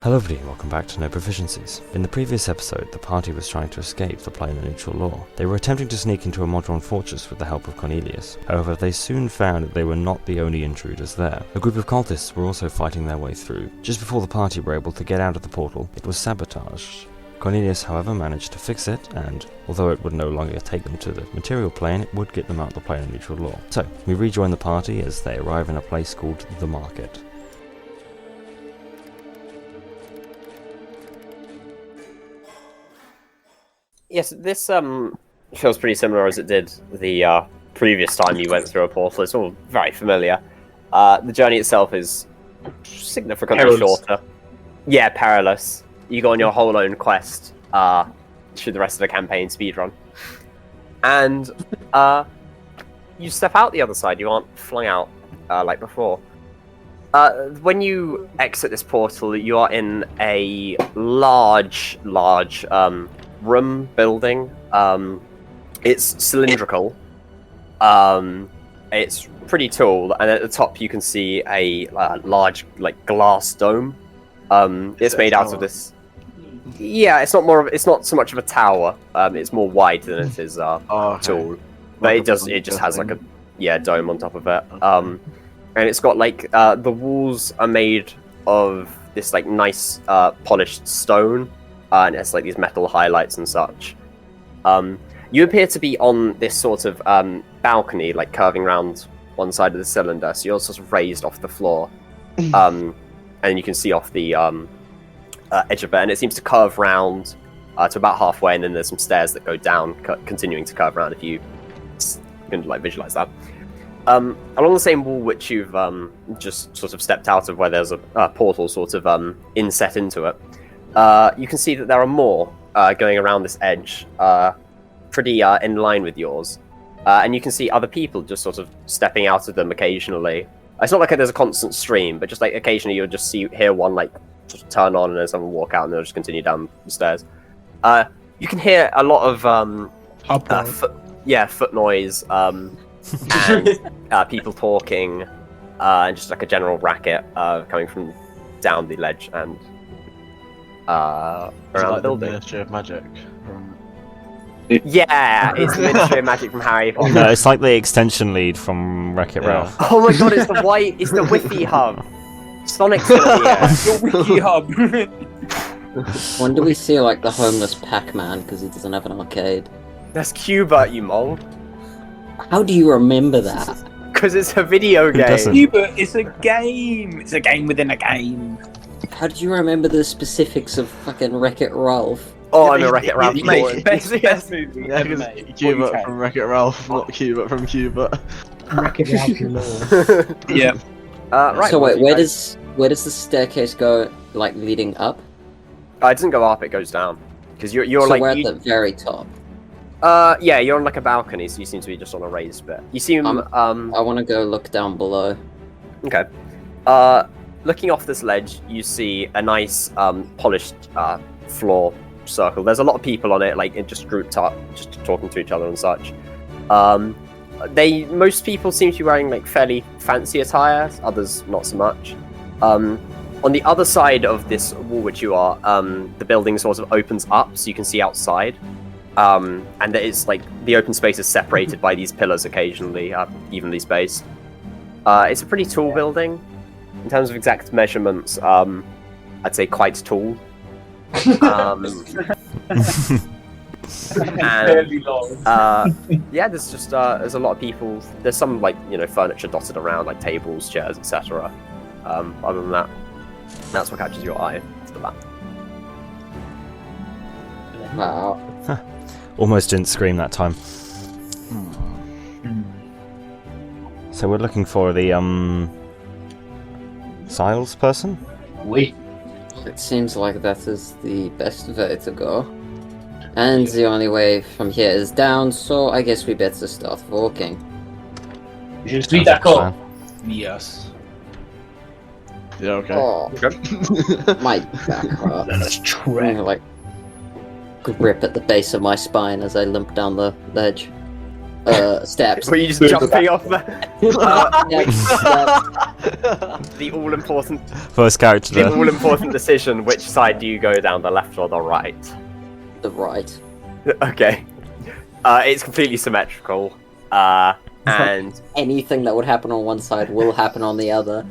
Hello everybody, welcome back to No Proficiencies. In the previous episode, the party was trying to escape the planar neutral law. They were attempting to sneak into a modron fortress with the help of Cornelius. However, they soon found that they were not the only intruders there. A group of cultists were also fighting their way through. Just before the party were able to get out of the portal, it was sabotaged. Cornelius, however, managed to fix it, and although it would no longer take them to the material plane, it would get them out of the planar neutral law. So, we rejoin the party as they arrive in a place called the Market. Yes, this feels pretty similar as it did the previous time you went through a portal. It's all very familiar. The journey itself is significantly shorter. Yeah, perilous. You go on your whole own quest through the rest of the campaign speedrun. And you step out the other side. You aren't flung out like before. When you exit this portal, you are in a large room building. It's cylindrical. It's pretty tall, and at the top you can see a large glass dome. It's made out of this. Yeah, it's not so much of a tower. It's more wide than it is tall. But it just has like a dome on top of it. And it's got the walls are made of this nice polished stone. And it's these metal highlights and such. You appear to be on this sort of balcony, curving around one side of the cylinder, so you're sort of raised off the floor. And you can see off the edge of it, and it seems to curve round to about halfway, and then there's some stairs that go down, continuing to curve around if you can visualize that. Along the same wall which you've just sort of stepped out of, where there's a portal sort of inset into it, you can see that there are more going around this edge, pretty in line with yours. And you can see other people just sort of stepping out of them occasionally. It's not like there's a constant stream, but just occasionally you'll just hear one sort of turn on and then someone walk out and they'll just continue down the stairs. You can hear a lot of foot noise and people talking, and just a general racket coming from down the ledge and around the building. Ministry of Magic. Yeah, it's the Ministry of Magic from Harry Potter. No, it's like the extension lead from Wreck-It Ralph. Oh my god, it's the Wi-Fi hub. Sonic's gonna be here. Your Wiki hub. When do we see the homeless Pac-Man because he doesn't have an arcade? That's Cuba, you mole. How do you remember that? Because it's a video game. Cuba, it's a game. It's a game within a game. How did you remember the specifics of fucking Wreck-It Ralph? Oh, I'm a Wreck-It Ralph. Best movie ever made. Cuba from Wreck-It Ralph, not Cuba from Cuba. Wreck-It Ralph. Yeah. Right. So wait, where does the staircase go? Leading up? It doesn't go up; it goes down. Because you're so we're at the very top. Yeah, you're on a balcony, so you seem to be just on a raised bit. You seem I want to go look down below. Okay. Looking off this ledge, you see a nice polished floor circle. There's a lot of people on it, just grouped up, just talking to each other and such. Most people seem to be wearing fairly fancy attire, others not so much. On the other side of this wall which you are, the building sort of opens up so you can see outside. And it's the open space is separated by these pillars occasionally, evenly spaced. It's a pretty tall building. In terms of exact measurements, I'd say quite tall. Fairly long. Yeah, there's just there's a lot of people. There's some furniture dotted around, tables, chairs, etc. Other than that, that's what catches your eye after that. Wow. Almost didn't scream that time. So we're looking for the Siles person? It seems like that is the best way to go. And the only way from here is down, so I guess we better start walking. Je suis d'accord. Yes. Yeah, okay. Oh, my back hurts. Let's try. Grip at the base of my spine as I limp down the ledge. Steps. Were you just jumping off there? Steps. The all-important, First character the death. all-important decision: which side do you go down, the left or the right? The right. Okay. It's completely symmetrical. And Anything that would happen on one side will happen on the other.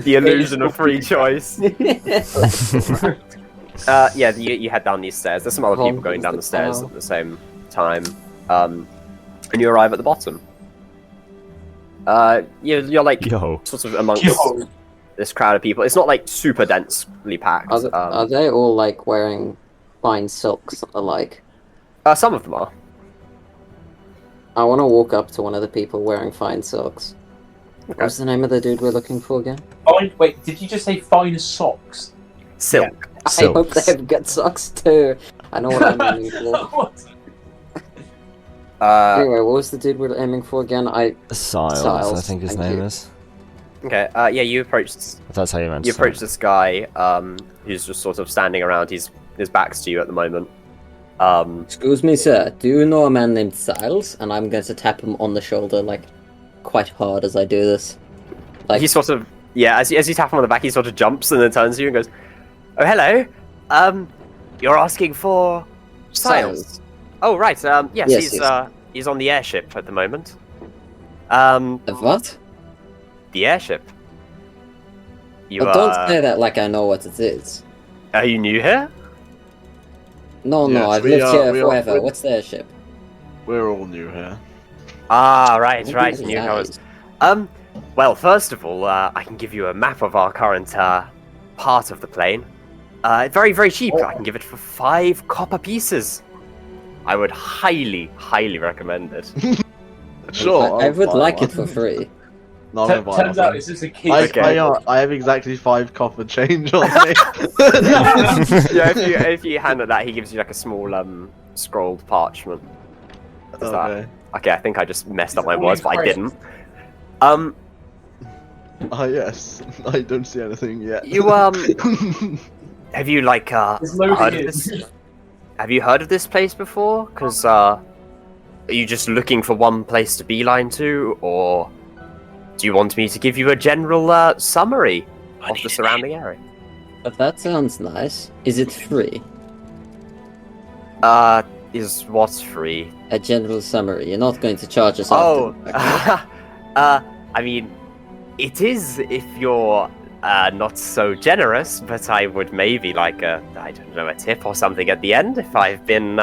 the illusion of free choice. Yeah, you head down these stairs. There's some other people going down the stairs at the same time. And you arrive at the bottom. You're like Yo. sort of amongst this crowd of people. It's not like super densely packed. Are they all like wearing fine silks alike? Some of them are. I want to walk up to one of the people wearing fine silks. What was the name of the dude we're looking for again? Wait, did you just say fine socks? Silk. I hope they have good socks too. I know what I'm aiming for. Anyway, what was the dude we're aiming for again? Siles, I think his thank name you. is. Okay. Yeah, you approach. If that's how you meant to You say approach it. this guy. Who's just sort of standing around. His back's to you at the moment. Excuse me, sir. Do you know a man named Siles? And I'm going to tap him on the shoulder, like, quite hard as I do this. Like, He sort of as you tap him on the back, he sort of jumps and then turns to you and goes, "Oh, hello. You're asking for Siles? Oh, right. Yes, he's on the airship at the moment. What? The airship. You Don't say that like I know what it is. Are you new here? No, Yes, I've we lived are- here we are- forever. What's the airship? We're all new here. Ah, right, Right. newcomers. Well, first of all, I can give you a map of our current part of the plane. Very, very cheap. I can give it for 5 copper pieces. I would highly, highly recommend it. Sure. I I'll would buy like one. it for free. No, I'm gonna buy Turns out one. it's just a kid. I have exactly 5 copper change on me. Yeah, if you hand it that, he gives you like a small scrolled parchment. What is that? Okay. Okay, I think I just messed up my only words, but I Christ. didn't. Yes. I don't see anything yet. You have you like It's loading heard of in. this? Have you heard of this place before? Because are you just looking for one place to beeline to, or do you want me to give you a general summary of the surrounding area? But that sounds nice. Is it free? Is what's free? A general summary. You're not going to charge us Oh, after. I mean, it is if you're not so generous, but I would maybe like a tip or something at the end if I've been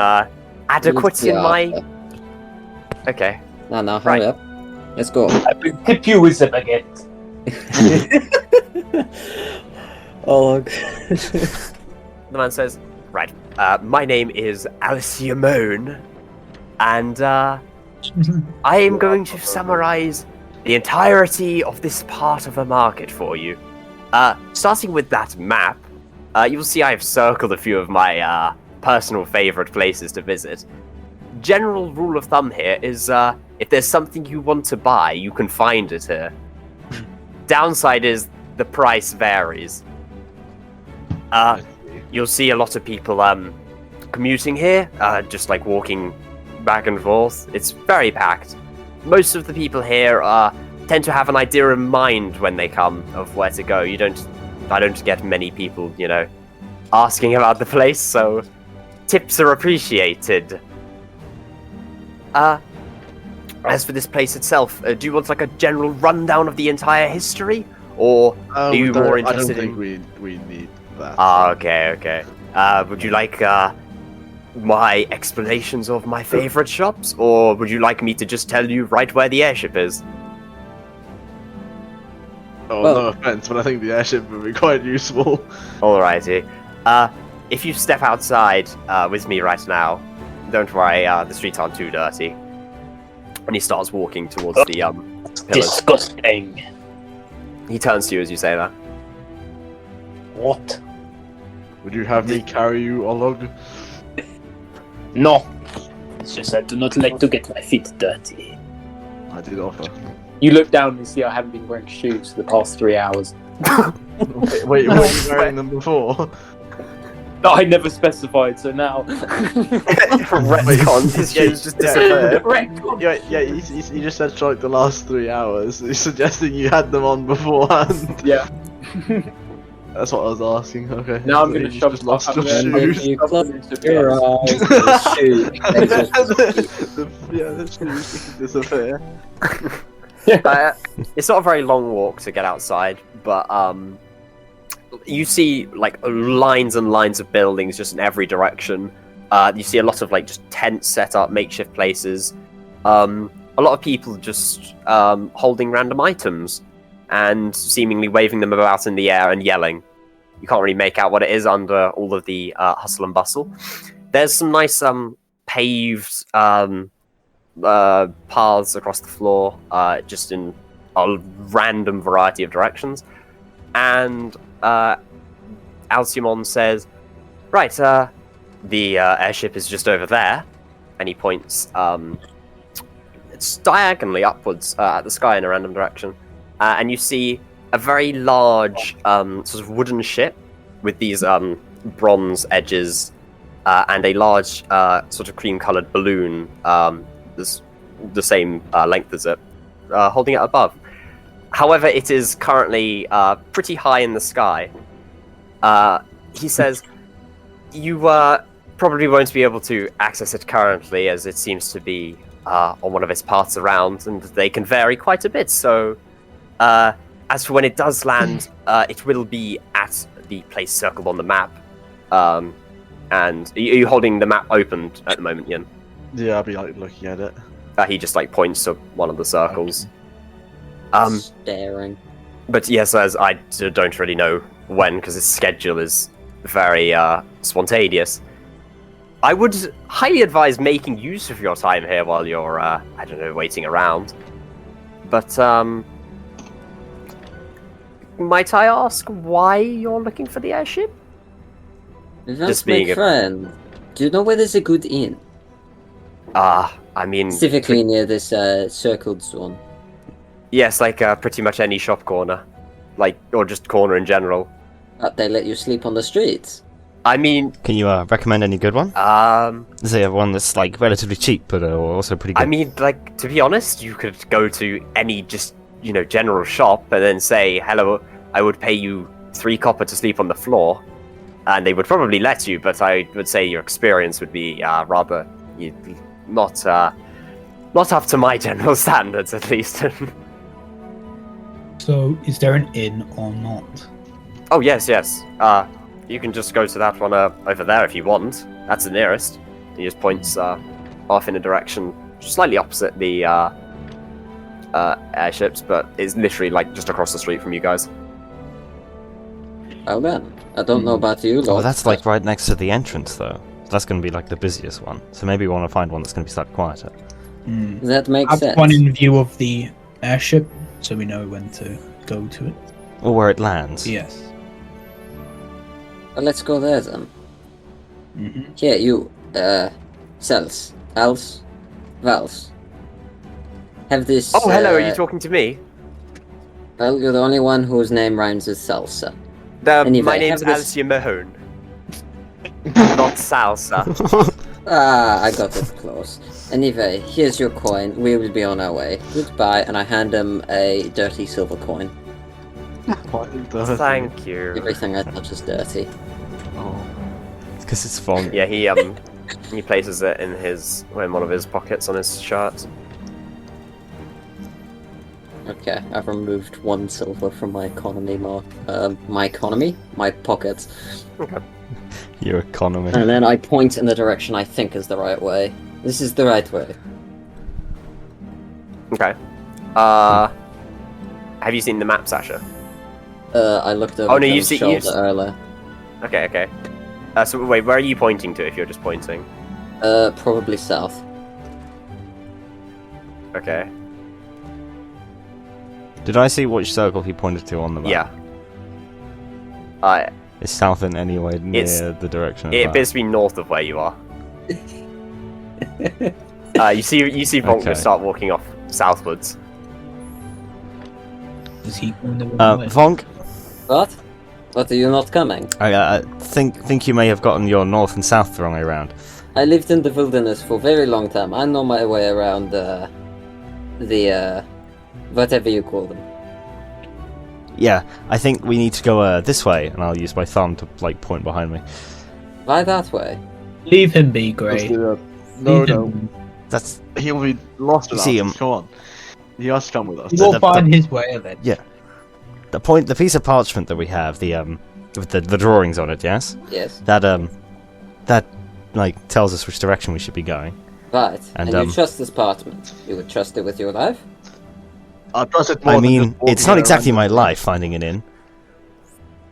adequate in my. Okay. No, hurry Right. up. Let's go. I will tip you with a baguette. Oh, The man says, "Right, my name is Alciamone, and I am going to summarize the entirety of this part of the market for you. Starting with that map, you'll see I've circled a few of my personal favorite places to visit. General rule of thumb here is if there's something you want to buy, you can find it here. Downside is the price varies. You'll see a lot of people commuting here, just like walking back and forth. It's very packed. Most of the people here tend to have an idea in mind when they come of where to go. I don't get many people, asking about the place, so tips are appreciated. As for this place itself, do you want like a general rundown of the entire history, or are you more interested I in? don't think we need that. Okay. Would you like my explanations of my favorite shops, or would you like me to just tell you right where the airship is? Oh, well- no offense, but I think the airship would be quite useful. Alrighty. If you step outside with me right now, don't worry, the streets aren't too dirty. And he starts walking towards the pillars. Disgusting. He turns to you as you say that. What? Would you have me carry you, Olog? No. It's just I do not like to get my feet dirty. I did offer. You look down and see I haven't been wearing shoes for the past 3 hours. Wait, were you wearing them before? I never specified, so now. Retcon. His ships just disappeared. Yeah, you just said for like the last 3 hours. He's suggesting you had them on beforehand. Yeah. That's what I was asking. Okay. Now I'm So gonna you shove just lost stuff your up there. And shoes. if you close your eyes, the shoe. Yeah, the shoes disappear. It's not a very long walk to get outside, but you see like lines and lines of buildings just in every direction. You see a lot of like just tents set up, makeshift places. A lot of people just holding random items and seemingly waving them about in the air and yelling. You can't really make out what it is under all of the hustle and bustle. There's some nice paved paths across the floor, just in a random variety of directions. And Alcimon says, right, the airship is just over there. And he points it's diagonally upwards at the sky in a random direction. And you see a very large sort of wooden ship with these bronze edges and a large sort of cream-coloured balloon that's the same length as it, holding it above. However, it is currently pretty high in the sky. He says, you probably won't be able to access it currently, as it seems to be on one of its paths around, and they can vary quite a bit, so as for when it does land, it will be at the place circled on the map. And are you holding the map open at the moment, Ian? Yeah, I'll be like looking at it. He just like points to one of the circles. Staring. But yes, as I don't really know when, because his schedule is very spontaneous. I would highly advise making use of your time here while you're, I don't know, waiting around. But, might I ask why you're looking for the airship? Just my friend. Do you know where there's a good inn? I mean... Specifically near this circled zone. Yes, like pretty much any shop corner. Like, or just corner in general. They let you sleep on the streets? I mean... Can you recommend any good one? Is there one that's like relatively cheap but also pretty good? I mean, like, to be honest, you could go to any just, you know, general shop and then say, hello, I would pay you 3 copper to sleep on the floor. And they would probably let you, but I would say your experience would be rather not up to my general standards, at least. So, is there an inn or not? Oh, yes. You can just go to that one over there if you want. That's the nearest. He just points off in a direction slightly opposite the airships, but it's literally like just across the street from you guys. Oh man, I don't know about you, Lord. Oh, that's like right next to the entrance, though. That's going to be like the busiest one. So maybe we want to find one that's going to be slightly quieter. That makes sense. Have one in view of the airship, so we know when to go to it. Or where it lands. Yes. Well, let's go there then. Mm-hmm. Here, you, Cells, Als, Vals. Have this. Oh, hello, are you talking to me? Well, you're the only one whose name rhymes with salsa. Anyway, My name's have this- Alicia Mahone. Not salsa. I got it close. Anyway, here's your coin. We will be on our way. Goodbye, and I hand him a dirty silver coin. Thank you. Everything I touch is dirty. Oh. It's because it's fun. Yeah, he places it in one of his pockets on his shirt. Okay, I've removed 1 silver from my economy my pockets. Okay. Your economy. And then I point in the direction I think is the right way. This is the right way. Okay. Have you seen the map, Sasha? I looked over Oh, no, you John's see- shoulder earlier. Okay. So wait, where are you pointing to if you're just pointing? Probably south. Okay. Did I see which circle he pointed to on the map? Yeah. Is south in any way near It's- the direction of It that? appears to be north of where you are. You see Vonk Okay. start walking off southwards. Is he going the wrong way? Vonk, What? What, are you not coming? I think you may have gotten your north and south the wrong way around. I lived in the wilderness for a very long time. I know my way around whatever you call them. Yeah, I think we need to go this way, and I'll use my thumb to like point behind me. Why that way? Leave him be, Let's Gray. do that. No, Leave no. him. That's He'll be lost You without see us. him. Come on. He has to come with us. He will the- find his way eventually. the point. The piece of parchment that we have, with the drawings on it. Yes, Yes. that like tells us which direction we should be going. Right. And, And you trust this parchment? You would trust it with your life? I trust it more I than mean, just walking it's not around exactly my and- life finding it in.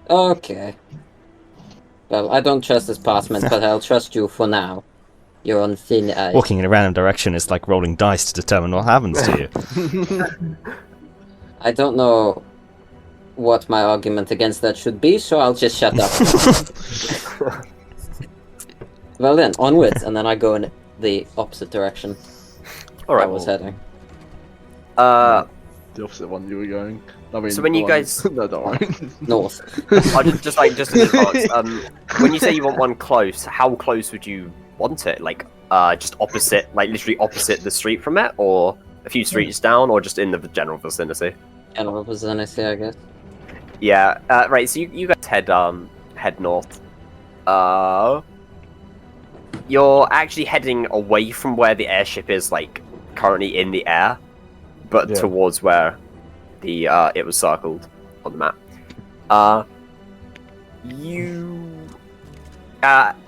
Okay. Well, I don't trust this parchment, but I'll trust you for now. You're on thin ice. Walking in a random direction is like rolling dice to determine what happens to you. I don't know what my argument against that should be, so I'll just shut up. Well then, onwards, and then I go in the opposite direction All right. I was heading. Uh, The opposite one you were going. I mean, So when the you one- guys- no, don't worry. North. I just in advance. When you say you want one close, how close would you want it? Like, just opposite, like literally opposite the street from it, or a few streets down, or just in the general vicinity? General vicinity, I guess. Yeah. Right. So you guys head north. You're actually heading away from where the airship is, like currently in the air, but Yeah. towards where the it was circled on the map.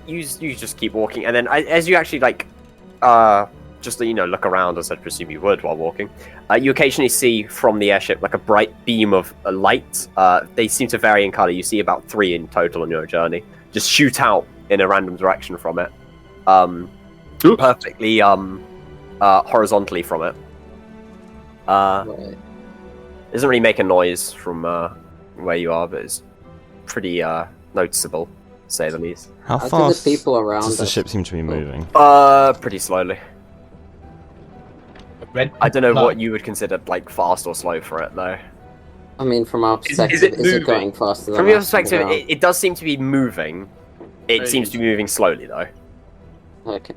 You just keep walking, and then as you actually like just look around, as I'd presume you would while walking, you occasionally see from the airship like a bright beam of a light. They seem to vary in color. You see about 3 in total on your journey just shoot out in a random direction from it, perfectly horizontally from it. Right. Doesn't really make a noise from where you are, but it's pretty noticeable, to say the least. How How do fast the people around does the us- ship seem to be moving? Pretty slowly. Red I don't know flag. what you would consider like fast or slow for it, though. I mean, from our Is perspective, it is it moving? going faster than From your us on the perspective, ground? it does seem to be moving. It Right. seems to be moving slowly, though. Okay.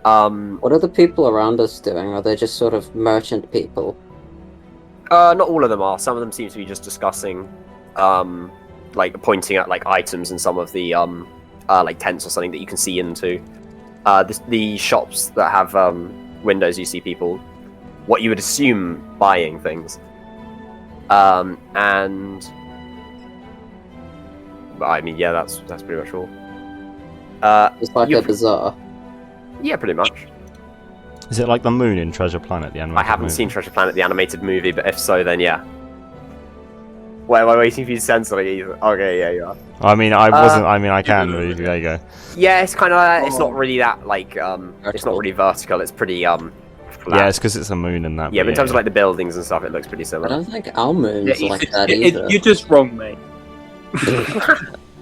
Um, What are the people around us doing? Are they just sort of merchant people? not all of them are. Some of them seem to be just discussing, like pointing at like items in some of the like tents or something that you can see into. The shops that have windows, you see people, what you would assume buying things. And I mean, yeah, that's pretty much all. It's like You- a bazaar. Yeah, pretty much. Is it like the moon in Treasure Planet, the animated I haven't movie? seen Treasure Planet, the animated movie, but if so, then yeah. Wait, am I waiting for you to censor me? Okay, yeah, you are. I mean, I wasn't. I mean, I can. But there you go. Yeah, it's kind of. It's not really that like. It's not Vertical. really vertical. It's pretty flat. Yeah, it's because it's a moon and that. Yeah, but in terms of like the buildings and stuff, it looks pretty I similar. don't think our moon's Yeah, like that either. you're just wrong, mate.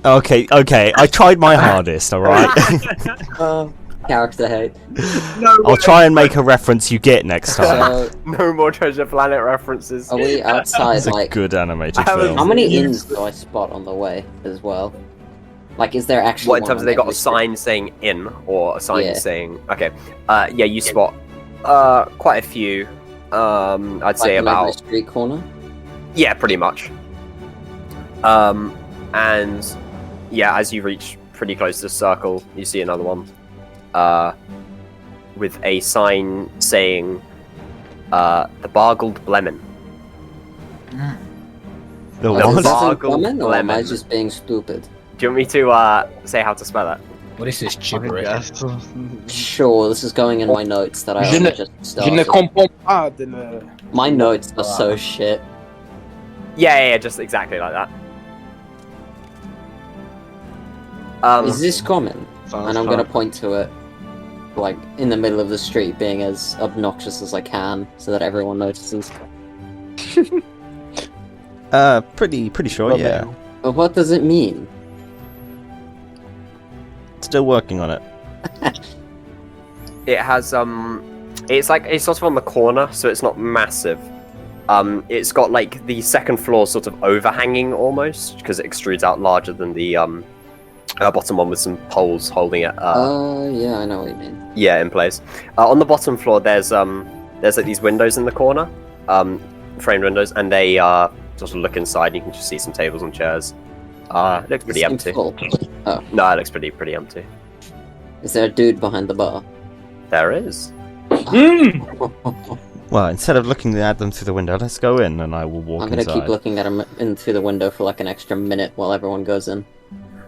Okay, I tried my hardest. All right. Character hate. No, I'll try and make a reference you get next time. So, No more Treasure Planet references. are we outside, It's a like... good animated I haven't- film. How many inns do I spot on the way, as well? Like, is there actually What in one terms of on they got every a sign saying in or a sign Yeah. saying okay? Yeah, you spot quite a few. I'd like, say on every about street corner? yeah, pretty much. And yeah, as you reach pretty close to the circle, you see another one. With a sign saying the Bargled Blemon. The No, Is what? this in Bargled common, or am I lemon. just being stupid? Do you want me to say how to spell it? What is this I gibberish? guess. Sure, this is going in my notes that I Je only ne- just Je ne started. comprends pas de le... My notes are so shit. Yeah, just exactly like that. Is this common? Sounds And I'm fun. gonna point to it, like, in the middle of the street, being as obnoxious as I can, so that everyone notices. Pretty sure. Yeah. But what does it mean? Still working on it. It has it's like it's sort of on the corner, so it's not massive. It's got like the second floor sort of overhanging almost because it extrudes out larger than the bottom one with some poles holding it. Yeah, I know what you mean. Yeah, in place. On the bottom floor, there's like these windows in the corner, framed windows, and they sort of look inside. You can just see some tables and chairs. It looks pretty empty. Full. Oh, No, it looks pretty empty. is there a dude behind the bar? There is. Well, instead of looking at them through the window, let's go in, and I will walk I'm gonna inside. keep looking at him in through the window for like an extra minute while everyone goes in.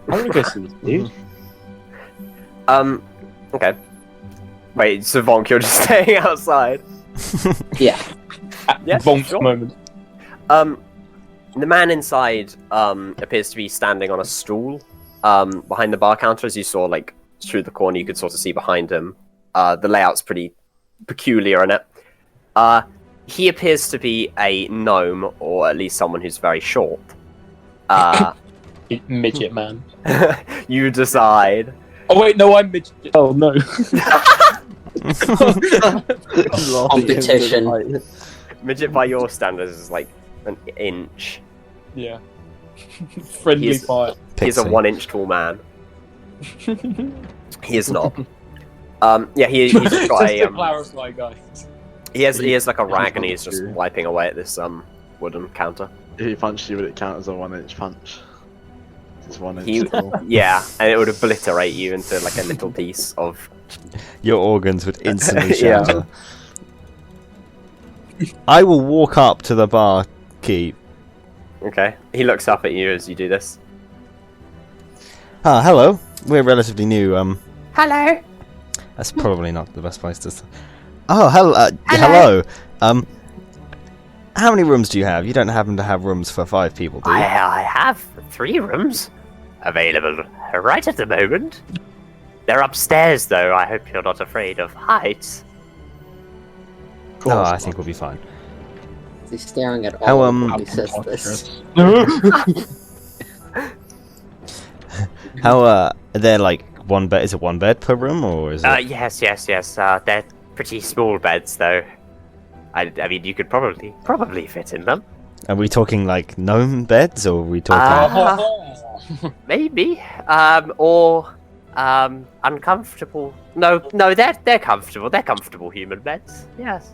I want to go see this dude. Okay. Wait, so Vonk, you're just staying outside? Yeah. Yeah, Bonk sure. moment. The man inside appears to be standing on a stool behind the bar counter. As you saw, like through the corner, you could sort of see behind him. The layout's pretty peculiar in it. He appears to be a gnome, or at least someone who's very short. Midget man. You decide. Oh wait, no, I'm midget. Oh no. Competition. Midget by your standards is like an inch. Yeah. Friendly He's- fire. He's a Pixie. 1 inch tall man. He is not. Yeah, he's just got Just to a clarify, guys. he has like a rag and he's just wiping away at this wooden counter. If he punched you, would it count as a 1 inch punch? It's 1 inch He- tall. Yeah, and it would obliterate you into like a little piece of. Your organs would instantly Yeah. shatter. I will walk up to the bar keep. Okay, he looks up at you as you do this. Ah, hello. We're relatively new. Hello. That's probably not the best place to. Oh, hello. How many rooms do you have? You don't happen to have rooms for 5 people, do you? I have 3 rooms available right at the moment. They're upstairs, though. I hope you're not afraid of heights. No, I think we'll be fine. He's staring at How, all of them when he says this. How are there like one bed? Is it one bed per room, or is it? Yes. They're pretty small beds, though. I mean, you could probably fit in them. Are we talking like gnome beds, or are we talking? Maybe. Or uncomfortable. No, they're comfortable. They're comfortable human beds. Yes.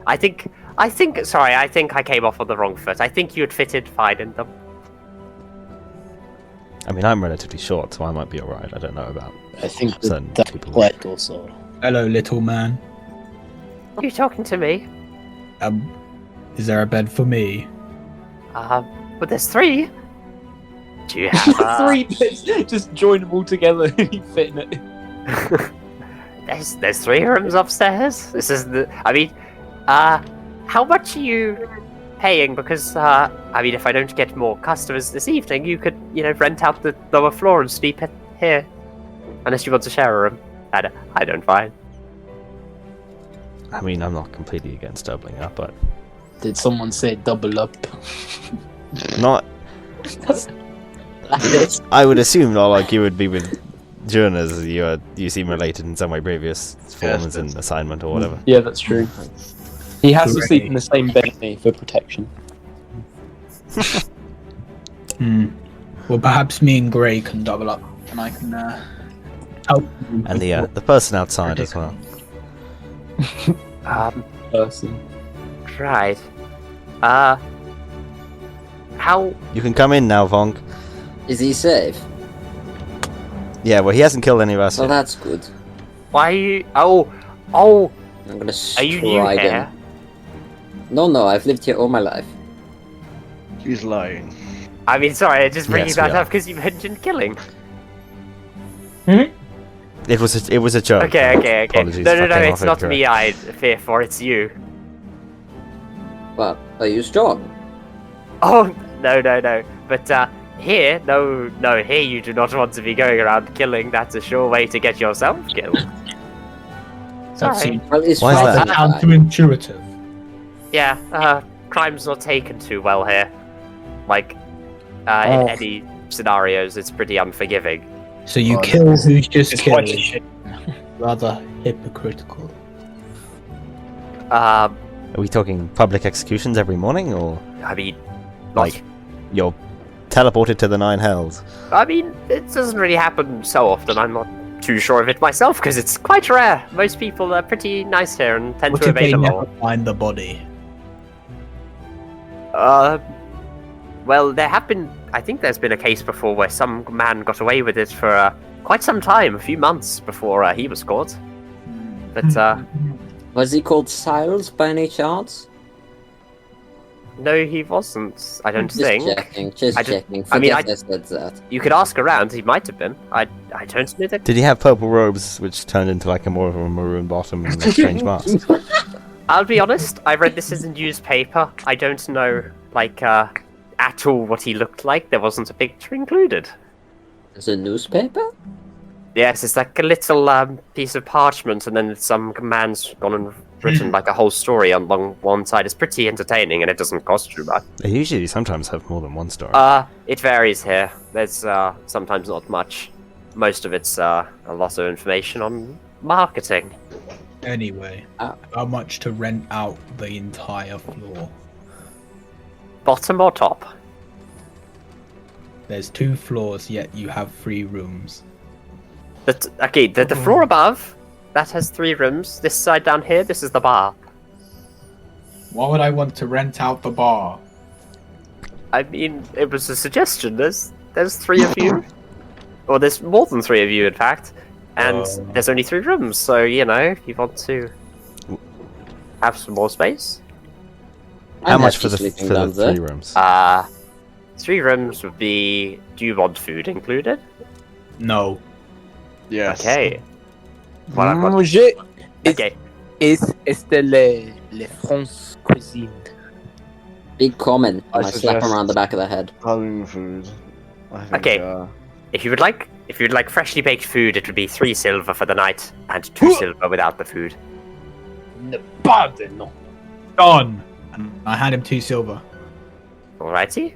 I think. Sorry, I think I came off on the wrong foot. I think you'd fit in fine in them. I mean, I'm relatively short, so I might be alright. I don't know about. I think Certain that people. quite also. Hello, little man. Are you talking to me? Is there a bed for me? But there's 3. Do you have 3 bits. Just join them all together and you fit in it. There's 3 rooms upstairs. This is the. I mean, how much are you paying? Because I mean, if I don't get more customers this evening, you could, rent out the lower floor and sleep here, unless you want to share a room. I don't mind. I mean, I'm not completely against doubling up, but Did someone say double up? not. I would assume not like you would be with Jun, as you seem related in some way, previous performance and assignment or whatever. Yeah, that's true. He has to sleep in the same bed as me for protection. Well, perhaps me and Gray can double up, and I can help. you And with the person outside as well. Person. Right. How? You can come in now, Vonk. Is he safe? Yeah, well, he hasn't killed any of us Well, yet. that's good. Why are you? Oh! I'm gonna Are you new stride here? him. No, I've lived here all my life. He's lying. I mean, sorry, I just bringing Yes, that we are. up because you mentioned killing. It was a joke. Okay. Apologies No, if I came it's off not incorrect. me I fear for, it's you. Well, are you strong? Oh, no. But, here, no, here you do not want to be going around killing. That's a sure way to get yourself killed. That Sorry. seems Well, it's Why is rather that? high. counterintuitive. Yeah, crime's not taken too well here. Like, Oh. in any scenarios, it's pretty unforgiving. So you Oh, kill who's just It's quite a killing. shame. Rather hypocritical. Are we talking public executions every morning, or I mean, like you're teleported to the Nine Hells? I mean, it doesn't really happen so often. I'm not too sure of it myself because it's quite rare. Most people are pretty nice here and tend What to if obey they the never law. find the body? Well, there have been. I think there's been a case before where some man got away with it for quite some time, a few months before he was caught. But Was he called Siles by any chance? no, he wasn't. I don't Just think. checking, just I just- checking. I mean, Forget I said that. You could ask around. He might have been. I don't know that. Did he have purple robes, which turned into like a more of a maroon bottom and a strange mask? I'll be honest. I read this in the newspaper. I don't know, like, at all what he looked like. There wasn't a picture included. Is it a newspaper? Yes, it's like a little piece of parchment, and then some man's gone and written like a whole story along one side. It's pretty entertaining, and it doesn't cost you much. They usually sometimes have more than one story. It varies here. There's sometimes not much. Most of it's a lot of information on marketing. Anyway, how much to rent out the entire floor? Bottom or top? There's 2 floors, yet you have 3 rooms. The floor above, that has 3 rooms. This side down here, this is the bar. Why would I want to rent out the bar? I mean, it was a suggestion. There's 3 of you. Or there's more than 3 of you, in fact. And there's only 3 rooms, so, you know, if you want to have some more space. How much for the sleeping down 3 rooms? 3 rooms would be... Do you want food included? No. Yes. Okay. Well, I've got... Okay. Este le France cuisine. Big comment. I And I slap him suggest- around the back of the head. Home food. I think, Okay. If you would like freshly baked food, it would be 3 silver for the night, and 2 silver without the food. Ne pas de nom. Done! And I hand him 2 silver. Alrighty.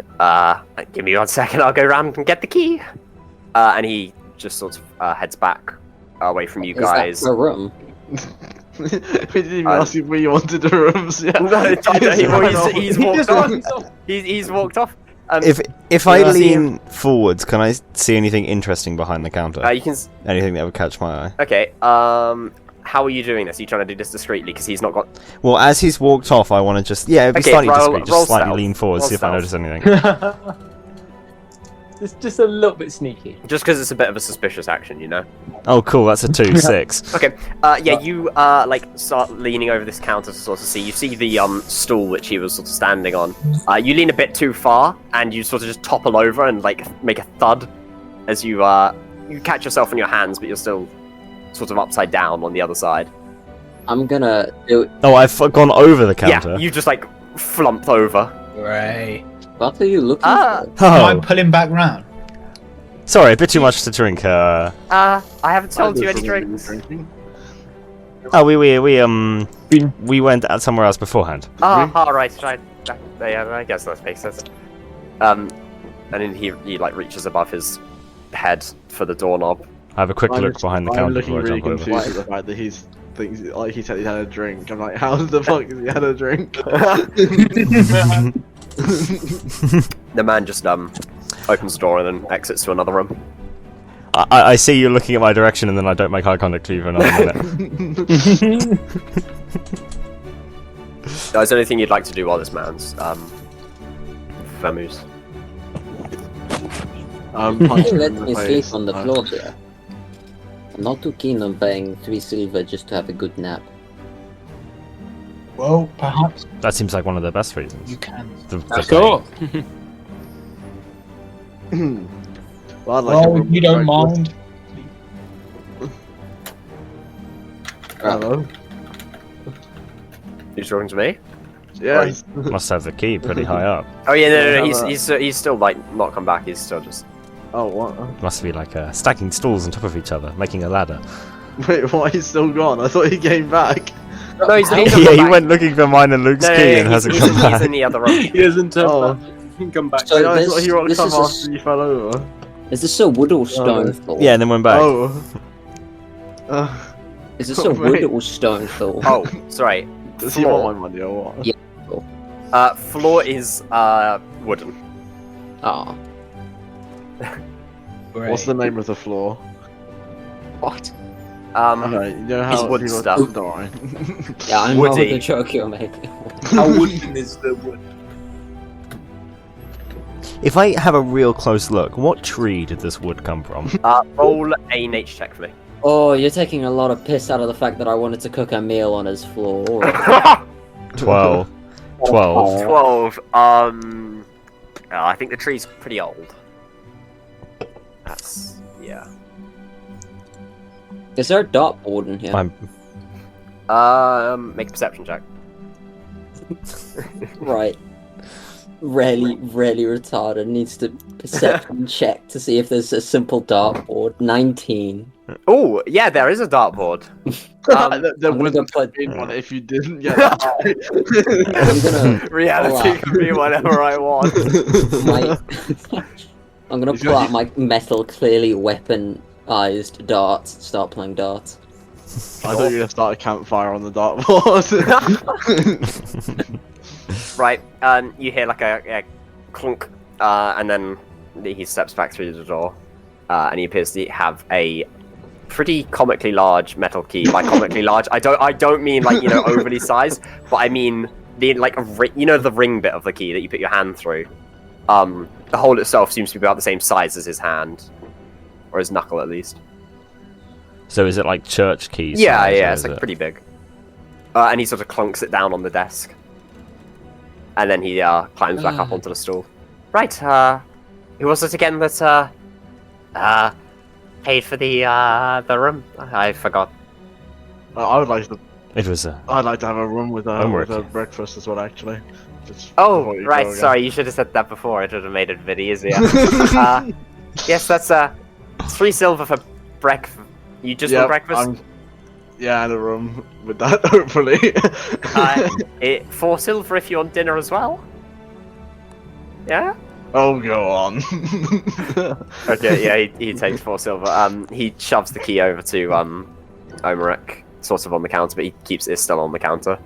Give me 1 second. I'll go around and get the key. And he just sort of heads back away from you Is guys. that a room? we didn't even ask if we wanted the rooms. Yeah. He's walked off. He's walked off. If I lean forwards, can I see anything interesting behind the counter? You can. Anything that would catch my eye? Okay. How are you doing this? Are you trying to do this discreetly? Because he's not got. Well, as he's walked off, I want to just it'd be Okay, slightly roll- discreet, roll just slightly stealth. lean forward, Roll see if I stealth. notice anything. It's just a little bit sneaky. Just because it's a bit of a suspicious action, you know. Oh, cool, that's a 2, 6. Okay. Yeah. You like start leaning over this counter to sort of see. You see the stool which he was sort of standing on. You lean a bit too far, and you sort of just topple over and like make a thud as you catch yourself in your hands, but you're still sort of upside down on the other side. I'm gonna do. Oh, I've gone over the counter. Yeah. You just like flumped over. Right. What are you looking Ah. for? Am I Oh, pulling back round? sorry, a bit too much to drink. I haven't told you any drinks. Oh, we went out somewhere else beforehand. Right. Yeah, I guess that makes sense. And then he like reaches above his head for the doorknob. I have a quick look behind the I'm counter looking before I really jump over. confused at the fact that he thinks like he said he had a drink. I'm like, how the fuck has he had a drink? The man just opens the door and then exits to another room. I see you looking at my direction, and then I don't make eye contact with you for another minute. Is there anything you'd like to do while this man's vamoose? Punch him Let in the me face. sleep on the floor here. I'm not too keen on paying 3 silver just to have a good nap. Well, perhaps That seems like one of the best reasons. you can. The Cool. Well, I'd like Well, to if you don't mind. Hello. He's talking to me. Yeah. Must have the key pretty high up. Oh yeah, no. Yeah, He's still like not come back. He's still just. Oh, what? Must be like stacking stools on top of each other, making a ladder. Wait, why he's still gone? I thought he came back. No, he's not Yeah, come he back. went looking for mine and Luke's No, key and he's, hasn't he's, come he's back. in the other room. He hasn't Oh. come back. So I thought this, he would this come is a, after you fell over. is this a wood or stone floor? Yeah, and then went back. Oh. Is this a Oh, wood mate. or stone floor? Oh, sorry. Does he want my money or what? Yeah. Floor is wooden. Oh. What's the name of the floor? What? Alright, you know how wood people- stuff. Don't worry. Yeah, I know Woody. the joke you're making. How wooden is the wood? If I have a real close look, what tree did this wood come from? Roll a nature check for me. Oh, you're taking a lot of piss out of the fact that I wanted to cook a meal on his floor. 12. 12. 12. I think the tree's pretty old. That's yeah. Is there a dartboard in here? I'm Make a perception check. Right. Really retarded. Needs to perception check to see if there's a simple dartboard. 19. Oh, yeah, there is a dartboard. There I'm gonna wouldn't go have been one if you didn't get that. I'm gonna Reality Alright. can be whatever I want. I'm gonna pull out my metal, clearly weaponized darts. Start playing darts. I thought you were gonna start a campfire on the dartboard. Right, you hear like a clunk, and then he steps back through the door, and he appears to have a pretty comically large metal key. By comically large, I don't mean like overly sized, but I mean the like the ring bit of the key that you put your hand through. The hole itself seems to be about the same size as his hand, or his knuckle at least. So is it like church keys? Yeah, size, or yeah, it's is like it- pretty big. And he sort of clunks it down on the desk. And then he climbs back up onto the stool. Right, who was it again that paid for the room? I forgot. I would like to. It was I'd like to have a room with Homework. a breakfast as well, actually. Just Oh, before you right, go again. sorry, you should have said that before. It would have made it a bit easier. Yes, that's 3 silver for breakfast. You just want breakfast? Yeah, and a room with that, hopefully. 4 silver if you want dinner as well. Yeah? Oh, go on. Okay, yeah, he takes 4 silver. He shoves the key over to Omeric, sort of on the counter, but he keeps it still on the counter.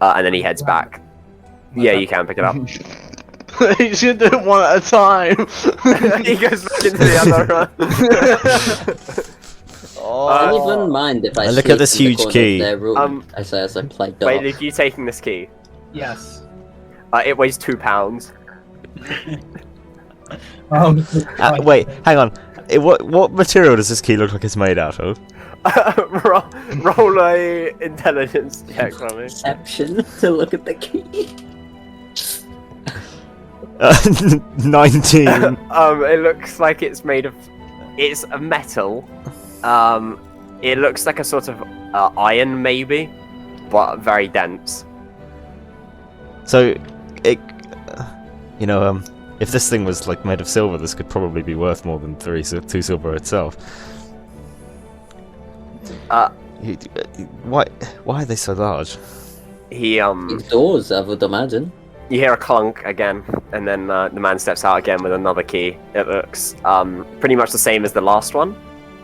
And then he heads back. Yeah, you can pick it up. You should do it one at a time. He goes back into the other one. I wouldn't mind if I Look sleep at this in the huge corner key. of their room, as I play Wait, darts. Luke, you taking this key? Yes. It weighs 2 pounds. wait, hang on. What material does this key look like it's made out of? Roll a intelligence check for me. Perception to look at the key. 19. It looks like it's made of. It's a metal. It looks like a sort of iron, maybe, but very dense. So, it, if this thing was like made of silver, this could probably be worth more than 2 silver itself. Why are they so large? He Doors, I would imagine. You hear a clunk again, and then the man steps out again with another key. It looks pretty much the same as the last one,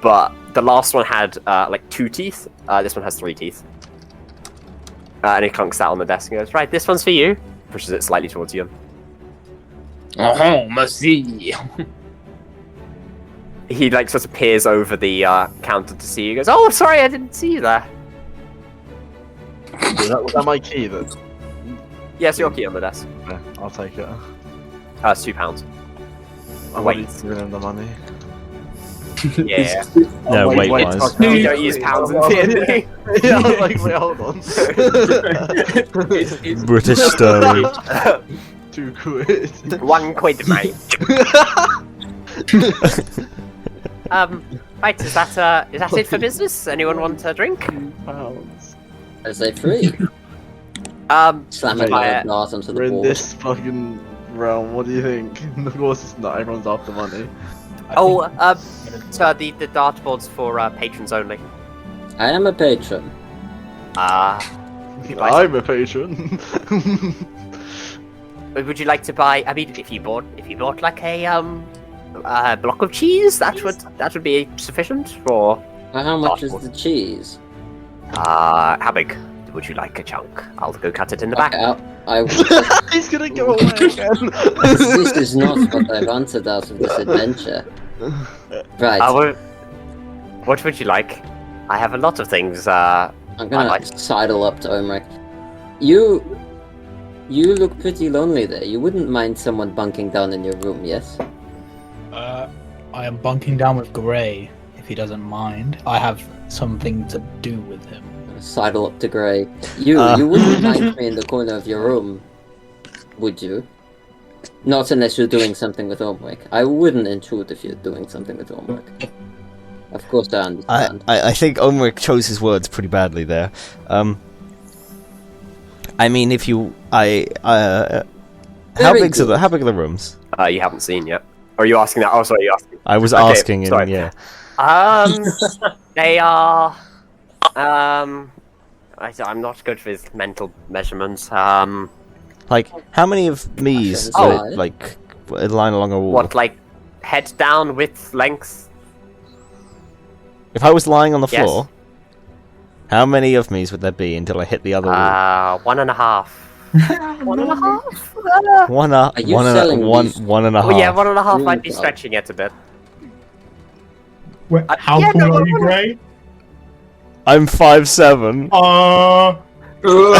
but the last one had like 2 teeth. This one has 3 teeth. And he clunks that on the desk and goes, "Right, this one's for you." Pushes it slightly towards you. Oh, merci. He like sort of peers over the counter to see you. He goes, "Oh, sorry, I didn't see you there." Was that my key then? Yes, your key on the desk. Yeah, I'll take it. It's 2 pounds. I'm Wait. already giving him the money. Yeah. No, wait, weight wait, wise. You don't use pounds in D&D. Yeah, I was like, wait, hold on. British sterling. 2 quid. 1 quid, mate. Right, is that it for business? Anyone want a drink? Pounds. I say free. Slam Wait, a dart onto We're the in board. this fucking realm. What do you think? Of course, it's not. Everyone's after money. So the dartboard's for patrons only. I am a patron. I'm a patron. Would you like to buy? I mean, if you bought like a block of cheese, that would be sufficient. Or How much is Dartboard. the cheese? how big would you like a chunk? I'll go cut it in the back. He's gonna go away again. This is not what I wanted out of this adventure. Right. What would you like? I have a lot of things. I'm gonna sidle up to Omric. You look pretty lonely there. You wouldn't mind someone bunking down in your room, yes? I am bunking down with Gray, if he doesn't mind. I have something to do with him. Sidle up to Gray. You wouldn't mind me in the corner of your room, would you? Not unless you're doing something with Omric. I wouldn't intrude if you're doing something with Omric. Of course I understand. I think Omric chose his words pretty badly there. I mean, if you... how big are the rooms? You haven't seen yet. Or are you asking that? Oh, sorry, you asking. I was Okay, asking, and sorry. yeah. They are... I'm not good with mental measurements. Like, how many of me's, Oh. like, line along a wall? What, like, head down, width, length? If I was lying on the Yes. floor, how many of me's would there be until I hit the other wall? 1.5. 1.5? One Are you selling these? 1.5. Oh yeah, 1.5 might be Ooh, stretching it a bit. How yeah, tall no, are you, Gray? I'm 5'7". Will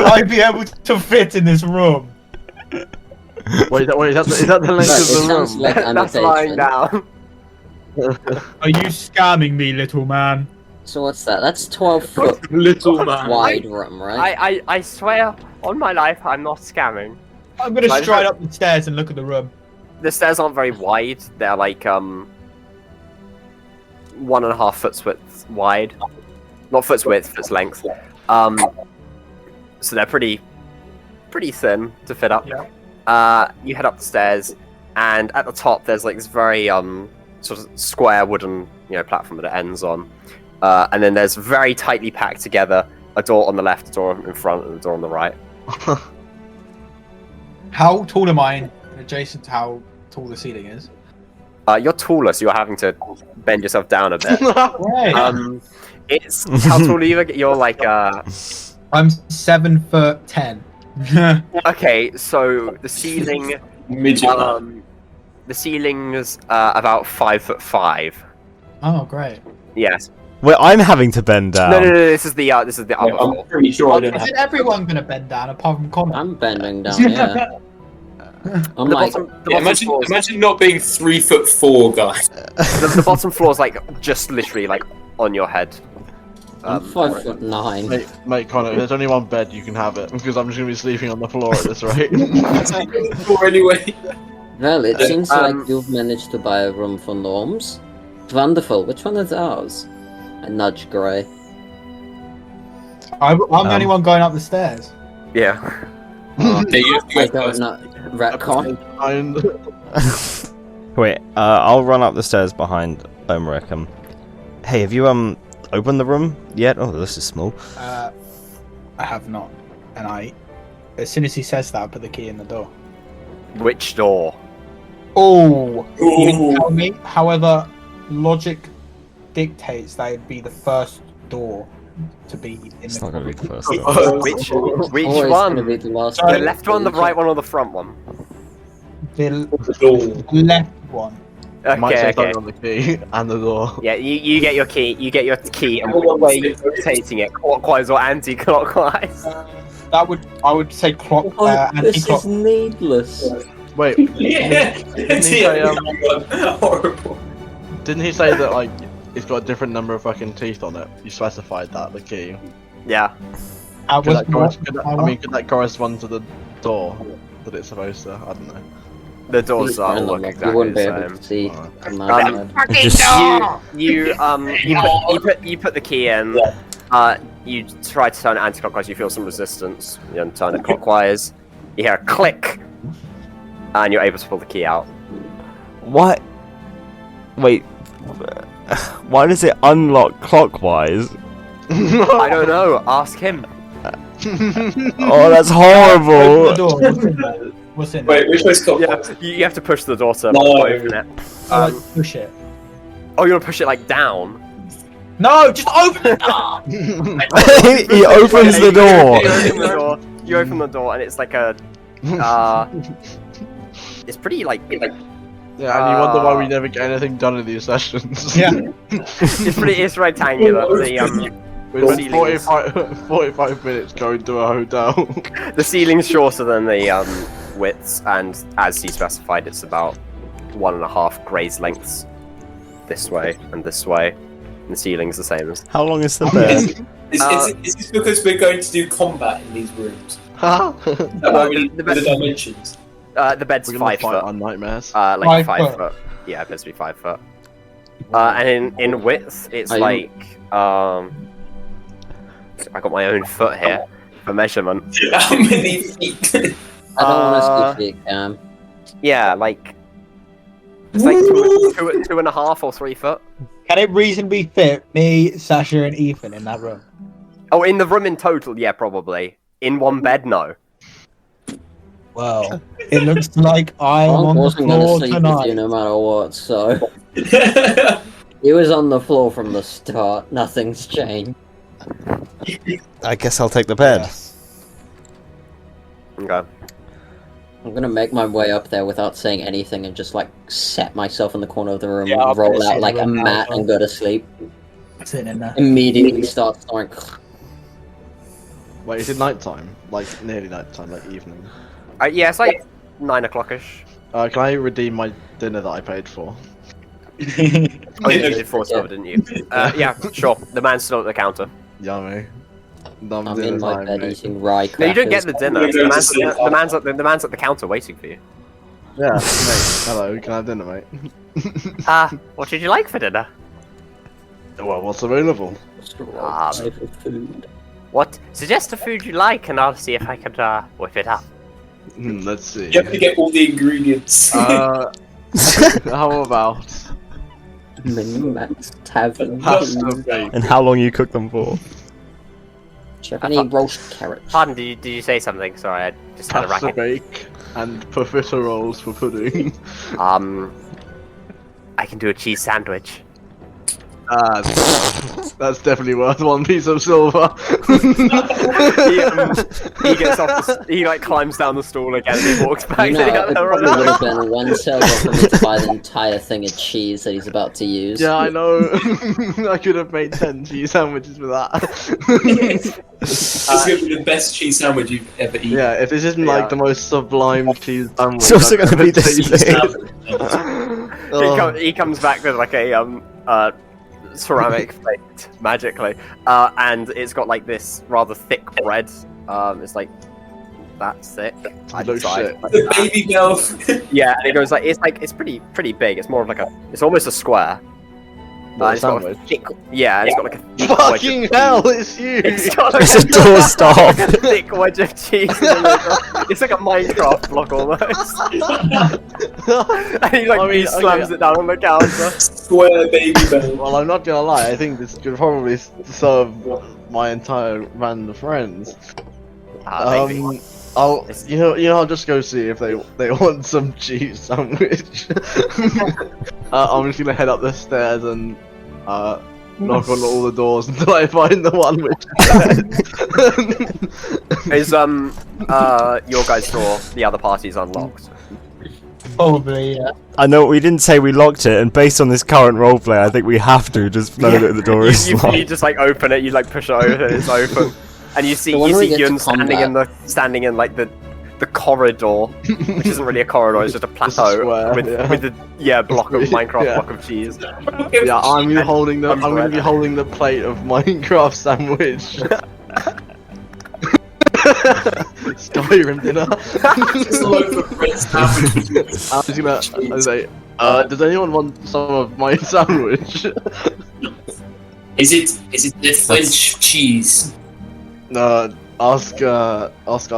I be able to fit in this room? Wait, is that the length Right, of the it sounds room? like That's lying annotation. down. Are you scamming me, little man? So what's that? That's 12 foot Little man. wide room, right? I swear on my life I'm not scamming. I'm gonna Right, stride right. up the stairs and look at the room. The stairs aren't very wide. They're like 1.5 foot width wide. Not foot's width, foot's length. So they're pretty thin to fit up. Yeah. You head up the stairs, and at the top there's like this very sort of square wooden platform that it ends on, and then there's very tightly packed together a door on the left, a door in front, and a door on the right. How tall am I adjacent to how tall the ceiling is? You're taller, so you're having to bend yourself down a bit. Right. It's how tall are you? You're like I'm 7'10". okay. So the ceiling, Midget man. the ceiling's about 5'5". Oh, great. Yes. Well, I'm having to bend down. No. This is the upper floor. I'm pretty sure I don't Is have. everyone gonna bend down apart from Connor? I'm bending down, yeah. I'm The like, bottom Yeah, floor is- imagine not being 3'4", guys. the bottom floor is like just literally like on your head. I'm 5'9". Mate, Connor, if there's only one bed, you can have it, because I'm just gonna be sleeping on the floor at this rate. Or anyway. Well, it seems Um, like you've managed to buy a room for norms. Wonderful. Which one is ours? I nudge Gray. I'm the only one going up the stairs. Yeah. Yeah, you have to go I don't first. know. Retcon? Wait, I'll run up the stairs behind Omric. Hey, have you opened the room yet? Oh, this is small. I have not. And as soon as he says that, I put the key in the door. Which door? Oh! You Ooh. didn't tell me. However, logic dictates that it'd be the first door to be in It's the not gonna be the first. Oh, Door. Which Always one? gonna be the last Sorry. The left one, the right one, or the front one? the Ooh. left one. Might Okay, say okay. something on the key and the door. Yeah, you get your key. You get your key, and Hold which on, way wait. you're rotating it, clockwise or anti-clockwise? I would say clock. Oh, this anti-clock. is needless. Wait, Yeah. Didn't he say, Horrible. didn't he say that like it's got a different number of fucking teeth on it? You specified that, the key. Yeah. Could that correspond to the door that it's supposed to? I don't know. The doors Please are turn look them off. exactly You wouldn't be the able same. to see Alright. from outside. You put the key in. You try to turn it anti-clockwise. You feel some resistance. You then turn it clockwise. You hear a click, and you're able to pull the key out. What? Wait. Why does it unlock clockwise? I don't know. Ask him. Oh, that's Open horrible. the door. What's in there? What's in there? Wait, which way's clockwise? Yeah, you have to push the door to No. open it. I push it. Oh, you want to push it like down? No, just open the door! He opens the door. You open the door, and it's like a. It's pretty like. Yeah, and you wonder why we never get anything done in these sessions. Yeah. It's rectangular. With 45 minutes going to a hotel. The ceiling's shorter than the widths, and as he specified, it's about 1.5 graze lengths this way and this way. And the ceiling's the same as. How long is the bed? Is this because we're going to do combat in these rooms? Huh? The dimensions. The bed's We're gonna 5 fight foot. on nightmares. Like 5 5 foot. Yeah, it appears to be 5 foot. And in width, it's Are you- like I got my own foot here for measurement. How many feet? I don't want to see feet, Cam. Yeah, like it's like 2.5 or 3 foot. Can it reasonably fit me, Sasha, and Ethan in that room? Oh, in the room in total, yeah, probably. In one bed, no. Well, it looks like I'm Frank on the wasn't going to floor sleep with tonight. you no matter what, so... He was on the floor from the start. Nothing's changed. I guess I'll take the bed. Okay. I'm gonna make my way up there without saying anything and just like set myself in the corner of the room, Yeah, I'll roll put it out in like the a room now, mat so- and go to sleep. Sitting in there. Immediately start snoring. Wait, is it nighttime? Like nearly nighttime, like evening. Yeah, it's like 9 o'clock-ish. Can I redeem my dinner that I paid for? Oh, you did 4 silver, didn't you? Yeah, sure. The man's still at the counter. Yummy. I'm in dinner my time, bed mate. eating rye No, you don't get crackers. the dinner. The man's at the counter waiting for you. Yeah, mate. Hello, can I have dinner, mate? What did you like for dinner? Well, what's available? Food. What? Suggest a food you like, and I'll see if I can whip it up. Let's see. You have to get all the ingredients. How about Min-max tavern. pasta bake? And how long you cook them for? Any roast carrots. Pardon, did you say something? Sorry, I just had a Pasta racket. bake and profiteroles for pudding. I can do a cheese sandwich. That's definitely worth 1 piece of silver. He gets off. He like climbs down the stool again and he walks back. You to the know, it other probably room. would have been 1 silver for me to buy the entire thing of cheese that he's about to use. Yeah, I know. I could have made 10 cheese sandwiches with that. It's going to be the best cheese sandwich you've ever eaten. Yeah, if this isn't like the most sublime cheese sandwich, It's also I've gonna be ever this tasted. big. He comes back with like a ceramic plate magically, and it's got like this rather thick bread. It's like that thick. No inside, shit. like The that. baby milk. Yeah, and it goes like it's pretty big. It's more of like it's almost a square. What, It's got a sandwich? thick, yeah, and it's got like a thick Fucking wedge of hell, cheese. it's you! It's got like It's a doorstop. like a thick wedge of cheese in the middle. It's like a Minecraft block almost. And he like he slams it down on the counter. Square baby milk. Well, I'm not gonna lie, I think this could probably serve my entire band of friends. Maybe. I'll I'll just go see if they want some cheese sandwich. I'm just gonna head up the stairs and knock on all the doors until I find the one which Is your guys' door the other party's unlocked? Probably, yeah. I know we didn't say we locked it, and based on this current roleplay, I think we have to just know that the door is you locked. just like open it, you like push it over, and it's open, and you see So when we get to Yun standing in like the corridor, which isn't really a corridor, it's just a plateau square, with yeah. with the block of Minecraft Yeah. block of cheese. Yeah, I'm holding the I'm bread. gonna be holding the plate of Minecraft sandwich. Skyrim dinner. Just a loaf of bread sandwich. I'm just gonna say, does anyone want some of my sandwich? Is it the French cheese? Ask our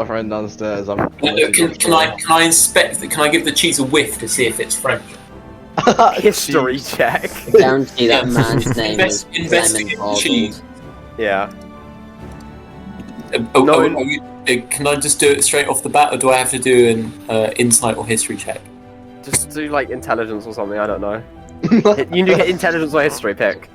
friend downstairs. Can I inspect? Can I give the cheese a whiff to see if it's French? History check. Guarantee that man's name is Investigate Lemon cheese. Boggled. Yeah. Can I just do it straight off the bat, or do I have to do an insight or history check? Just do like intelligence or something. I don't know. You can do intelligence or history pick.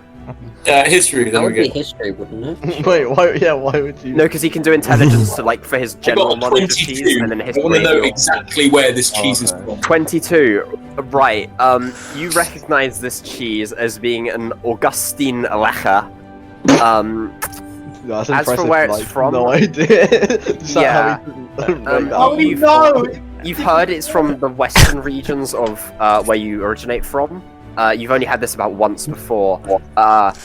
History. That There we would be go. history, wouldn't it? Wait, why? Yeah, why would you? No, because he can do intelligence to like for his I general got a knowledge of cheese, 22. and then I history. want to know he'll- exactly where this cheese is okay. from. 22. Right. You recognize this cheese as being an Augustine Lecher. No, that's As for impressive, where it's like, from- no idea. Is that Yeah. how we make that? You've heard it's from the western regions of where you originate from. You've only had this about once before,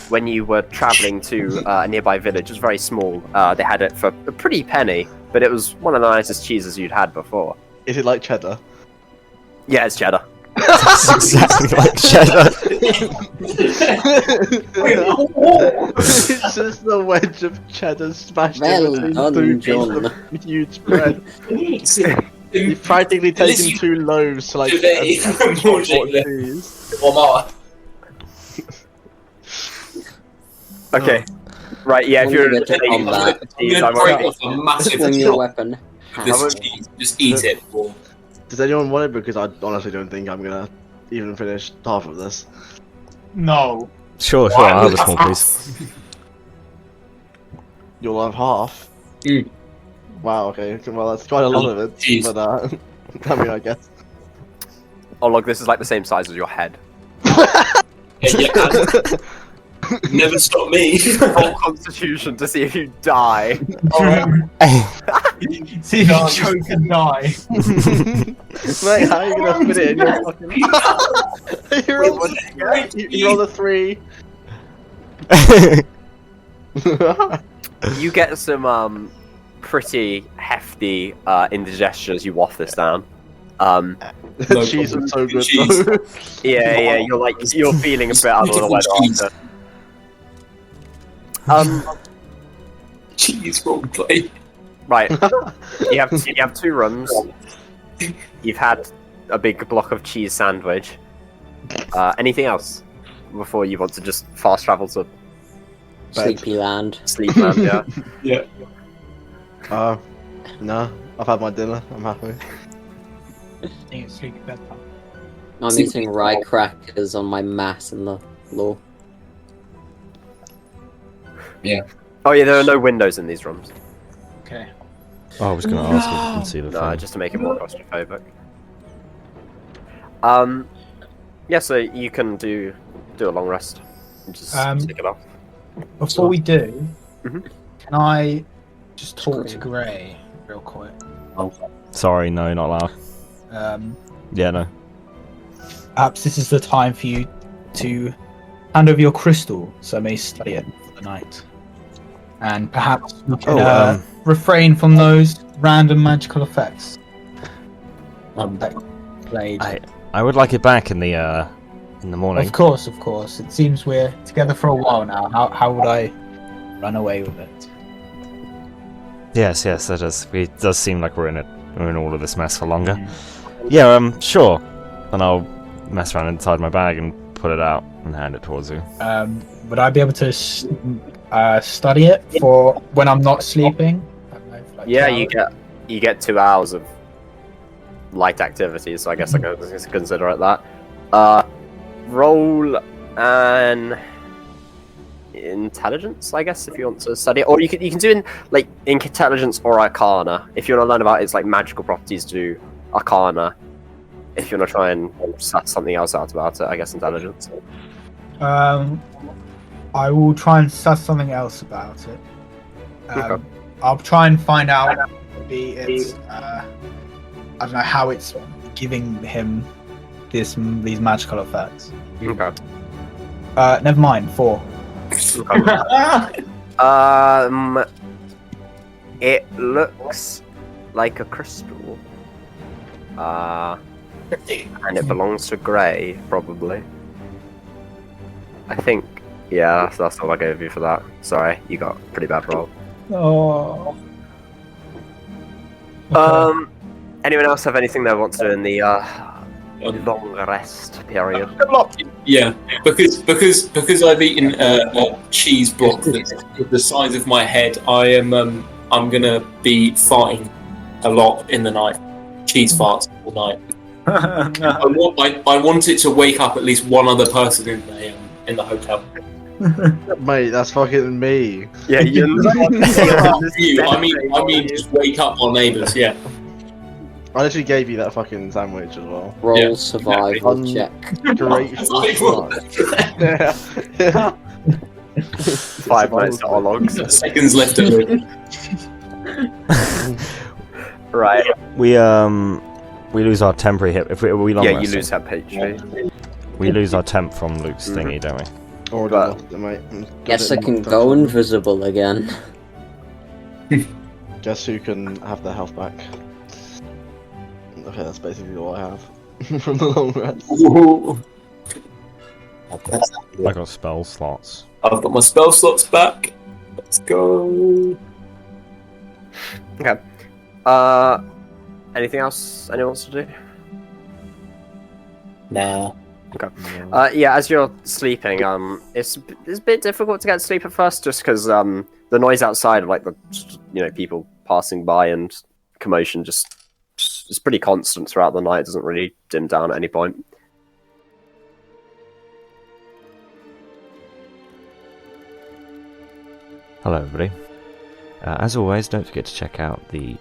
when you were traveling to a nearby village. It was very small. They had it for a pretty penny, but it was one of the nicest cheeses you'd had before. Is it like cheddar? Yeah, it's cheddar. That's exactly like cheddar. It's just a wedge of cheddar smashed Well in between done, two pieces John. of huge bread. You've practically taken two loaves to like Today, a unfortunately. cheese. Okay. Right, yeah, if I'm you're gonna get on that. I'm gonna break off a massive Swing your chunk weapon. of this cheese. Just eat it. Does anyone want it? Because I honestly don't think I'm gonna even finish half of this. No. Sure, I'll have a small piece. You'll have half. Mm. Wow. Okay. Well, that's quite a lot of it. Jeez. But I mean, I guess. Oh, look, this is like the same size as your head. Never stop me. Roll Constitution to see if you die. See if you choke and die. Mate, how are you gonna fit it in your fucking? you roll a 3. You get some pretty hefty indigestion as you waft this down. The cheese was so good Cheese. though. Yeah, you're feeling a bit under the weather Cheese. after. Cheese roleplay. Right. You have 2 rooms. You've had a big block of cheese sandwich. Anything else before you want to just fast travel to Sleepy land. Sleepland? Yeah. Yeah. No, I've had my dinner. I'm happy. I think it's sleepy bedtime. I'm eating rye crackers on my mat in the floor. Oh yeah, there are no windows in these rooms. Okay. Oh, I was going to ask if you can see the No, thing. just to make it more claustrophobic. Yeah, so you can do a long rest. And just take it off. Before we do, Mhm. can I just talk to Gray real quick? Sorry, no, not allowed. Yeah, no. Perhaps this is the time for you to hand over your crystal so I may study it for the night. And perhaps you can refrain from those random magical effects. That played. I would like it back in the morning. Of course. It seems we're together for a while now. How would I run away with it? Yes, that does. It does seem like we're in all of this mess for longer. Yeah, sure. And I'll mess around inside my bag and pull it out and hand it towards you. Would I be able to study it for when I'm not sleeping? I don't know, for like Yeah, 2 hours? you get 2 hours of light activity, so I guess I can consider it that. Roll an intelligence, I guess, if you want to study it, or you can do in like intelligence or arcana. If you want to learn about its like magical properties, do arcana. If you want to try and suss something else out about it, I guess intelligence. I will try and suss something else about it. Okay. I'll try and find out maybe it's I don't know how it's giving him these magical effects. Okay. Never mind. 4. It looks like a crystal. And it belongs to Gray, probably. I think. Yeah, that's all I gave you for that. Sorry, you got a pretty bad roll. Oh. Anyone else have anything they want to do in the long rest period? Yeah, because I've eaten a cheese block that's the size of my head. I'm gonna be farting a lot in the night. Cheese farts all night. I want it to wake up at least one other person in the hotel. Mate, that's fucking me. Yeah, you. I mean, just wake up our neighbours. Yeah. I literally gave you that fucking sandwich as well. Roll Yeah, survival exactly. check. Great. Yeah. 5 minutes to our logs. Seconds left to live. Right. We lose our temporary hit if we long Yeah, rest. you lose that HP. We lose our temp from Luke's thingy, don't we? Already But- lost it, mate. Guess I can go invisible again. Guess who can have their health back? Okay, that's basically all I have from the long rest. I got spell slots. I've got my spell slots back. Let's go. Okay. Anything else anyone wants to do? Nah. Yeah, as you're sleeping, it's a bit difficult to get to sleep at first, just because the noise outside of like the people passing by and commotion just it's pretty constant throughout the night. It doesn't really dim down at any point. Hello, everybody. As always, don't forget to check out the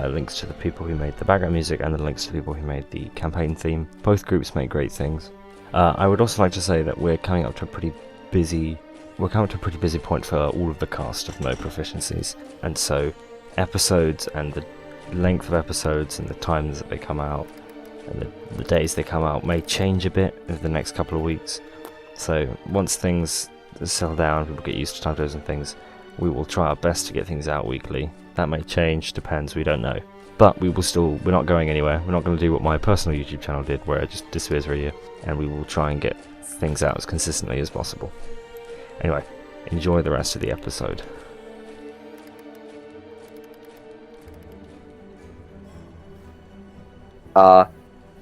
links to the people who made the background music and the links to the people who made the campaign theme. Both groups make great things. I would also like to say that we're coming up to a pretty busy point for all of the cast of No Proficiencies, and so episodes and the length of episodes and the times that they come out and the days they come out may change a bit over the next couple of weeks. So once things settle down, people get used to time zones and things, we will try our best to get things out weekly. That may change, depends, we don't know. But we're not going anywhere. We're not going to do what my personal YouTube channel did, where it just disappears for a year, and we will try and get things out as consistently as possible. Anyway, enjoy the rest of the episode.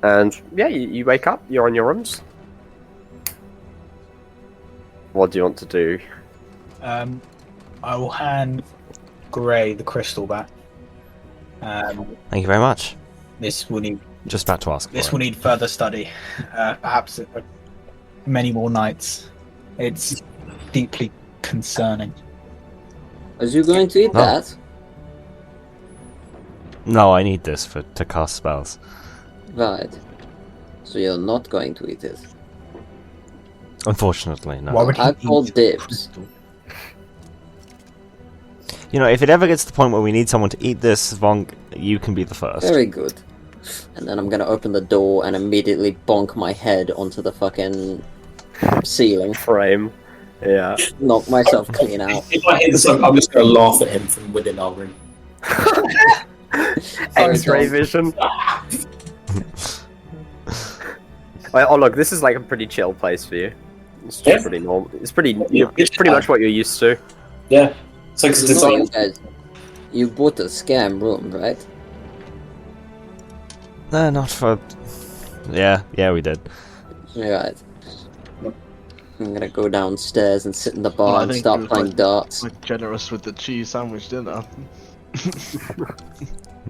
And yeah, you wake up, you're in your rooms. What do you want to do? I will hand Gray the crystal back. Thank you very much. This will need Just about to ask. this for will need further study. Perhaps many more nights. It's deeply concerning. Are you going to eat No. that? it. No, I need this to cast spells. Right. So you're not going to eat it. Unfortunately, no. Why would I he call eat dibs. crystal? You know, if it ever gets to the point where we need someone to eat this, Vonk, you can be the first. Very good. And then I'm gonna open the door and immediately bonk my head onto the fucking ceiling. Frame. Yeah. Knock myself clean out. If I hear this, I'm just going to laugh at him from within our room. X-ray vision. Wait, oh look, this is like a pretty chill place for you. It's just Yeah. pretty normal. It's pretty much what you're used to. Yeah. It's like it's You know, you designed. guys, you bought a scam room, right? No, not for... Yeah, we did. Right. I'm gonna go downstairs and sit in the bar I and think start it was playing like- darts. We're generous with the cheese sandwich dinner.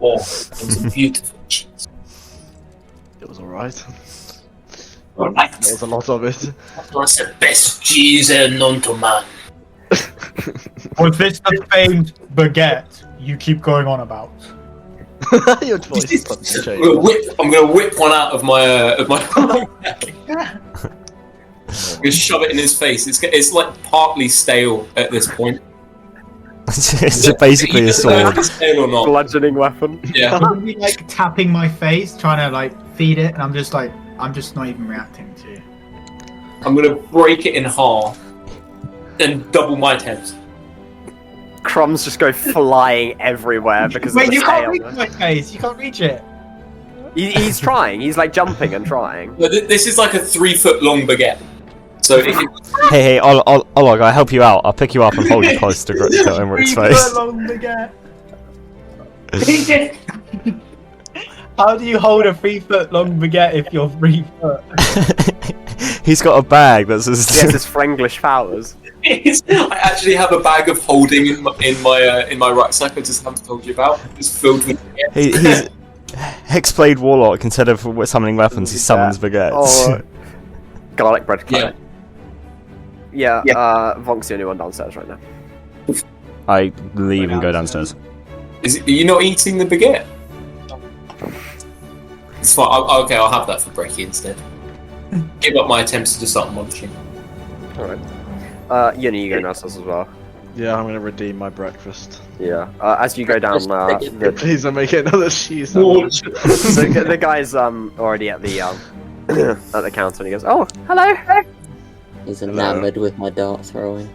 Oh, it's a beautiful cheese. It was alright. Alright. There was a lot of it. That's the best cheese known to man. Was this the famed baguette you keep going on about? Your voice is suddenly I'm gonna whip one out of my Just shove it in his face. It's like partly stale at this point. It's basically a sword. Stale or not? Bludgeoning weapon. Yeah. I'm be like tapping my face, trying to like feed it, and I'm just not even reacting to you. I'm gonna break it in half and double my attempts. Crumbs just go flying everywhere because Wait, of the you can't scale. reach my face. You can't reach it. He's trying. He's like jumping and trying. But this is like a 3 foot long baguette. So if you, Hey, Olog, I'll help you out. I'll pick you up and hold you close to Emmeric's face. Long baguette. How do you hold a 3 foot long baguette if you're 3 foot? He's got a bag that's his... He has his Franglish powers. I actually have a bag of holding in my rucksack. I just haven't told you about. It's filled with. He's Hexblade Warlock. Instead of summoning weapons, he summons baguettes. Oh, garlic bread cloak. Yeah. Vonk's the only one downstairs right now. I leave and go downstairs. Are you not eating the baguette? It's fine. Okay, I'll have that for brekkie instead. Give up my attempts to start munching. Alright. Yuni, you go downstairs as well. Yeah, I'm gonna redeem my breakfast. Yeah. As you go down, Please don't make it another cheese Launch. sandwich. the guy's already at the at the counter, and he goes, "Oh, hello. He's enamored with my dart throwing.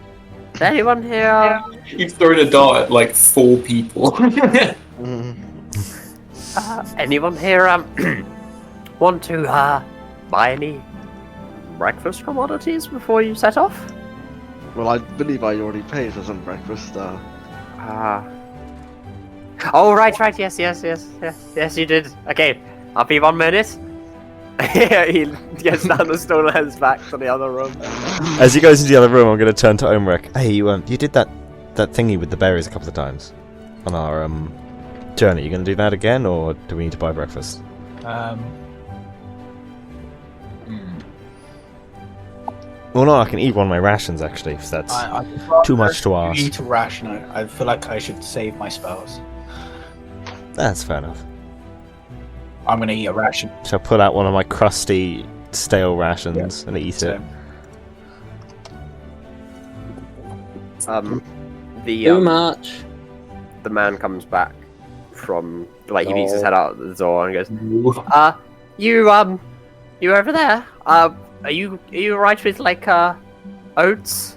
Is anyone here? You've thrown a dart at like 4 people. Anyone here? Want to buy any breakfast commodities before you set off?" Well, I believe I already paid for some breakfast. Oh, right. Yes, you did. Okay, I'll be 1 minute. He gets down the stool and heads back to the other room. As he goes into the other room, I'm going to turn to Omrek. Hey, you did that thingy with the berries a couple of times on our journey. You going to do that again, or do we need to buy breakfast? Well, no, I can eat one of my rations actually. If that's too much to ask. Eat a ration. I feel like I should save my spells. That's fair enough. I'm gonna eat a ration. Shall I pull out one of my crusty, stale rations and eat it? Too The much. man comes back from he peeks his head out the door and goes, you over there? Are you alright with oats?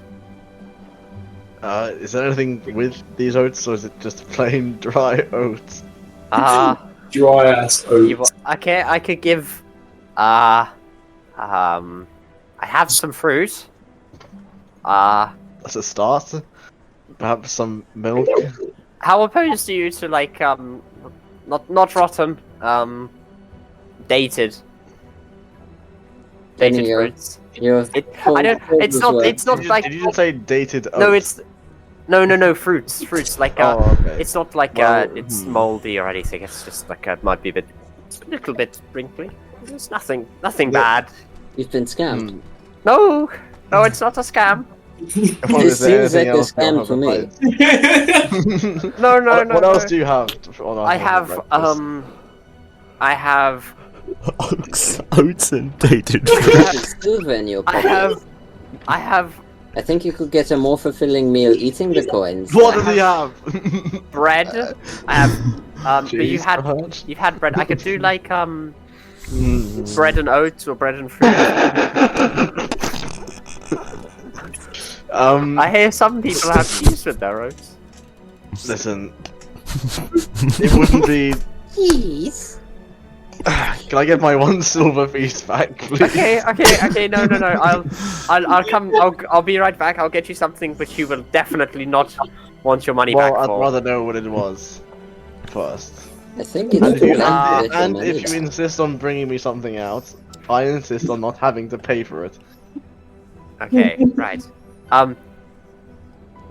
Is there anything with these oats, or is it just plain dry oats? Dry ass oats. I could give. I have some fruit. That's a start. Perhaps some milk. How opposed are you to not rotten, dated fruits? I don't. It's not. It's not like. Did you just say dated oats? No, it's. No, fruits. Okay. It's not like it's moldy or anything. It's just it might be a little bit wrinkly. It's nothing bad. You've been scammed. No, it's not a scam. This seems like a scam to me. No. What else do you have? I have Oats and dated. Silver in your pocket. I have I think you could get a more fulfilling meal eating the coins. What does he have? bread. I have but Cheese, you've had bread. I could do bread and oats or bread and fruit. I hear some people have cheese with their oats. Listen, it wouldn't be. Cheese. Can I get my 1 silver piece back, please? Okay. No. I'll come. I'll be right back. I'll get you something which you will definitely not want your money back Well, I'd for. rather know what it was first. I think it's too late. And if you insist on bringing me something out, I insist on not having to pay for it. Okay, right.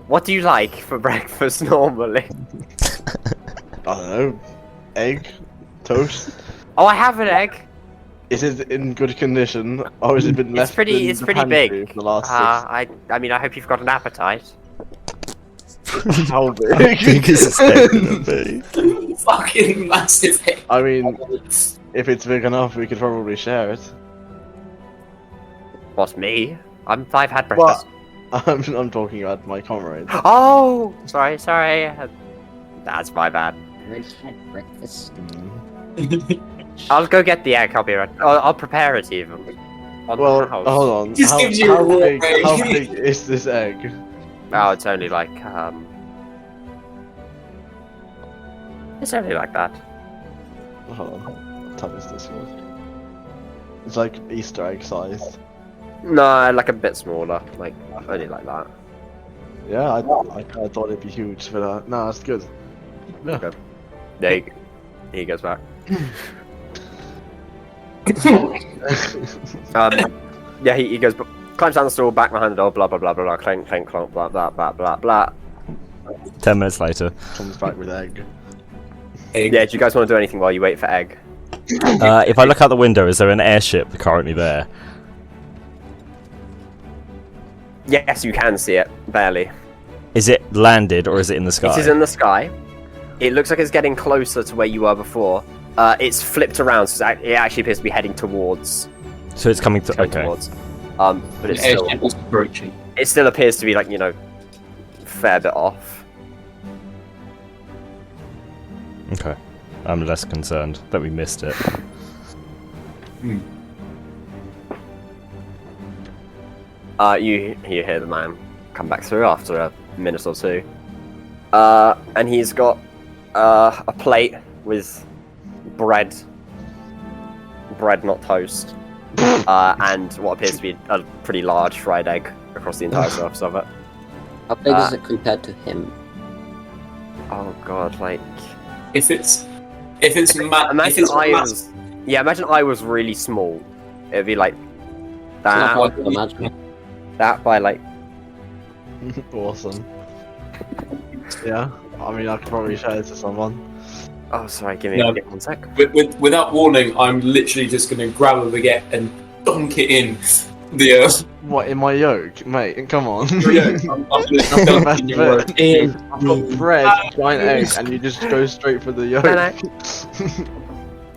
What do you like for breakfast normally? I don't know. Egg? Toast? Oh, I have an egg. Is it in good condition, or has it been left in It's the pretty pantry big. for the last I mean, I hope you've got an appetite. 6? How big? Big is this egg gonna be? Fucking massive head. I mean, if it's big enough, we could probably share it. What, me? I've had breakfast. I'm talking about my comrades. Oh, sorry. That's my bad. Already had breakfast. I'll go get the egg. I'll be right. I'll prepare it even. On Well, the house. hold on. Just gives you a raw egg. How big is this egg? Oh, it's only like It's only like that. Hold on. What time is this one? It's like Easter egg sized. No, like a bit smaller. Like only like that. Yeah, I thought it'd be huge, but no, it's good. Yeah. Okay. There he goes back. Yeah, he goes, climbs down the stool, back behind the door, blah blah blah blah blah, clank clank clonk, blah blah blah blah blah. 10 minutes later. Comes back with egg. Yeah, do you guys want to do anything while you wait for egg? If I look out the window, is there an airship currently there? Yes, you can see it barely. Is it landed or is it in the sky? It is in the sky. It looks like it's getting closer to where you were before. It's flipped around, so it actually appears to be heading towards. So it's coming to. Going Okay. towards. But it's still. Airship was approaching. It still appears to be like fair bit off. Okay. I'm less concerned that we missed it. You hear the man come back through after a minute or two, and he's got a plate with bread, not toast, and what appears to be a pretty large fried egg across the entire surface of it. How big is it compared to him? Oh god, like If it's imagine I was really small. It'd be like It's not that. hard to imagine. That by like. Awesome. Yeah, I mean, I could probably show it to someone. Oh, sorry. Give me No. 1 sec. without warning, I'm literally just going to grab a baguette and dunk it in the. What, in my yolk? Mate, come on. I'm That's the gonna best dunk it bit. in. I've got bread, giant egg, and you just go straight for the yolk. No.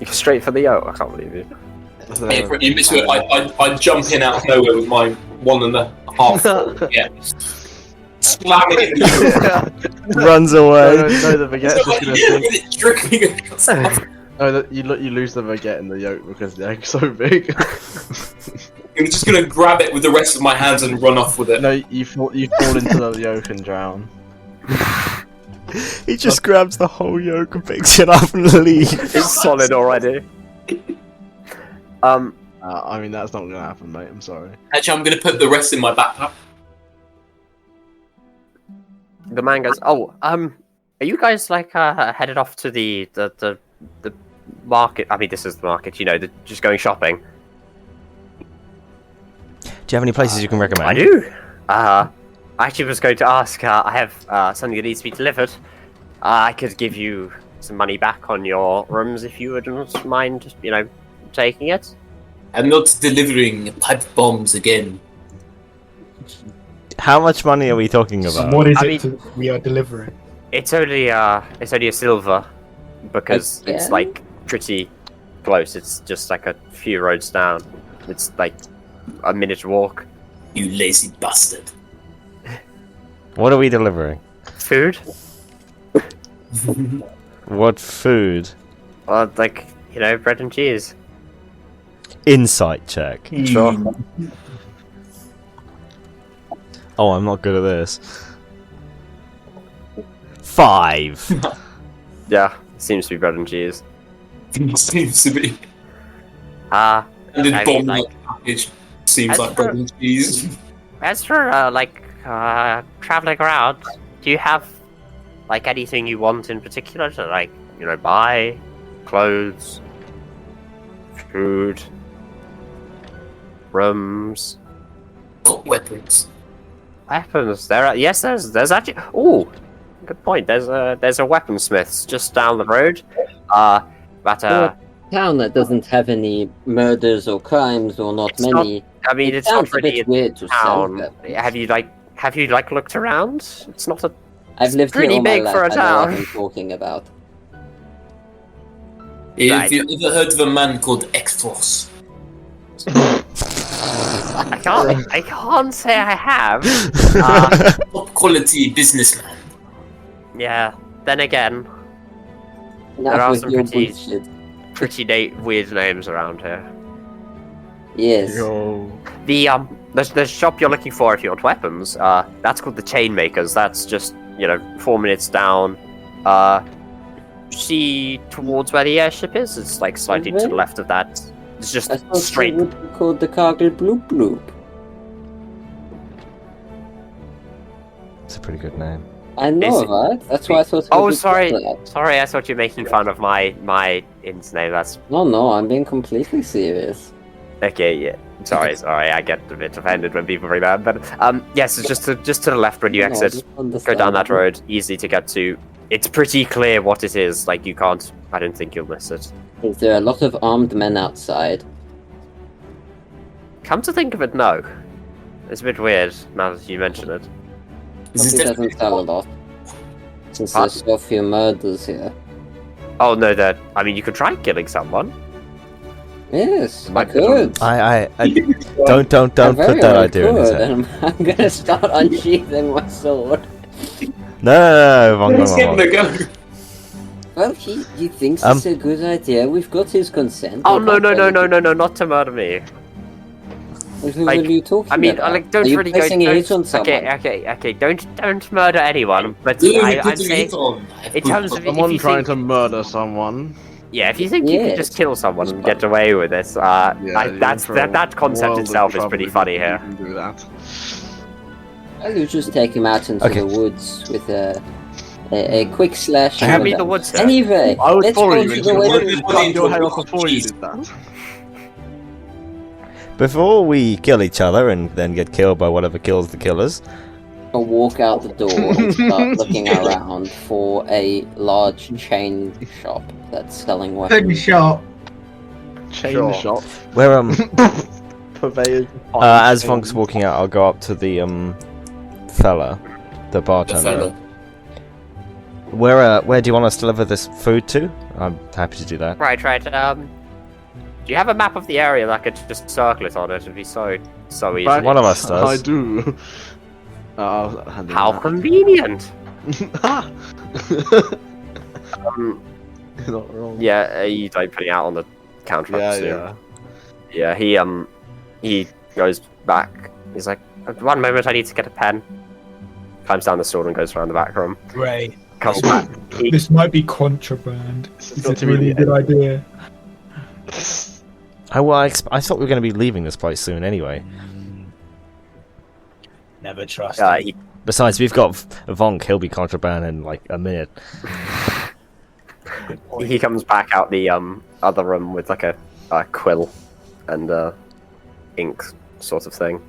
You're straight for the yolk. I can't believe you. So- You miss it. I jump in out of nowhere with my 1.5. Yeah. Slam it in the Runs away. No, the baguette's just gonna with think. it dripping. No, you lose the baguette in the yolk because the egg's so big. I'm just gonna grab it with the rest of my hands and run off with it. No, you fall into the yolk and drown. He just grabs the whole yolk and picks it up and leaves. It's solid already. I mean, that's not gonna happen, mate. I'm sorry. Actually, I'm gonna put the rest in my backpack. The man goes, "Oh, are you guys like headed off to the market? I mean, this is the market. Just going shopping." Do you have any places you can recommend? I do. I actually was going to ask. I have something that needs to be delivered. I could give you some money back on your rooms if you wouldn't mind, taking it. I'm not delivering pipe bombs again. How much money are we talking about? What is I it we are delivering? It's only a silver because Okay. it's like pretty close. It's just like a few roads down. It's like a minute walk. You lazy bastard. What are we delivering? Food? What food? Or like bread and cheese. Insight check. Sure. Oh, I'm not good at this. 5. Yeah, seems to be bread and cheese. Seems to be. I And the mean, bomb like- package seems That's like bread and cheese. As for traveling around, do you have like anything you want in particular to buy? Clothes, food, rooms, Got weapons. weapons. There's actually. Oh, good point. There's a weaponsmiths just down the road. But A town that doesn't have any murders or crimes or not It's not many. I mean, it's sounds not a really bit a weird to sell town. weapons. Have you looked around? It's not a. I've lived pretty here all big my for life. a I know what town. I'm talking about. Have you ever heard of a man called X-Force? I can't say I have. Top quality businessman. Yeah. Then again, Enough There are with some your pretty- bullshit. weird names around here. Yes. Yo. The shop you're looking for if you want weapons, that's called the Chainmakers. That's just 4 minutes down. See towards where the airship is. It's like slightly to the left of that. It's just I thought straight. it would be called the Cargill Bloop Bloop. It's a pretty good name. I know, Is it- right? That's why I thought. It Oh, would be sorry. called that. Sorry, I thought you were making fun of my int's name. That's No, I'm being completely serious. okay. Yeah. Sorry. I get a bit offended when people bring that. But yes, it's just to the left when you No, exit. just Go understand. down that road, easy to get to. It's pretty clear what it is. Like you can't. I don't think you'll miss it. Is there a lot of armed men outside? Come to think of it, no. It's a bit weird now that you mention it. Is He it doesn't sell a lot. Since What? there's so few murders here. Oh no, that I mean, you could try killing someone. Yes, I Might be could. I don't I put very that well idea in his could, head. and I'm gonna start unsheathing my sword. No, wrong, Let's give wrong, it a wrong. go. Well, he thinks it's a good idea. We've got his consent. Oh We're no, not to murder me. What Like, are you talking I mean, about? like, don't are you really go. placing a hit on Don't, someone? okay. Don't murder anyone. But Who are I'm you putting saying, it on? in terms of if Someone you trying think, to murder someone. yeah, if you think you can Yes. just kill someone and get away with it, that concept world of itself is trouble pretty if funny you here. can do that. Well, you just take him out into Okay. the woods with a quick slash. Show and me a- the woods here. Anyway, I would let's follow go you to into the the way. woods and cut into your a head off block before you cheese. did that. Before we kill each other and then get killed by whatever kills the killers, I'll walk out the door and start looking around for a large chain shop that's selling Take weapons. me shot. Chain Sure. shop. where Purveyors. as Funk's walking out, I'll go up to the fella, the The bartender. fella. Where do you want us to deliver this food to? I'm happy to do that. Right. Do you have a map of the area that I could just circle it on it? It'd be so easy. Right. One of us does. I do. I'll hand him How that. convenient. Ha! Um, You're not wrong. yeah, you like putting it out on the counter. I Yeah, presume. yeah. Yeah, he goes back. He's like, one moment, I need to get a pen. Climbs down the sword and goes around the back room. Ray, Comes back. this might be contraband. This Is got it to be really a the good idea? I thought we were going to be leaving this place soon anyway. Never trust. He, Besides, we've got Vonk. He'll be contraband in like a minute. he comes back out the other room with like a quill and ink sort of thing.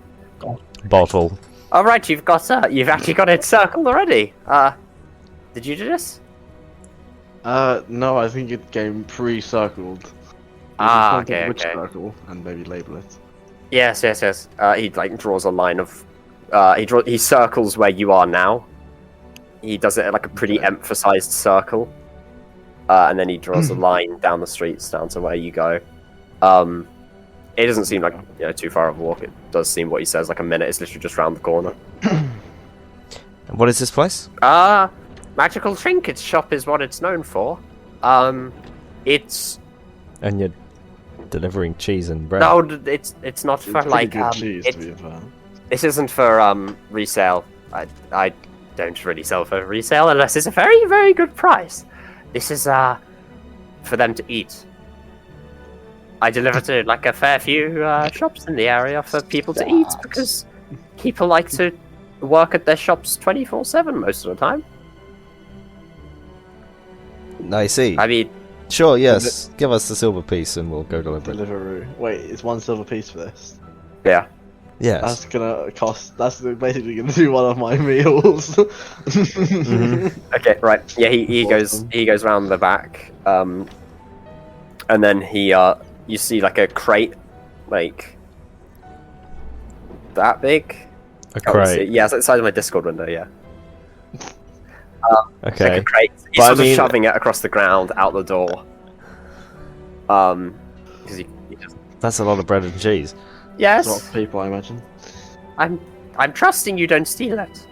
Bottle. All right, you've actually got it circled already. Did you do this? No, I think it came pre-circled. Ah, Just okay, which okay. circle and maybe label it. Yes. He like draws a line of. He circles where you are now. He does it at like a pretty Okay. emphasized circle, and then he draws a line down the streets down to where you go. It doesn't seem like too far of a walk. It does seem what he says like a minute. It's literally just round the corner. And what is this place? Magical Trinkets shop is what it's known for. It's And you're delivering cheese and bread. no, it's not It's for pretty like good cheese, to be fair. This isn't for resale. I don't really sell for resale unless it's a very, very good price. This is for them to eat. I deliver to like a fair few shops in the area for people to eat because people like to work at their shops 24/7 most of the time. I see. I mean, Sure, yes. Give us the silver piece and we'll go deliver it. Deliveroo. Wait, it's 1 silver piece for this. yeah. Yes. That's gonna cost. That's basically gonna do one of my meals. Mm-hmm. Okay, right. Yeah, he Awesome. goes round the back, and then you see like a crate, like that big. A Oh, it's- crate. yeah, it's outside of my Discord window. Yeah. It's like Okay. a crate. He's But I sort of mean- shoving it across the ground out the door. Because he just... That's a lot of bread and cheese. There's a lot Yes, of people, I imagine. I'm trusting you don't steal it.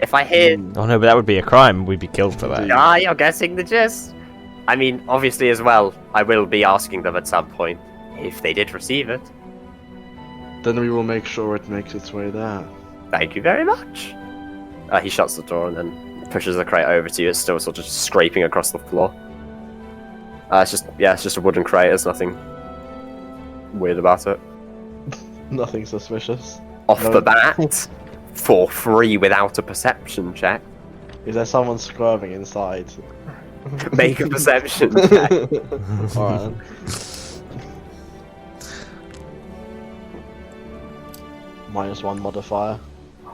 If I hear, Oh no, but that would be a crime. We'd be killed for that. you're guessing the gist. I mean, obviously as well, I will be asking them at some point if they did receive it. Then we will make sure it makes its way there. Thank you very much. He shuts the door and then pushes the crate over to you. It's still sort of scraping across the floor. It's just a wooden crate. There's nothing weird about it. Nothing suspicious. Off No. the bat, for free without a perception check. Is there someone squirming inside? Make a perception check. Alright. -1 modifier.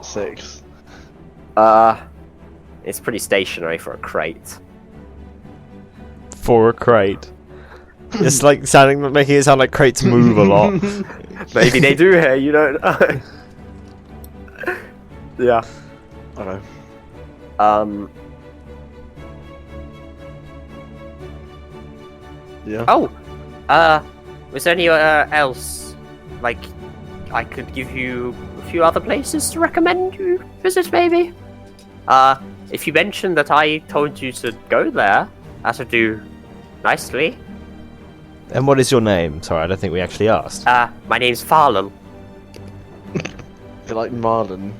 6. It's pretty stationary for a crate. For a crate. It's like making it sound like crates move a lot. Maybe they do here, you don't know. Yeah. Okay. Yeah. Oh! Was there anywhere else? Like, I could give you a few other places to recommend you visit, maybe? If you mentioned that I told you to go there, that would do nicely. And what is your name? Sorry, I don't think we actually asked. My name's Farlel. You're like Marlon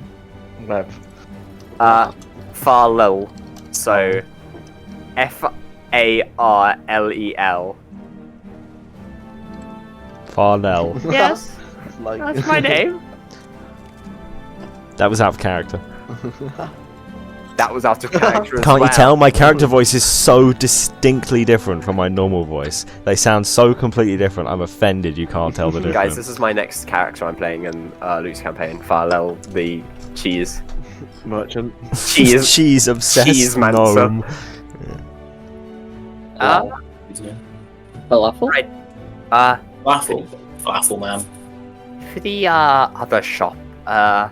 Webb. Farlel. So, Farlel. Farnell. Yes, Like that's my name. That was out of character. That was out of character as Can't you well. tell? My character voice is so distinctly different from my normal voice. They sound so completely different. I'm offended you can't tell the difference. Guys, this is my next character I'm playing in Luke's campaign. Farlel, the cheese. merchant. Cheese obsessed Cheese gnome. Falafel? Right. Falafel man. For the other shop, I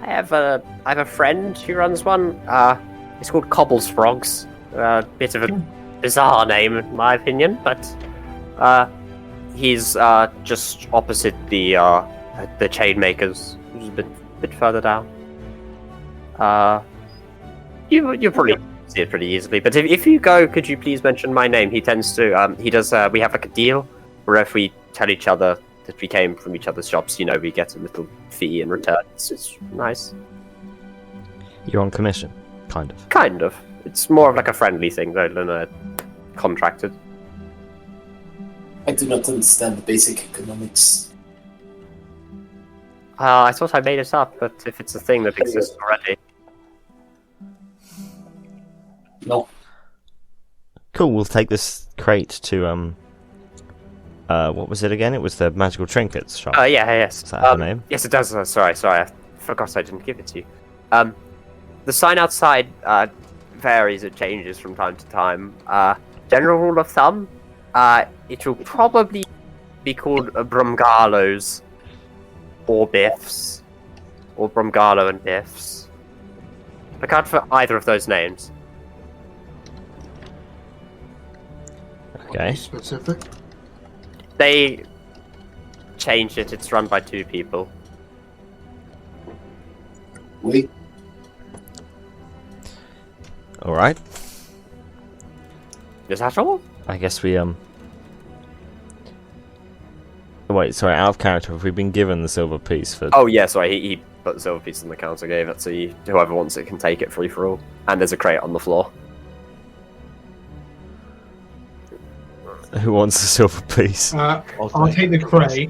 have a friend who runs one. It's called Cobblesfrogs. Bit of a bizarre name in my opinion, but he's just opposite the chain makers, which is a bit further down. You probably see it pretty easily. But if you go, could you please mention my name? He tends to. He does. We have like a deal where if we tell each other that we came from each other's shops, you know, we get a little fee in return. It's nice. You're on commission, kind of. Kind of. It's more of like a friendly thing though than a contracted. I do not understand the basic economics. I thought I made it up, but if it's a thing that exists already. No. Cool, we'll take this crate to, what was it again? It was the Magical Trinkets shop. Yes. Does that have a name? Yes, it does. Sorry, I forgot I didn't give it to you. The sign outside varies, it changes from time to time. General rule of thumb, it will probably be called Brumgalos or Biffs, or Brumgalo and Biffs. Look out for either of those names. Okay. Specific. They changed it. It's run by 2 people. Wait. Alright. Is that all? I guess we, Wait, sorry, out of character, have we been given the silver piece for... Oh yeah, sorry. He put the silver piece on the counter, gave it, so whoever wants it can take it free for all. And there's a crate on the floor. Who wants the silver piece? I'll take the crate.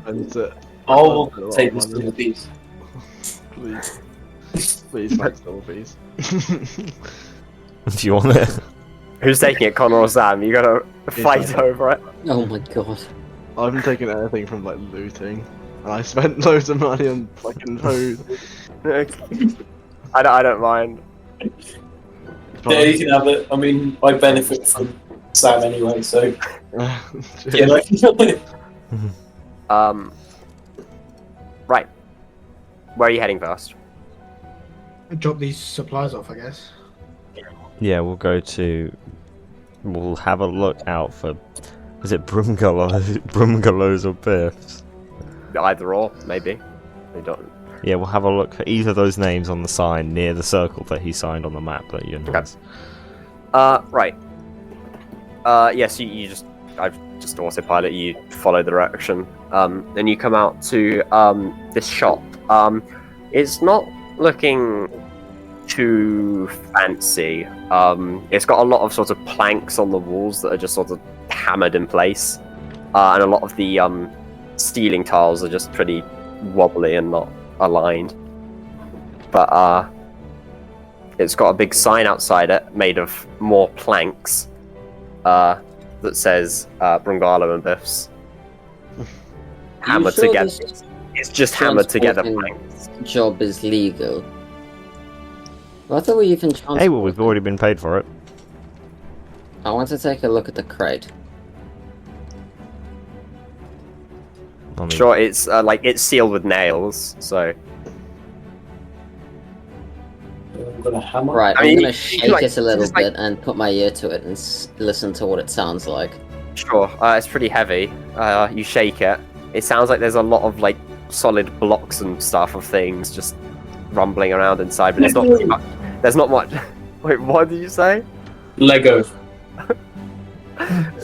I'll take this to the piece. Please. Please, my silver piece. Do you want it? Who's taking it, Connor or Sam? You gotta fight over it. Oh my god. I haven't taken anything from like looting, and I spent loads of money on fucking food. I don't mind. Yeah, you can have it. I mean, I benefit from Sam anyway, so yeah. Right. Where are you heading first? Drop these supplies off, I guess. Yeah, we'll go to... We'll have a look out for... Is it Brumgalos or Biffs? Either or, maybe. They don't. Yeah, we'll have a look for either of those names on the sign near the circle that he signed on the map that you announced. Right. Yes, you just... I've just autopilot, you follow the direction. Then you come out to this shop. It's not looking too fancy. It's got a lot of sort of planks on the walls that are just sort of hammered in place. And a lot of the ceiling tiles are just pretty wobbly and not aligned. But it's got a big sign outside it made of more planks that says Brungalo and Biffs. Hammered sure together. this It's just hammered together transporting planks. job is legal? What are we even transporting? Hey, well, we've already been paid for it. I want to take a look at the crate. I mean, Sure, it's like it's sealed with nails, so I'm gonna hammer. Right, I I'm mean, gonna you shake can, like, it a little just, like- bit and put my ear to it and listen to what it sounds like. sure. It's pretty heavy. You shake it. It sounds like there's a lot of like solid blocks and stuff of things just rumbling around inside, but it's not. Pretty much, there's not much. Wait, what did you say? Lego.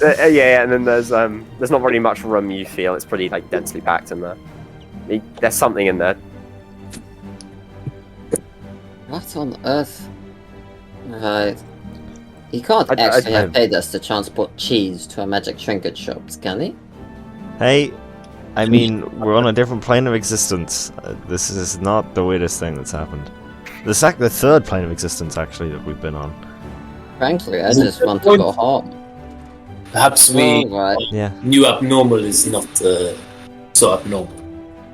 Yeah, and then there's not really much room. You feel it's pretty like densely packed in there. There's something in there. What on earth? Right. He can't I- actually I- have paid us to transport cheese to a magic trinket shop, can he? hey, I mean, we're on a different plane of existence. This is not the weirdest thing that's happened. The third plane of existence, actually, that we've been on. Frankly, I just want to go home. Perhaps we Alright, Yeah. knew abnormal is not so abnormal.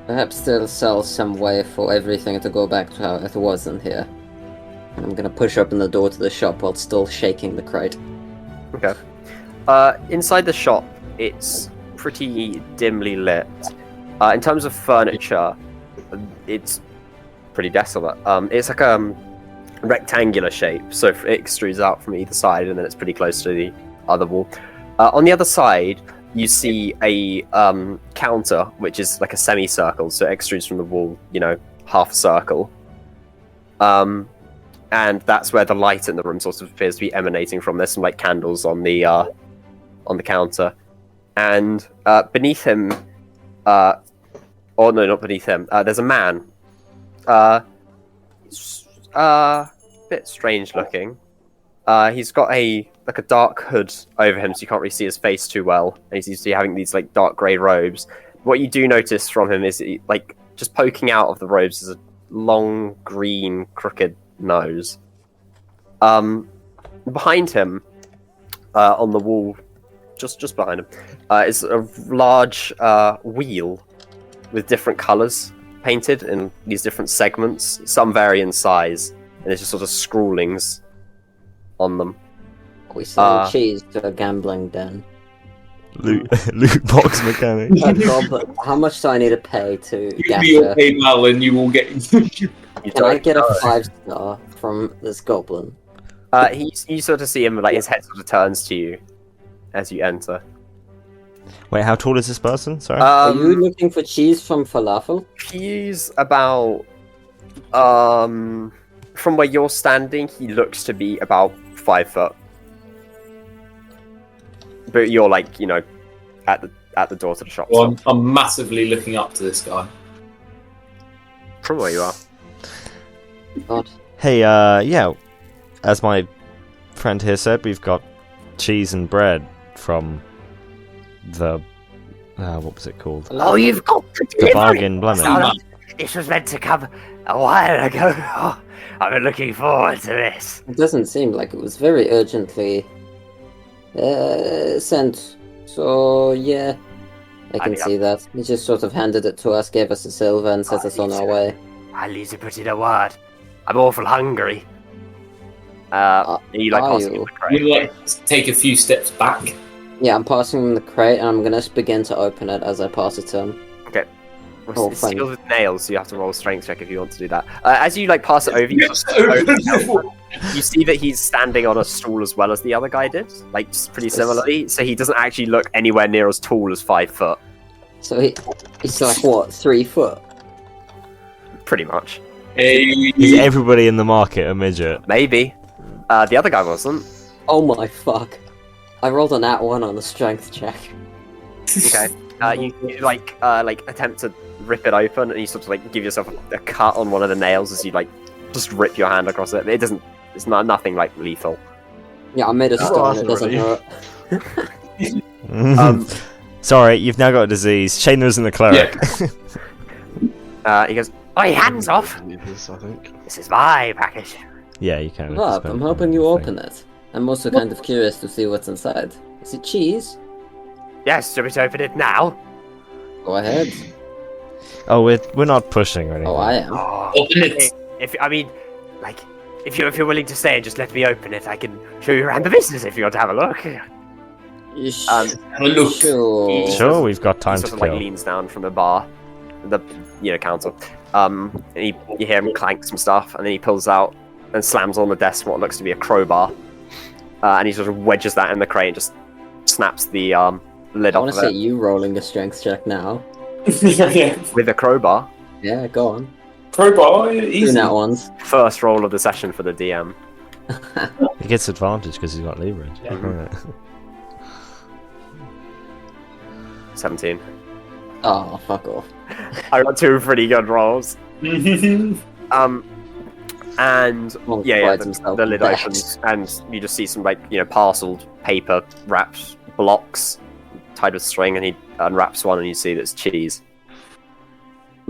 perhaps they'll sell some way for everything to go back to how it was in here. And I'm gonna push open the door to the shop while still shaking the crate. Okay. Inside the shop, it's pretty dimly lit. In terms of furniture, it's pretty desolate. It's like a rectangular shape, so it extrudes out from either side, and then it's pretty close to the other wall. On the other side, you see a counter, which is like a semicircle, so it extrudes from the wall, half a circle. And that's where the light in the room sort of appears to be emanating from. There's some like candles on the counter, and beneath him, or no, not beneath him. There's a man. Bit strange looking. He's got a dark hood over him, so you can't really see his face too well. And he's usually having these like dark grey robes. What you do notice from him is like just poking out of the robes is a long green crooked nose. Behind him, on the wall, just behind him, is a large wheel with different colours painted in these different segments. Some vary in size, and there's just sort of scrawlings on them. We sell cheese to a gambling den. Loot box mechanic. But how much do I need to pay to Give me your Gasher? PayPal and you will get. Can I get a 5-star from this goblin? You sort of see him, like his head sort of turns to you as you enter. Wait, how tall is this person? Sorry. Are you looking for cheese from falafel? He's about, from where you're standing, he looks to be about 5 foot. But you're like, at the door to the shop. Well, I'm massively looking up to this guy. From where you are. God. Hey, yeah. As my friend here said, we've got cheese and bread from the what was it called? Oh, you've got to The deliver Bargain it. Blemon. Oh, this was meant to come a while ago. Oh, I've been looking forward to this. It doesn't seem like it was very urgently sent. So, yeah. I can see that. He just sort of handed it to us, gave us a silver, and set us on our way. I'll need to put in a word. I'm awful hungry. You like are passing you? him the crate. You like take a few steps back. Yeah, I'm passing him the crate, and I'm gonna begin to open it as I pass it to him. Okay. Oh, It's fine. sealed with nails, so you have to roll a strength check if you want to do that. As you pass it over, you see that he's standing on a stool as well as the other guy did, pretty similarly. So he doesn't actually look anywhere near as tall as 5 foot, So he's like, what, 3 foot? pretty much. Is everybody in the market a midget? Maybe. The other guy wasn't. Oh my fuck. I rolled an @1 on the strength check. Okay. You attempt to rip it open, and you sort of give yourself a cut on one of the nails as you just rip your hand across it. It doesn't. It's nothing lethal. Yeah, I made a stone, it that's doesn't already- hurt. Sorry, you've now got a disease. Chambers and the cleric. He goes, Oi, hands off! I need this, I think. This is my package. Yeah, you can. Look, I'm hoping you open it. I'm also kind of curious to see what's inside. Is it cheese? Yes, do you want me to open it now? Go ahead. Oh, we're not pushing or anything. Oh, I am. Oh, Open it. If you're willing to stay and just let me open it, I can show you around the business if you want to have a look. Have a look. Sure. Sure, we've got time He to sort of like kill. leans down from the bar, the counter. And you hear him clank some stuff, and then he pulls out and slams on the desk what looks to be a crowbar, and he sort of wedges that in the crate and just snaps the lid I off want of to see it you rolling a strength check now. Yeah. with a crowbar. Yeah, go on. Crowbar, 2 easy. nat ones. First roll of the session for the DM. He gets advantage because he's got leverage. Yeah. Right. 17. Oh, fuck off. I got 2 pretty good rolls. And Well, yeah, provides the himself lid with that. opens, and you just see some parceled paper wrapped blocks tied with string, and he unwraps one, and you see that it's cheese.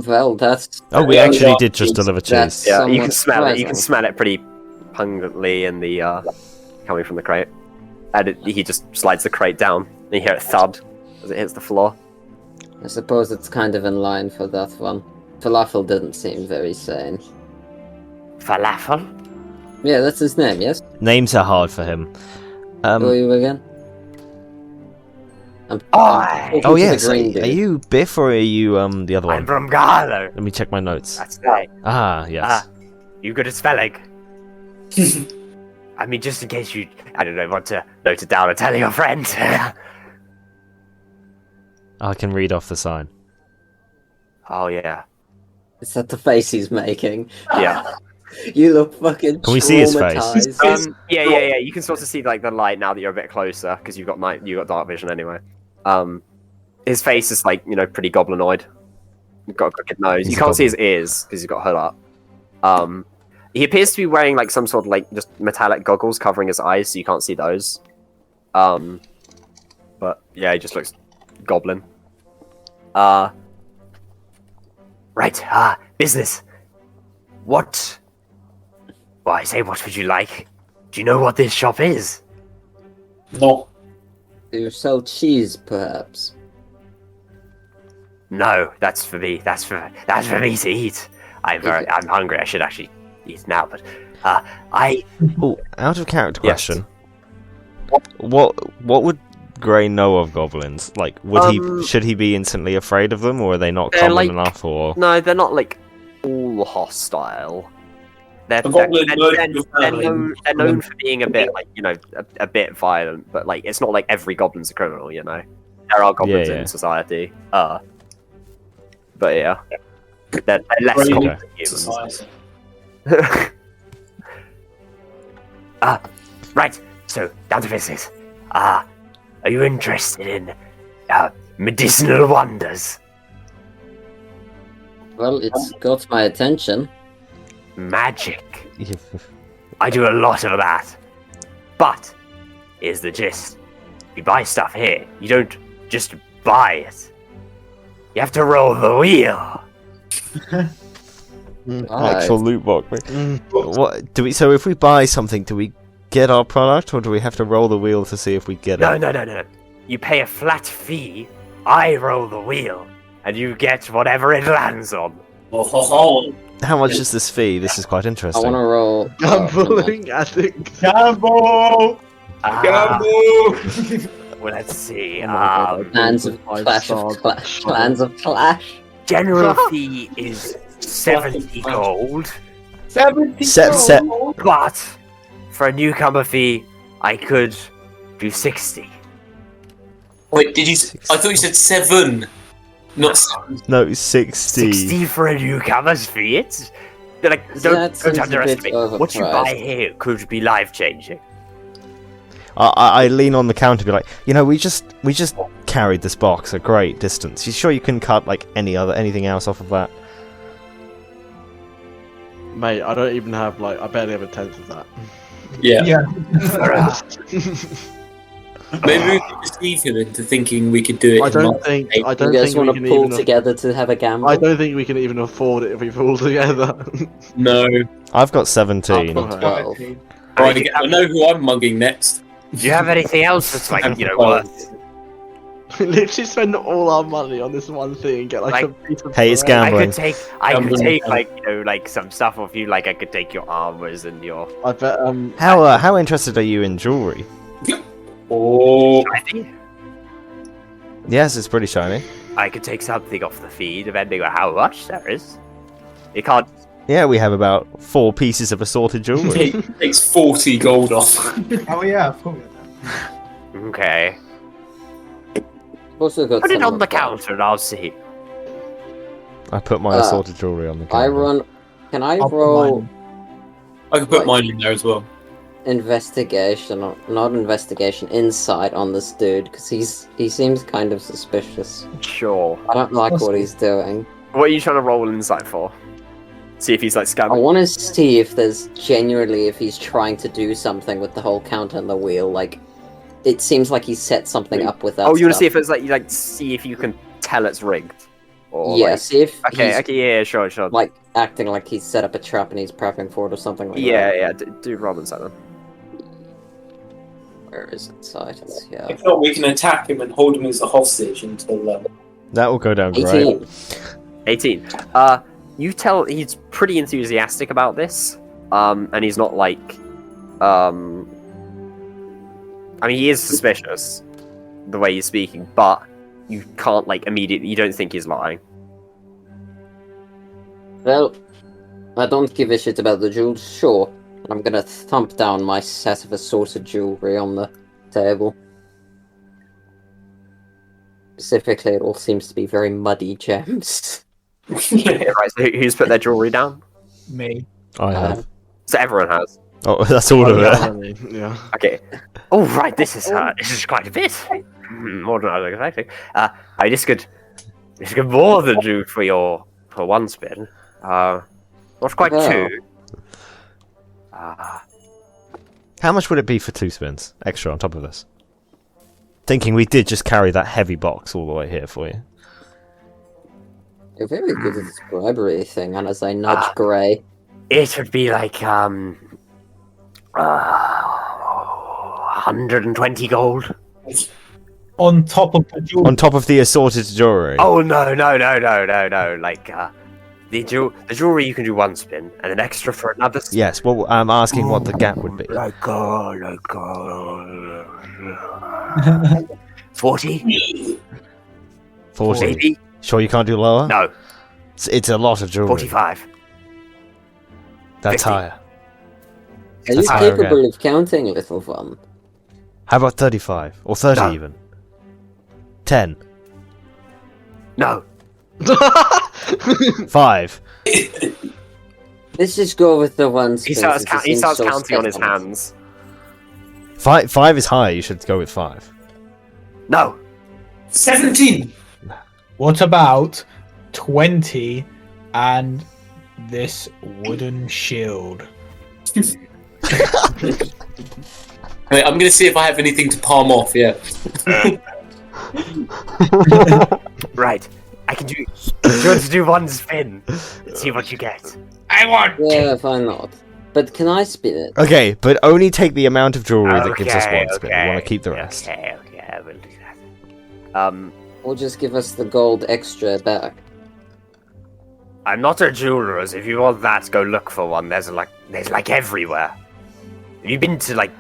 Well, that's Oh, we Yeah, actually yeah. did just deliver That's- cheese. Yeah, you Somewhat can smell it. You can surprising. smell it pretty pungently in the coming from the crate. And he just slides the crate down, and you hear it thud as it hits the floor. I suppose it's kind of in line for that one. Falafel didn't seem very sane. Falafel? Yeah, that's his name, yes? Names are hard for him. Who are you again? I'm talking Oh to yes, the green are dude. you Biff or are you the other I'm one? from Garlo. Let me check my notes. That's right. Ah, yes. You good at spelling? I mean, just in case you, I don't know, want to note it down or tell your friend. I can read off the sign. Oh, yeah. Is that the face he's making? Yeah. You look fucking Can we see his face? traumatized. Yeah. You can sort of see like the light now that you're a bit closer because you've got dark vision anyway. His face is like pretty goblinoid. He's got a crooked nose. He's You a can't see his goblin. ears because he's got a hood up. He appears to be wearing like some sort of like just metallic goggles covering his eyes, so you can't see those. But yeah, he just looks goblin. Right, business. What? Well, I say, what would you like? Do you know what this shop is? No. Do you sell cheese, perhaps? No, that's for me. That's for me to eat. I'm hungry. I should actually eat now, but I Oh, out of character Yes. question. What would Gray know of goblins? Like, should he be instantly afraid of them, or are they not They're common like- enough? Or No, they're not like all hostile. They're A goblin knows your known family. for being a bit like a bit violent, but like it's not like every goblin's a criminal. There are goblins Yeah. in society. But yeah, they're less Right. common Okay. than humans. Society. right. So down to business. Are you interested in medicinal wonders? Well, it's got my attention. Magic. I do a lot of that. But here's the gist. You buy stuff here, you don't just buy it. You have to roll the wheel. actual loot box. Mm. What do we? So if we buy something, do we get our product, or do we have to roll the wheel to see if we get No, it? no. You pay a flat fee, I roll the wheel, and you get whatever it lands on. Oh, ho, ho. How much is this fee? This is quite I interesting. want to roll. Gambling addict. Gamble! Ah, Gamble! well, let's see. Oh my God, Clans of Clash of Clash. Clans of Clash. General fee is 70 gold, 70 Set. but for a newcomer fee, I could do 60. Wait, did you? I thought you said 7. Not 7. No, 60. 60 for a newcomer's fee? It's like, don't That seems a bit underestimate. What you buy overpriced. here could be life changing. I lean on the counter and be like, we just carried this box a great distance. You sure you can cut like anything else off of that? Mate, I don't even have I barely have a tenth of that. Yeah. Yeah. Maybe we could deceive him into thinking we could do it. I in don't one think day. I You don't guys think we want can to pull even. together to have a gamble? I don't think we can even afford it if we pull together. No. I've got 17. I've got 12. Right, I know who I'm mugging next. Do you have anything else that's like, Well, worth? We literally spend all our money on this one thing and get Like- a piece of Hey, it's bread. I gambling. could take like some stuff off you. Like I could take your armors and your. I bet How interested are you in jewelry? Oh, Shiny? Yes, it's pretty shiny. I could take something off the feed, depending on how much there is. You can't. Yeah, we have about 4 pieces of assorted jewellery. it takes 40 gold off. Oh yeah, I forgot that. Okay. Also got Put it some on of the that. counter and I'll see. I put my assorted jewellery on the counter. I run. Can I I'll put roll mine. I can put mine in there as well. investigation, or not investigation, insight on this dude? Because he seems kind of suspicious. Sure. I don't like what he's doing. What are you trying to roll insight for? See if he's like I scamming. want to see if there's genuinely if he's trying to do something with the whole counter and the wheel. Like, it seems like he set something up with that. Oh, you want to see stuff. if it's like you like see if you can tell it's rigged. Or Yeah, like- see if Okay. he's Okay. Yeah. Sure. Sure. like acting like he's set up a trap and he's prepping for it or something like Yeah. that. Yeah. Do roll insight then. Where is insight? It's here. If not, we can attack him and hold him as a hostage until. That will go down great. 18. 18. You tell he's pretty enthusiastic about this. And he's not like, I mean, he is suspicious, the way he's speaking, but you can't like immediately. You don't think he's lying. Well, I don't give a shit about the jewels, sure. I'm gonna thump down my set of assorted jewelry on the table. Specifically, it all seems to be very muddy gems. Yeah, right. So who's put their jewelry down? Me. I have. So everyone has. Oh, that's all of it. Yeah. Okay. Oh right, this is quite a bit. More than I was expecting. This could more than do for one spin. Not quite Well. 2. How much would it be for 2 spins extra on top of this? Thinking we did just carry that heavy box all the way here for you. You're very good at this bribery thing, and as I nudge Grey, It would be like 120 gold. On top of the jewel. On top of the assorted jewellery. Oh no. Like the jewelry you can do 1 spin and an extra for another. Yes, well, I'm asking what the gap would be. 40 40. maybe. Sure you can't do lower? No, It's a lot of jewellery. 45. That's 50. higher. are you That's higher capable again. of counting, little one? How about 35? Or 30 No. even? 10. No. 5. Let's just go with the ones. He starts counting on his hands. 5 is high, you should go with 5. No. 17! What about 20 and this wooden shield? Wait, I'm gonna see if I have anything to palm off, yeah. Right. I can do. Do you want to do 1 spin? See what you get. I want! Yeah, why not? But can I spin it? Okay, but only take the amount of jewellery that gives us 1 spin. We okay, want to keep the rest. Okay, I will do that. Or just give us the gold extra back? I'm not a jeweler's. If you want that, go look for one. There's like everywhere. Have you been to like?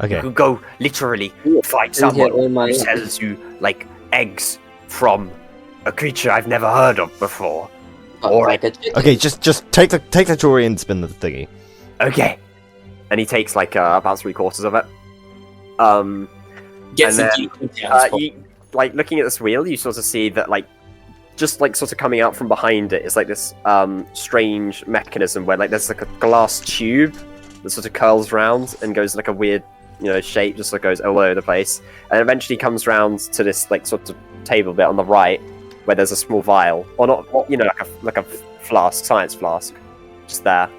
Okay. You could go literally fight Yeah, someone all my who life. sells you like eggs from a creature I've never heard of before. Or like a chicken. Okay, just take the jewellery and spin the thingy. Okay. And he takes like about 3/4 of it. Get And some then, deep down spot. you like looking at this wheel, you sort of see that like just like sort of coming out from behind it is like this strange mechanism where like there's like a glass tube that sort of curls round and goes like a weird shape, just like goes all over the place, and eventually comes round to this like sort of table bit on the right where there's a small vial, or not, like a flask, science flask, just there.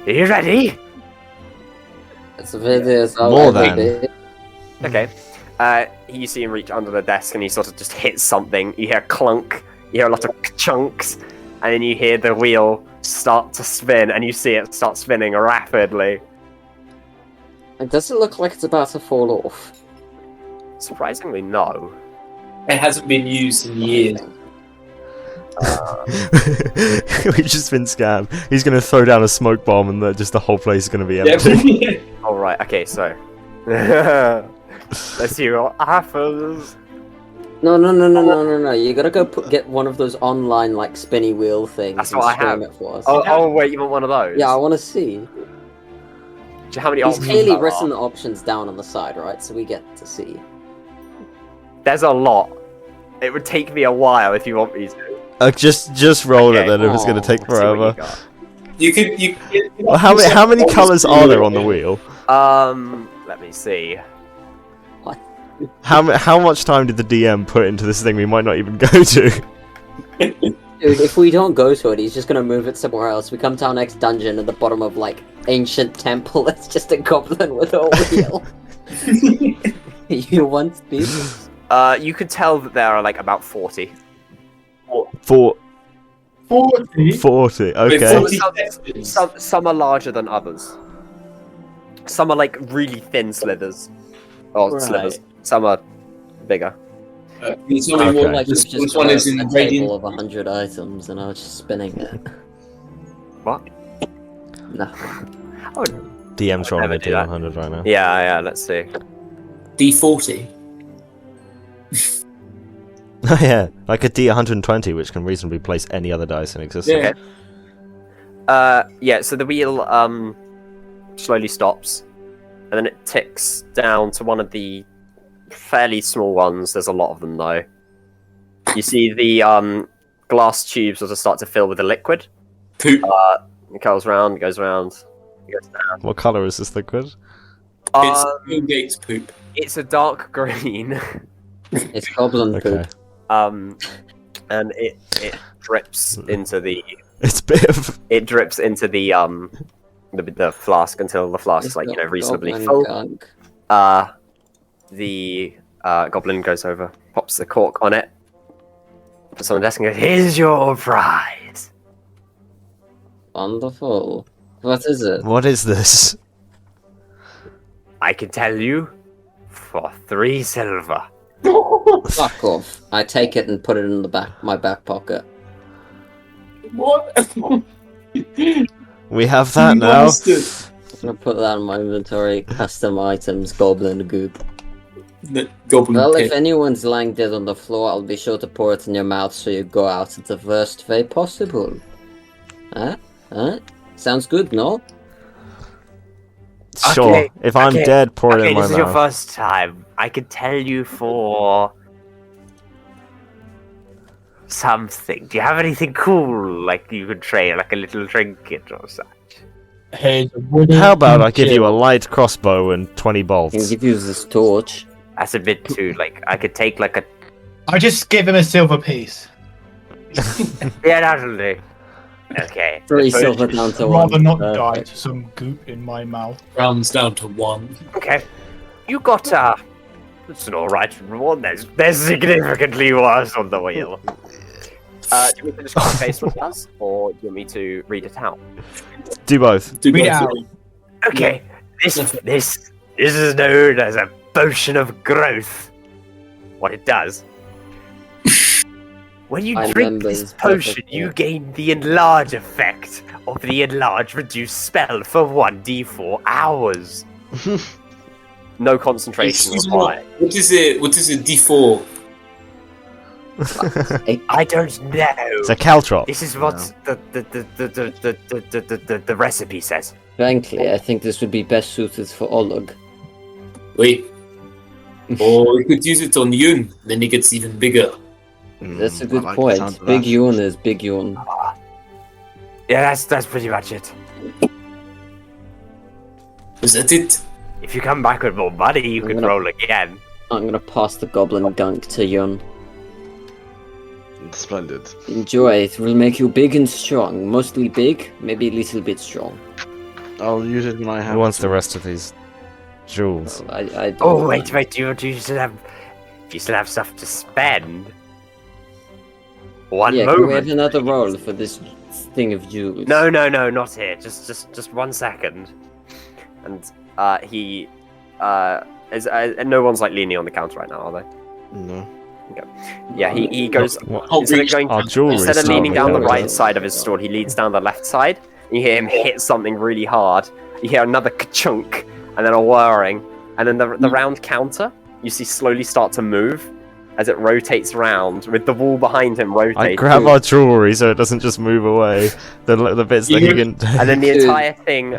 Are you ready? It's videos More than. Okay. You see him reach under the desk and he sort of just hits something. You hear a clunk, you hear a lot of chunks, and then you hear the wheel start to spin and you see it start spinning rapidly. Does it look like it's about to fall off? Surprisingly, no. It hasn't been used in years. We've just been scammed. He's going to throw down a smoke bomb and just the whole place is going to be empty. Yeah. Alright, okay, so. Let's see what happens. No. You gotta go get one of those online like spinny wheel things. That's and what I stream have. it for us. Oh wait, you want one of those? Yeah, I want to see. How many He's options clearly there are? written the options down on the side, right? So we get to see. There's a lot. It would take me a while if you want me to. Just roll it Okay. then if it's gonna take Let's see what forever. You could. Well, how many colours are there on the wheel? Let me see. How much time did the DM put into this thing we might not even go to? Dude, if we don't go to it, he's just gonna move it somewhere else. We come to our next dungeon at the bottom of like ancient temple. It's just a goblin with a wheel. You want these? You could tell that there are like about 40. 40. 40, okay. Some are larger than others. Some are like really thin slithers. Or Right. slivers. Some are bigger. Can you tell me Okay. what Like this we've just one got is in a table radiant? of 100 items and I was just spinning it. What? Nothing. Oh, DM's rolling never a do that. D100 right now. yeah, let's see. D40. Oh yeah, like a D120 which can reasonably place any other dice in existence. Yeah. Yeah, so the wheel slowly stops, and then it ticks down to one of the fairly small ones. There's a lot of them though. You see the glass tubes sort of start to fill with a liquid. Poop. It goes round, it goes down. What colour is this liquid? It's Bill Gates poop. It's a dark green. It's goblin Okay. poop. And it drips into the It's a bit of... it drips into the flask until the flask is like reasonably full. Gunk. The goblin goes over, pops the cork on it, puts it on the desk and goes, "Here's your prize." Wonderful. What is it? What is this? I can tell you for 3 silver. Fuck off. I take it and put it in my back pocket. What? We have that now. Bastard. I'm gonna put that in my inventory. Custom items, goblin goop. The goblin Well, if pit. anyone's lying dead on the floor, I'll be sure to pour it in your mouth so you go out the worst way possible. Huh? Sounds good, no? Sure. Okay, If I'm okay, dead, pour it Okay, in my this is your mouth. first time. I can tell you for something. Do you have anything cool, like you could trade, like a little trinket or such? Here's a wooden How about I give shield. you a light crossbow and 20 I can bolts? give you this torch. That's a bit too, like, I could take like a... I just give him a silver piece. Yeah, that'll do. Okay. 3 the silver purchase- down to I'd 1. rather not Perfect. die to some goop in my mouth. Rounds down to 1. Okay. You got, it's an alright reward. There's significantly worse on the wheel. Do you want me to just copy paste what it does, or do you want me to read it out? Do both. Do Read both. out. Okay. This is known as a potion of growth. What it does. When you I drink remember this this potion, perfectly. you gain the enlarge effect of the enlarge reduced spell for 1d4 hours. No concentration Excuse me, required. what is a D4? I don't know. It's a caltrop. This is what the recipe says. Frankly, I think this would be best suited for Oleg. Wait. Or we could use it on Yun, then he gets even bigger. That's a I good like the point. sound of Big that. Yun is Big Yun. Yeah, that's pretty much it. Is that it? If you come back with more money, you I'm can gonna- roll again. I'm gonna pass the goblin gunk to Yun. Splendid. Enjoy, it will make you big and strong. Mostly big, maybe a little bit strong. I'll use it when I have. Who wants the rest of these jewels? I don't Oh, mind. wait, you still have stuff to spend. One Yeah, can we have moment. another roll for this thing of jewels? No, not here. Just 1 second. And he no one's like leaning on the counter right now, are they? No. Yeah, he goes I'll instead of reach- going Our jewelry instead of store leaning we down the don't right know. side of his store, he leads down the left side. And you hear him hit something really hard. You hear another ka-chunk and then a whirring, and then the round counter you see slowly start to move as it rotates round, with the wall behind him rotating. I grab our jewelry so it doesn't just move away. The bits that he can. And then the entire thing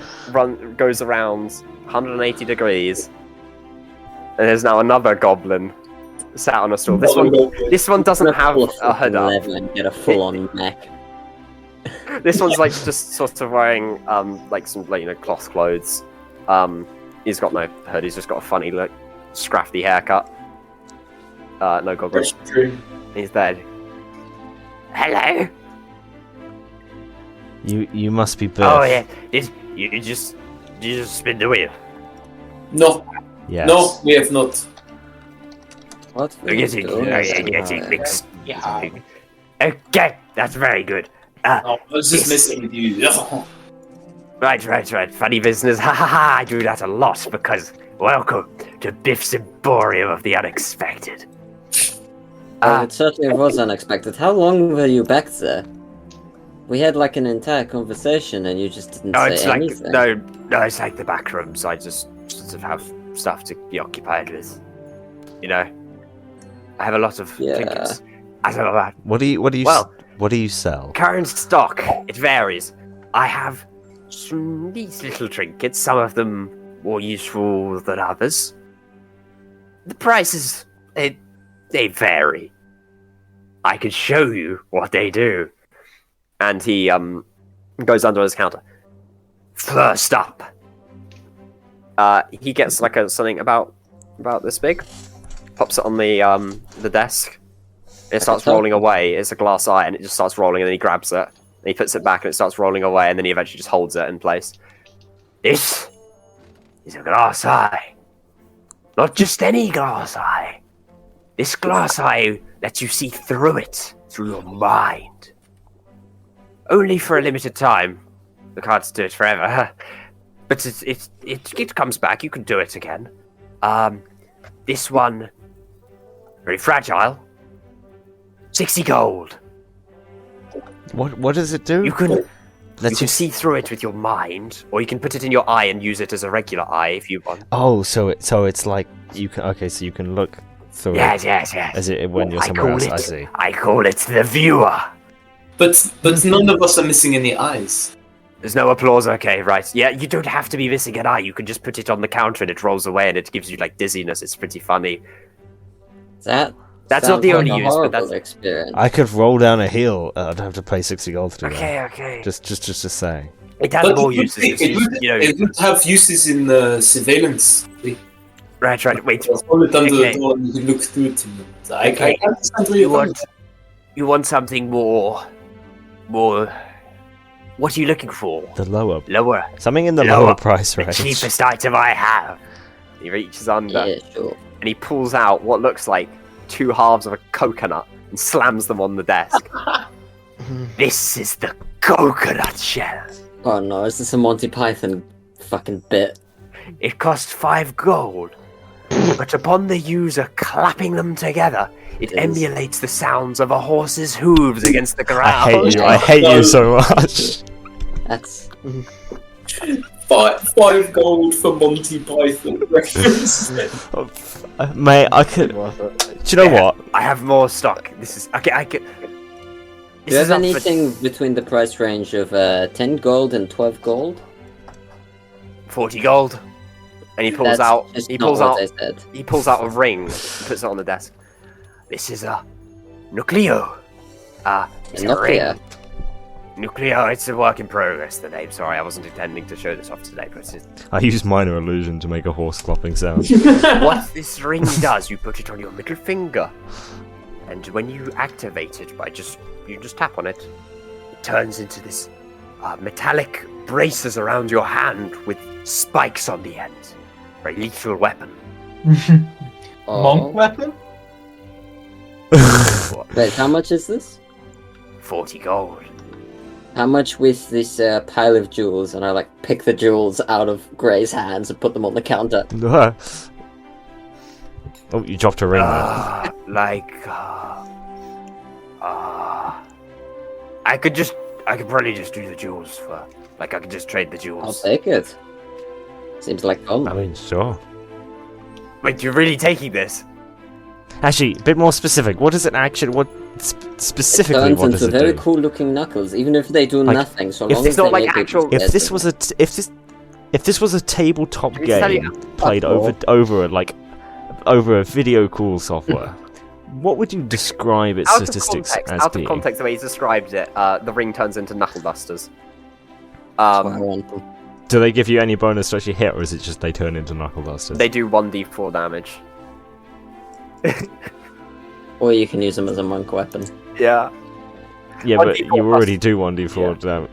goes around 180 degrees. And there's now another goblin sat on a stool. This one doesn't have a hood up. And get a full-on neck. This one's like just sort of wearing like some cloth clothes. He's got no hood. He's just got a funny look, scruffy haircut. No goggles. He's dead. Hello. You must be Biff. Oh yeah, you just spin the wheel. No, Yes. no, we have not. What? You're getting mixed. Okay, that's very good. I was just messing with you. Right. Funny business. Ha ha ha! I do that a lot because welcome to Biff's Emporium of the Unexpected. It certainly was unexpected. How long were you back there? We had like an entire conversation and you just didn't say anything. No, it's like the back rooms. I just sort of have stuff to be occupied with. I have a lot of trinkets. What do you sell? Current stock, it varies. I have these little trinkets, some of them more useful than others. The prices, they vary. I can show you what they do. And he goes under his counter. First up. He gets like something about this big. Pops it on the desk. It starts rolling away. It's a glass eye, and it just starts rolling, and then he grabs it. And he puts it back, and it starts rolling away, and then he eventually just holds it in place. This is a glass eye. Not just any glass eye. This glass eye lets you see through it, through your mind. Only for a limited time. You can't do it forever. But it comes back. You can do it again. This one, very fragile. 60 gold. What does it do? You can see through it with your mind, or you can put it in your eye and use it as a regular eye if you want. Oh, so it's like you can. Okay, so you can look through it. Yes. As it when you're somewhere else. I see. I call it the viewer. But none of us are missing any eyes. There's no applause, okay, right. Yeah, you don't have to be missing an eye. You can just put it on the counter and it rolls away and it gives you like dizziness. It's pretty funny. That's not the only use, but that's experience. I could roll down a hill. I'd have to pay 60 gold to do that. Okay. Just to say. It has more uses. It would have uses in surveillance. Right. Wait. Hold it under the door and you can look through it. I can't understand where you want something more. What are you looking for? The lower. Something in the Lower. lower price range. The cheapest item I have. He reaches under. Yeah, sure. And he pulls out what looks like 2 halves of a coconut and slams them on the desk. This is the coconut shell. Oh no, is this a Monty Python fucking bit? It costs 5 gold. But upon the user clapping them together, it emulates the sounds of a horse's hooves against the ground. I hate you so much. That's 5 gold for Monty Python reference. Mate, I could. Do you know what? I have more stock. This is okay. I could. Do you have anything between the price range of 10 gold and 12 gold? 40 gold. And he pulls out. He pulls out. I said. He pulls out a ring and puts it on the desk. This is a nucleo. It's a ring. Nucleo. It's a work in progress. The name. Sorry, I wasn't intending to show this off today, but I used minor illusion to make a horse clopping sound. what this ring does, you put it on your middle finger, and when you activate it you just tap on it, it turns into this metallic braces around your hand with spikes on the end. Very lethal weapon. Monk weapon? Wait, how much is this? 40 gold. How much with this pile of jewels? And I like pick the jewels out of Gray's hands and put them on the counter. Oh, you dropped a ring there. I could probably just do the jewels for, I could just trade the jewels. I'll take it. Seems like fun. I mean, sure. Wait, you're really taking this? Actually, a bit more specific. What is it actually? What specifically? Turns What does into it very do? cool-looking knuckles, even if they do Like, nothing. So if long it's as not they like make it actual- If this better. was if this was a tabletop Can we tell you- game played over a video call software, what would you describe its statistics as out being? of context, the way he described it, the ring turns into knuckle dusters. That's what I want them. Do they give you any bonus to actually hit, or is it just they turn into knuckle dusters? They do 1d4 damage. Or you can use them as a monk weapon. Yeah. Yeah, but 1d4 you already do 1d4 damage.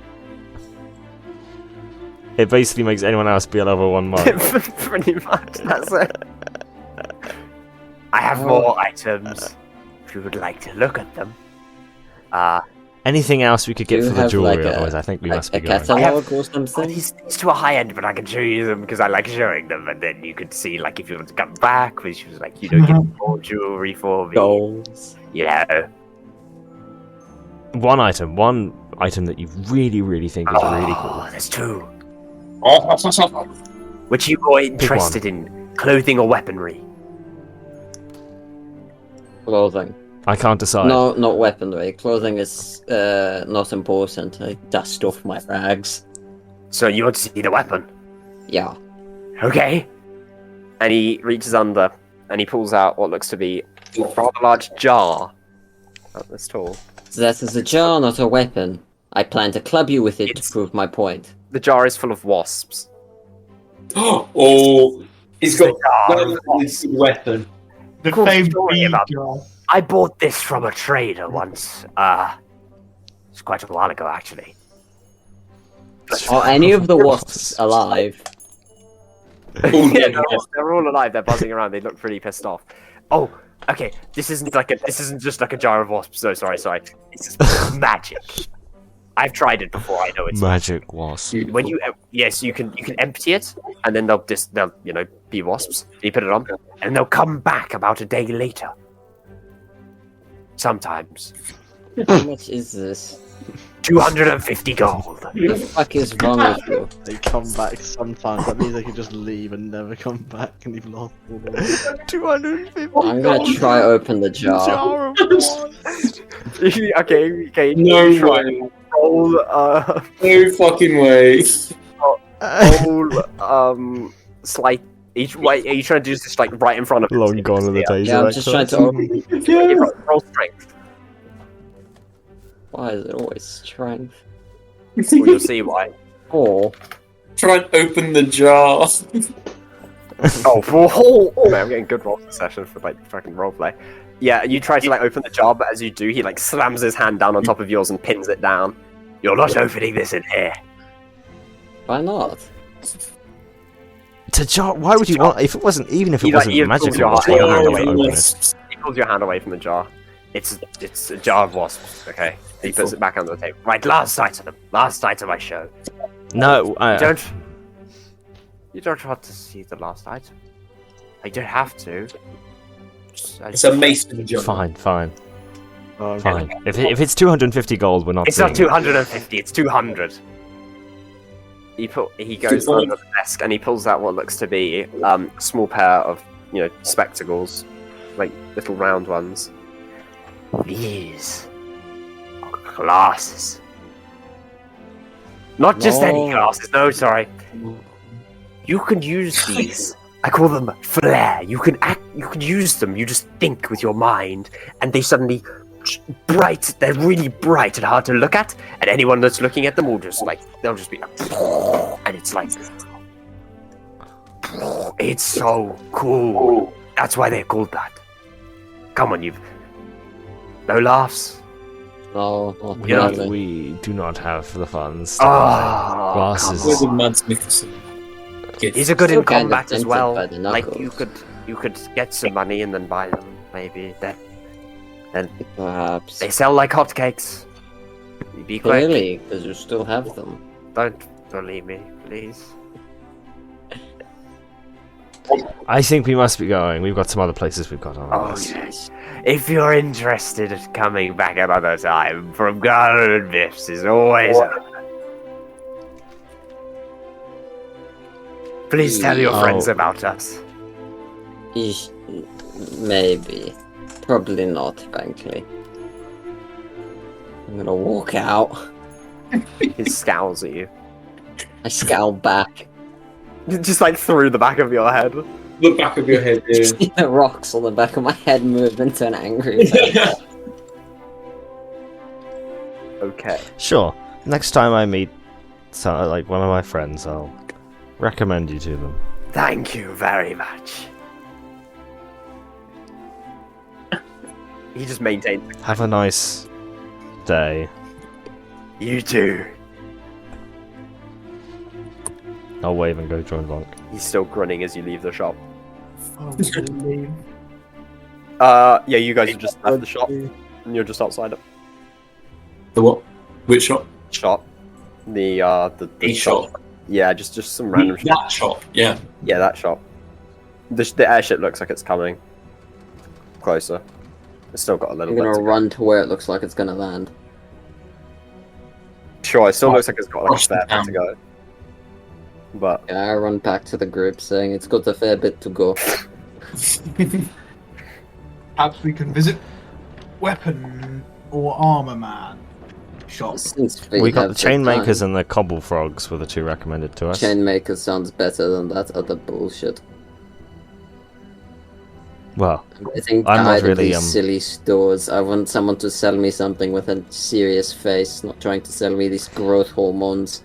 It basically makes anyone else be a level 1 monk. Pretty much, that's it. I have more items. If you would like to look at them. Anything else we could get Do you for the have, jewelry? like, Otherwise, I think we must be a going. catalog or something? These to a high end, but I can show you them because I like showing them, and then you could see, like, if you want to come back, which was like, you don't get more jewelry for me. Goals. You know. One item that you really think is really cool. Oh, there's two. Oh, Which you are interested in? Clothing or weaponry? Clothing. I can't decide. No, not weaponry. Clothing is not important. I dust off my rags. So you want to see the weapon? Yeah. Okay. And he reaches under and he pulls out what looks to be a rather large jar. About this tall. That is a jar, not a weapon. I plan to club you with it to prove my point. The jar is full of wasps. Oh, he's got jar. this weapon. The Cool famed story bead about- jar. I bought this from a trader once. It's quite a while ago, actually. Are any of the wasps alive? Oh, Yeah, they're all alive. They're buzzing around. They look pretty pissed off. Oh, okay. This isn't just like a jar of wasps. So sorry. This is magic. I've tried it before. I know it's Magic wasp. When you yes, you can empty it, and then they'll be wasps. You put it on. and they'll come back about a day later. Sometimes. How much is this? 250 gold. What the fuck is wrong with you? They come back sometimes. That means they can just leave and never come back, and you've lost all the way. 250 I'm gonna try open the jar. jar of wasps. okay. No way. Roll, No fucking way. slight. Are you trying to do this like right in front of him? Long gone are the days Yeah, of I'm that just trying class. to open. Yeah, roll strength. Why is it always strength? Well, you'll see why. Or Try and open the jar. Man, I'm getting good roll session for like fucking roleplay. Yeah, you try to like open the jar, but as you do, he like slams his hand down on top of yours and pins it down. You're not opening this in here. why not? To jar? Why would you want? If it wasn't, even if it You, like, wasn't you magical, pulled your what's heart- your hand Oh, away to open it? He pulls your hand away from the jar. It's a jar of wasps. Okay. He puts it back under the table. Right, last item I show. No, You don't want to see the last item. You don't have to. It's a mason jar. fine. Oh, Fine. If it's 250 gold, we're not. It's seeing not it. 250. It's 200. He goes under the desk and he pulls out what looks to be a small pair of spectacles, like little round ones. These are glasses. Not just any No. glasses. No, sorry. You can use these. I call them flair. You can use them. You just think with your mind, and they suddenly bright. They're really bright and hard to look at, and anyone that's looking at them will just they'll just be like, and it's like, it's so cool. That's why they're called that. Come on, no laughs. No, not We, don't- really. we do not have the funds. Oh, Glasses. Where's the magnificent? He's a good Still in kind of combat as tempted well. by the Like knuckles. you could get some money and then buy them. Maybe then Perhaps. they sell like hotcakes. Be quick. Really? Because you still have them. Don't believe me, please. I think we must be going. We've got some other places we've got on our Oh list. yes. If you're interested in coming back another time, from Garden and Biffs is always open. Please tell your Oh. friends about us. Maybe. Probably not, frankly. I'm gonna walk out. He scowls at you. I scowl back. Just like through the back of your head. The back of your head, yeah. See the rocks on the back of my head move into an angry face. Okay. Sure. Next time I meet like one of my friends, I'll recommend you to them. Thank you very much. He just maintains. Have a nice day. You too. I'll wave and go join Vonk. He's still grunting as you leave the shop. Yeah, you guys have just left the shop, and you're just outside it. The what? Which shop? Shop. The shop. Yeah, just some random shop. That shop, yeah. Yeah, that shop. The airship looks like it's coming closer. It's still got a little I'm bit gonna to go. run to where it looks like it's gonna land. Sure, it still looks like it's got like a fair bit to go. But Yeah, I run back to the group saying it's got a fair bit to go. Perhaps we can visit weapon or armor man shop. Since We got have the chain time. makers and the cobble frogs were the two recommended to us. Chainmaker sounds better than that other bullshit. Well, I think I'm not tired of really, these silly stores. I want someone to sell me something with a serious face, not trying to sell me these growth hormones.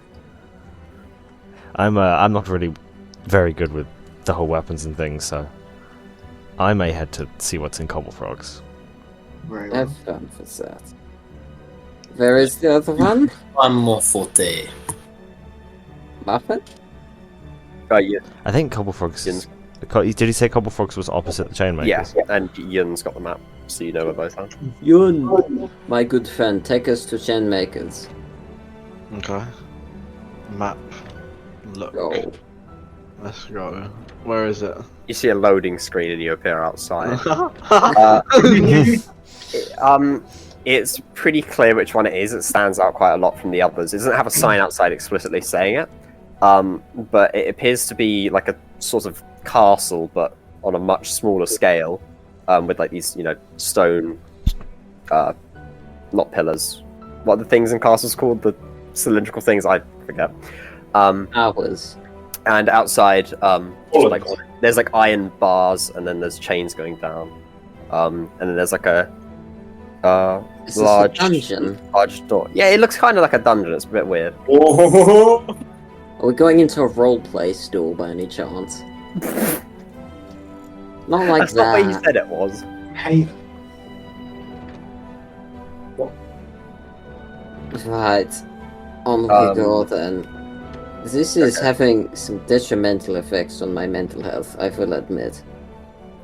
I'm not really very good with the whole weapons and things, so I may head to see what's in cobble frogs. Very well. Have fun for that. Where is the other one? One more forte. Muffin? yeah, I think cobble frogs. Yin's- Did he say cobble frogs was opposite the chain makers? yeah, and Yun's got the map, so you know where both are. Yun! My good friend, take us to Chainmakers. Okay. Map. Look. Go. Let's go. Where is it? You see a loading screen and you appear outside. It's pretty clear which one it is. It stands out quite a lot from the others. It doesn't have a sign outside explicitly saying it, but it appears to be like a sort of castle, but on a much smaller scale, with like these, stone, not pillars. What are the things in castles called? The cylindrical things? I forget. Hours. And outside, there's like iron bars, and then there's chains going down, and then there's like a Is this a large dungeon? large door. Yeah, it looks kind of like a dungeon. It's a bit weird. Oh, Are we going into a roleplay store by any chance? Not like That's not what you that. said it was. Hey, Right. On we go then. This is having some detrimental effects on my mental health, I will admit.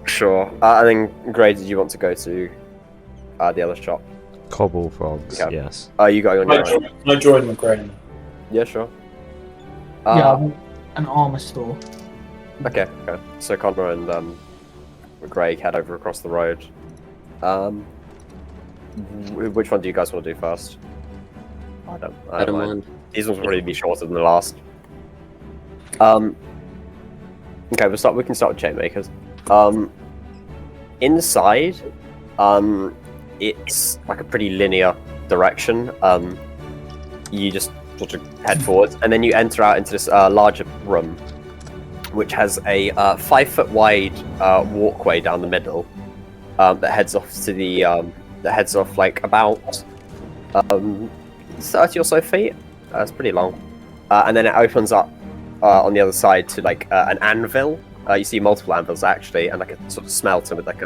Sure. And then, Gray, did you want to go to the other shop? Cobble frogs, Okay. yes. Are you going on your own? I joined McGrain. Yeah, sure. yeah, I want an armor store. Okay. So Connor and Greg head over across the road. Which one do you guys want to do first? I don't mind. These ones will probably be shorter than the last. Okay, we can start with chainmakers. Inside, it's like a pretty linear direction. You just sort of head forwards, and then you enter out into this larger room, which has a 5 foot wide walkway down the middle that heads off to the like about 30 or so feet. It's pretty long, and then it opens up on the other side to like an anvil. You see multiple anvils actually, and like a sort of smelter with like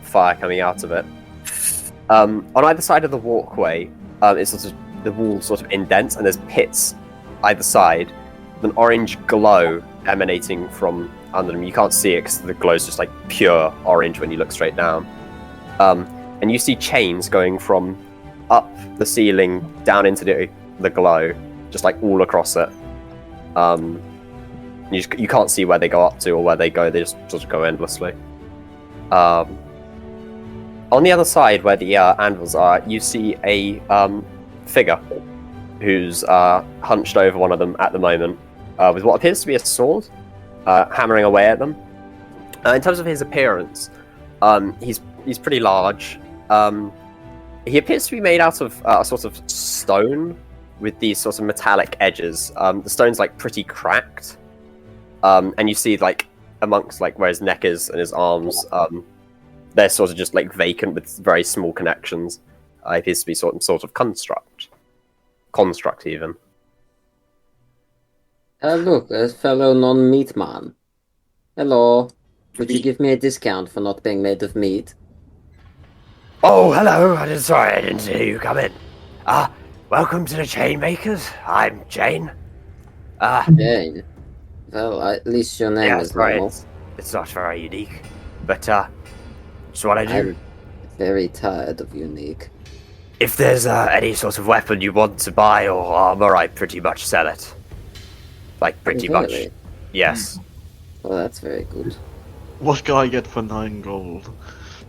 fire coming out of it. On either side of the walkway, it's sort of the wall sort of indents, and there's pits either side with an orange glow emanating from under them. You can't see it because the glow's just like pure orange when you look straight down. And you see chains going from up the ceiling down into the glow, just like all across it. You can't see where they go up to or where they go. They just sort of go endlessly. On the other side, where the anvils are, you see a figure who's hunched over one of them at the moment, with what appears to be a sword, hammering away at them. In terms of his appearance, he's pretty large. He appears to be made out of a sort of stone with these sorts of metallic edges. The stone's like pretty cracked, and you see like amongst like where his neck is and his arms, they're sort of just like vacant with very small connections. It appears to be sort of construct even. Look, a fellow non-meat man. Hello. Would you give me a discount for not being made of meat? Oh, hello. Sorry, I didn't see you come in. Welcome to the Chainmakers. I'm Jane. Jane. Well, at least your name is normal. It's not very unique, but it's what I do. I'm very tired of unique. If there's any sort of weapon you want to buy or armor, I pretty much sell it. Like, pretty much. Yes. Well, that's very good. What can I get for 9 gold?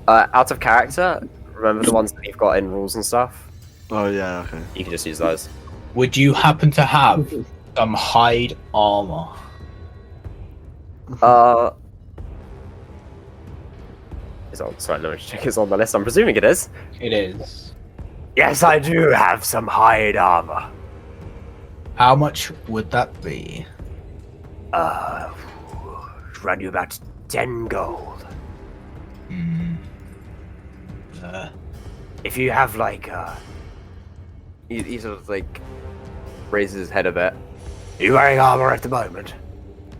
Out of character, remember the ones that you've got in rules and stuff? Oh yeah, okay. You can just use those. Would you happen to have some hide armor? Sorry, let me check it's on the list. I'm presuming it is. It is. Yes, I do have some hide armor. How much would that be? Run you about 10 gold. If you have like He sort of like raises his head a bit. Are you wearing armor at the moment?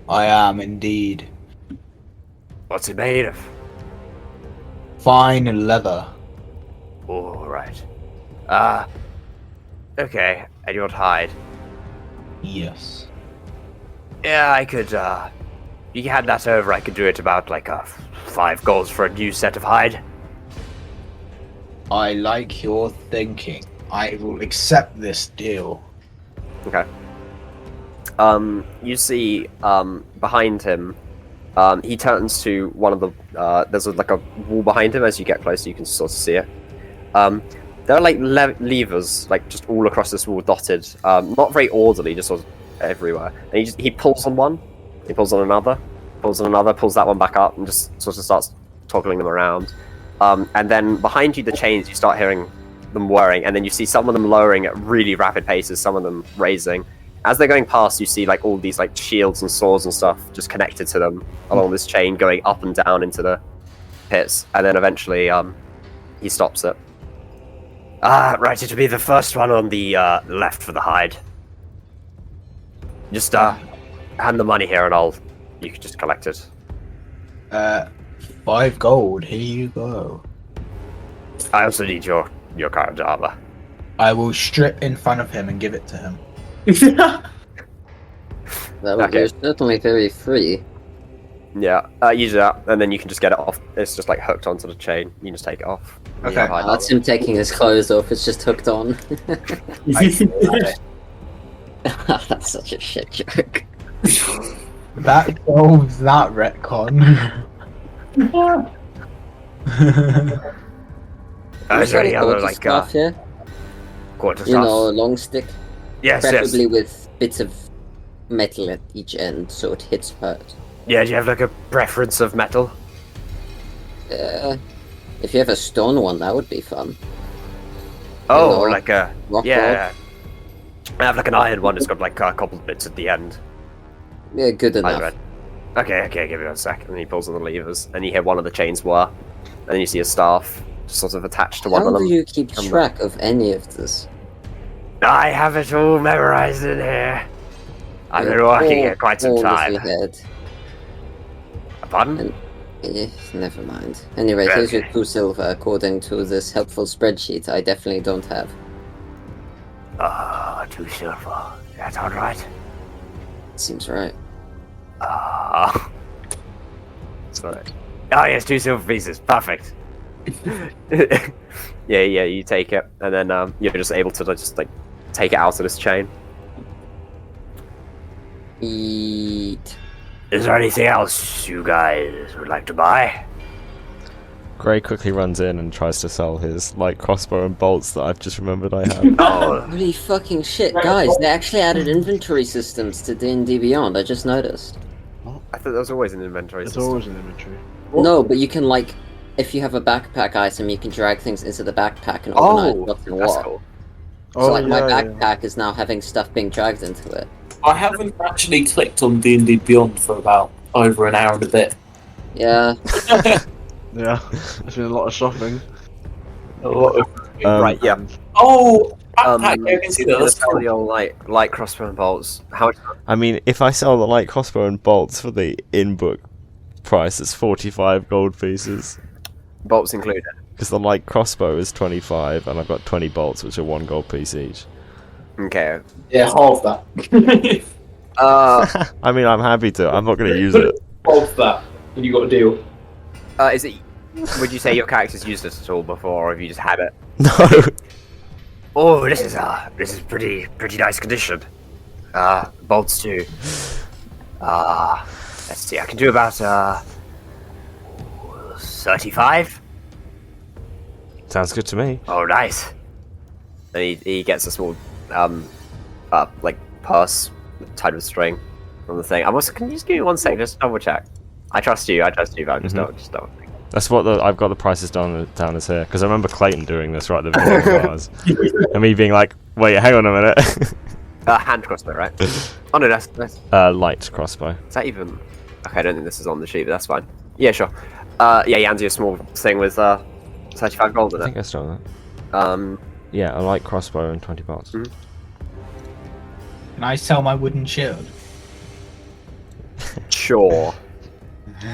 I am indeed. What's it made of? Fine leather. Alright. Okay, and you want hide? Yes. Yeah, I could, you can hand that over, I could do it about like 5 golds for a new set of hide. I like your thinking. I will accept this deal. Okay. You see, behind him, he turns to one of the, there's like a wall behind him. As you get closer, you can sort of see it. There are like levers, like just all across this wall, dotted. Not very orderly, just sort of everywhere. And he pulls on one, he pulls on another, pulls that one back up, and just sort of starts toggling them around. And then behind you, the chains, you start hearing them whirring, and then you see some of them lowering at really rapid paces, some of them raising. As they're going past, you see like all these like shields and swords and stuff just connected to them along this chain, going up and down into the pits. And then eventually, he stops it. Right, it'll be the first one on the left for the hide. Just hand the money here, and you can just collect it. 5 gold. Here you go. I also need your current armor. I will strip in front of him and give it to him. That would be certainly very free. Yeah, you do that, and then you can just get it off. It's just like hooked onto the chain. You can just take it off. Okay. That's him taking his clothes off. It's just hooked on. That's such a shit joke. That solves that retcon. Is there any other like stuff here? quarter You know, a stuff? long stick, Yes, preferably yes. with bits of metal at each end, so it hits hurt. Yeah, do you have like a preference of metal? If you have a stone one, that would be fun. Oh, know, or like a rock yeah. I have like an iron one. It's got like a couple of bits at the end. Yeah, good enough. Iron. Okay, give me 1 second. And he pulls on the levers, and you hear one of the chains whir, and then you see a staff sort of attached to one How of them. do you keep track of any of this? I have it all memorized in here. I've been working here quite some time. Pardon? Never mind. Anyway, here's your 2 silver according to this helpful spreadsheet I definitely don't have. 2 silver. That's all right. Seems right. Sorry. Oh yes, 2 silver pieces. Perfect. Yeah, you take it, and then you're just able to just like take it out of this chain. Eat. Is there anything else you guys would like to buy? Gray quickly runs in and tries to sell his light crossbow and bolts that I've just remembered I have. Oh, Holy fucking shit, guys! They actually added inventory systems to D&D Beyond. I just noticed. I thought there was always an inventory It's system. always an inventory. No, but you can like, if you have a backpack item, you can drag things into the backpack and organize what's in that's what. cool. So like my backpack is now having stuff being dragged into it. I haven't actually clicked on D&D Beyond for about over an hour and a bit. Yeah. Yeah, there's been a lot of shopping. Right, yeah. Oh, backpack, I can see that. Let's That's cool. the old light crossbow and bolts. How much? I mean, if I sell the light crossbow and bolts for the in-book price, it's 45 gold pieces. Bolts included. Because the light crossbow is 25, and I've got 20 bolts, which are 1 gold piece each. Okay. Yeah, half that. I mean, I'm happy to. I'm not going to use it. Half that, and you got a deal. Is it? Would you say your character's used this at all before, or have you just had it? No. Oh, this is pretty nice condition. Bolts too. Let's see. I can do about 35. Sounds good to me. Oh, nice. And he gets a small like purse tied with string from the thing. Can you just give me 1 second, just double check? I trust you, but I'm just don't. That's what I've got the prices down as here. Because I remember Clayton doing this right at the beginning of ours. And me being like, wait, hang on a minute. Hand crossbow, right? Oh no, that's Light crossbow. is that even? Okay, I don't think this is on the sheet, but that's fine. Yeah, sure. Yeah, he hands you a small thing with 35 gold in I think it. I stole that. Yeah. Yeah, a light crossbow and 20 bolts. Mhm. Can I sell my wooden shield? Sure.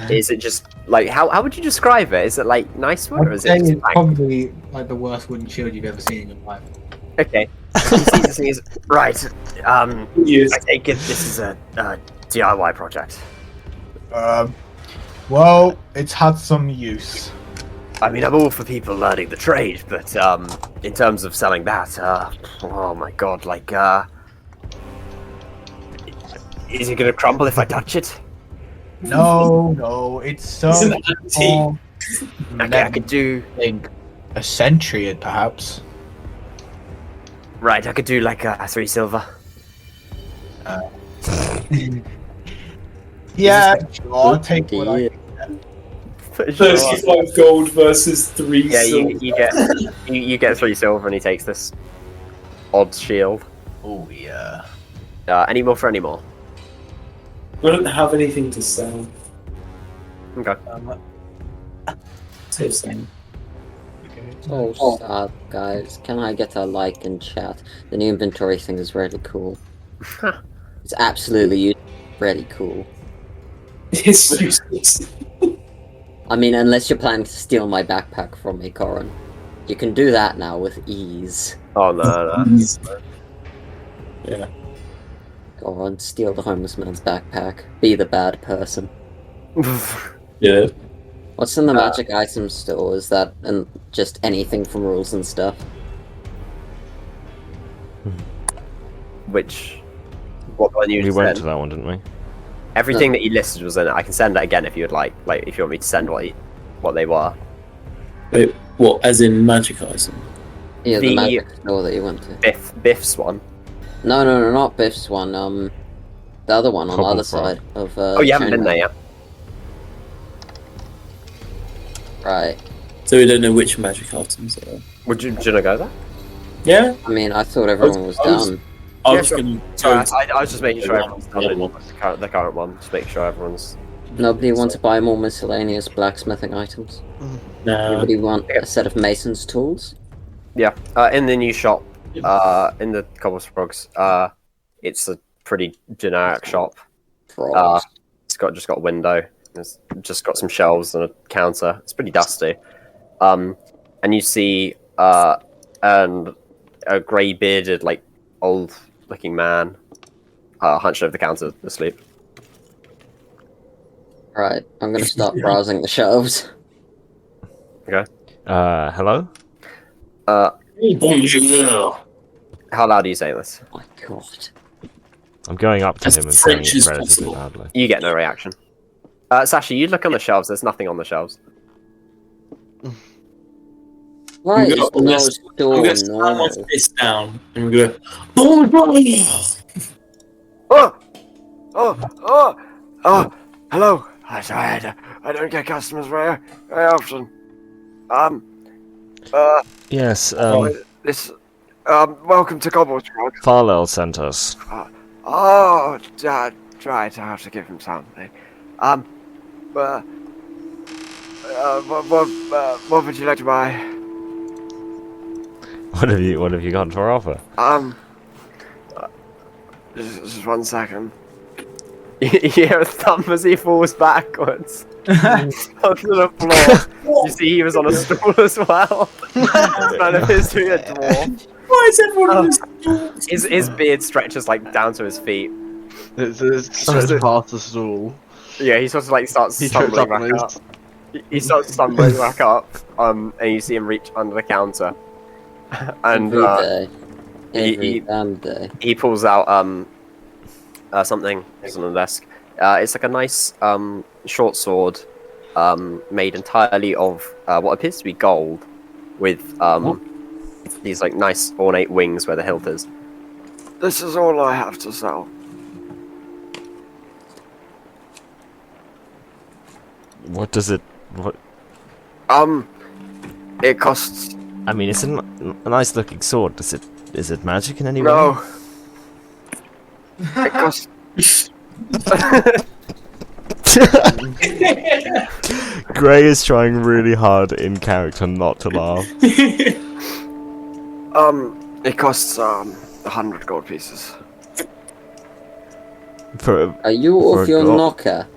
Is it just like how would you describe it? Is it like nice wood or I'd is say it just it's probably like the worst wooden shield you've ever seen in your life. okay? This thing is right. Yes. I take it this is a DIY project. Well, it's had some use. I mean, I'm all for people learning the trade, but in terms of selling that, oh my god, like, is it gonna crumble if I touch it? No, it's so It's an antique. old. Okay, I could do Think a century, perhaps. right. I could do like 3 silver. Yeah, sure, I'll take what I. 35 gold versus 3 Yeah, silver. you get 3 silver and he takes this odd shield. Oh yeah. Any more for any more? I don't have anything to sell. Okay. Save some. Oh, sad, guys. Can I get a like in chat? The new inventory thing is really cool. It's absolutely really cool. It's useless. I mean, unless you're planning to steal my backpack from me, Corin. You can do that now with ease. Oh no. Yeah. Go on, steal the homeless man's backpack. Be the bad person. Yeah. What's in the magic item store? Is that and just anything from rules and stuff? What one you We just went said? to that one, didn't we? Everything that you listed was in it. I can send it again if you would like. Like if you want me to send what they were. Wait, what? As in magic item? Yeah, the The- magic store that you went to. Biff's one. No, not Biff's one. The other one on the other Cobblefrog. side of. Oh, you haven't been there yet. Right. So we don't know which magic items there are. Would you not go there? Yeah? I mean, I thought everyone was I was- done. I Yeah, was sure. gonna Sorry, go I was just making sure the everyone's other done one. the current one. Just make sure everyone's. Nobody want to buy more miscellaneous blacksmithing items? Nah. Anybody want a set of mason's tools? Yeah. In the new shop. In the Cobblefrogs. It's a pretty generic shop. Frogs. It's just got a window. It's just got some shelves and a counter. It's pretty dusty. And you see and a grey bearded, like old looking man hunched over the counter asleep. Right, I'm gonna start browsing the shelves. Hello? Bonjour. How loud are you saying this? Oh my god. I'm going up to As him and saying French it as relatively possible. loudly. You get no reaction. Sasha, you look on the shelves. There's nothing on the shelves. Why I'm is gonna- no I'm store gonna slam my normal? fist down and we're gonna bonjour. Oh! Hello. I don't get customers very often. Yes, Welcome to Cobble's Truck. Farlell sent us. Right, I have to give him something. What would you like to buy? What have you got for offer? Just 1 second. You hear a thump as he falls backwards onto the floor. You see he was on a stool as well. None of his to be a dwarf. Why is everyone on this? His beard stretches like down to his feet. It's just past the stool. Yeah, he sort of like starts He trips stumbling up on back up. He starts stumbling back up, and you see him reach under the counter, and Every damn day. he pulls out something that's on the desk. It's like a nice short sword, made entirely of what appears to be gold, with these like nice ornate wings where the hilt is. This is all I have to sell. What does it? What? It costs. I mean, it's a nice looking sword. Is it magic in any way? No. It costs. Gray is trying really hard in character not to laugh. It costs 100 gold pieces. Are you off your knocker?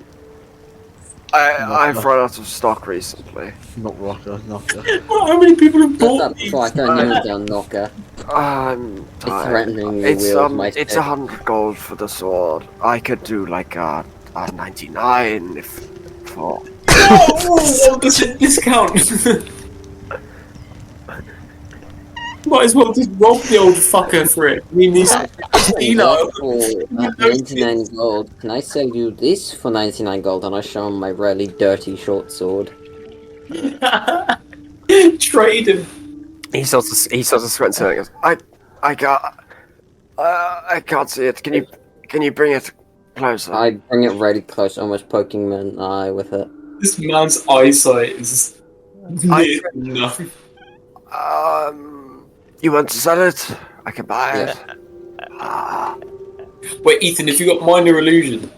I've run out of stock recently. Not rocker, knocker. How many people have Shut bought up, these? so I don't use your knocker. I'm It's tired. threatening you It's with my it's stick. 100 gold for the sword. I could do like a 99 if for. Oh, does it discount? Might as well just rob the old fucker for it. I mean, he's, you know. For 99 gold, can I sell you this for 99 gold? And I show him my really dirty short sword. Trade him. He sort of squints and goes, I can't see it. Can you bring it closer? I bring it really close, almost poking him in the eye with it. This man's eyesight is nothing. You want to sell it? I can buy it. Wait, Ethan, have you got minor illusion?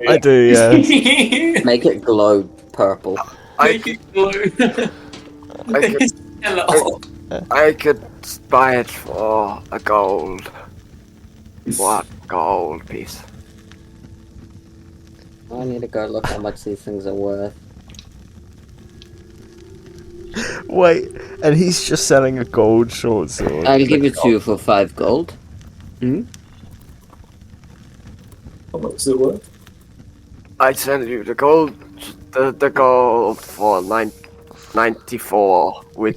I do, yeah. Make it glow purple. Make it glow. I could buy it for a gold. What gold piece? I need to go look how much these things are worth. Wait, and he's just selling a gold short sword. I'll give it to you for 5 gold. How much is it worth? I send you the gold, the gold for 94 with.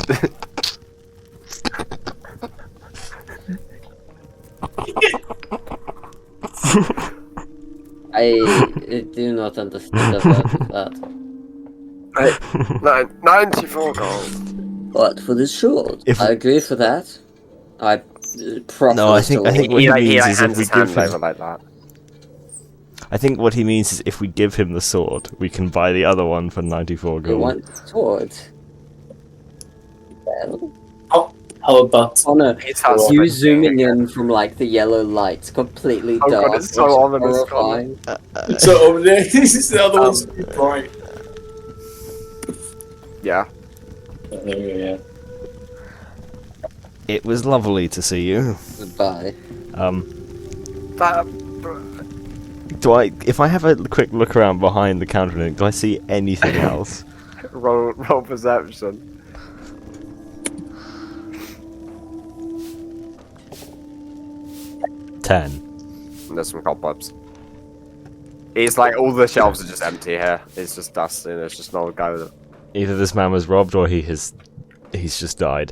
I do not understand about that. 94 gold. What, for this short? If- I agree for that. I proffer No, I the think sword. what he means is if hands we his hand give over him. like that. I think what he means is if we give him the sword, we can buy the other one for 94 You gold. want the sword? Well, How about Connor, It's how you zooming in from like the yellow lights, completely Oh dark. God, it's so which is ominous, horrifying. so over there? This is the other one's bright. Yeah. There we go, yeah. It was lovely to see you. Goodbye. If I have a quick look around behind the counter, do I see anything else? Roll perception. There's some cobwebs. It's like all the shelves are just empty here. It's just dust and there's just no guy with it. Either this man was robbed or he's just died.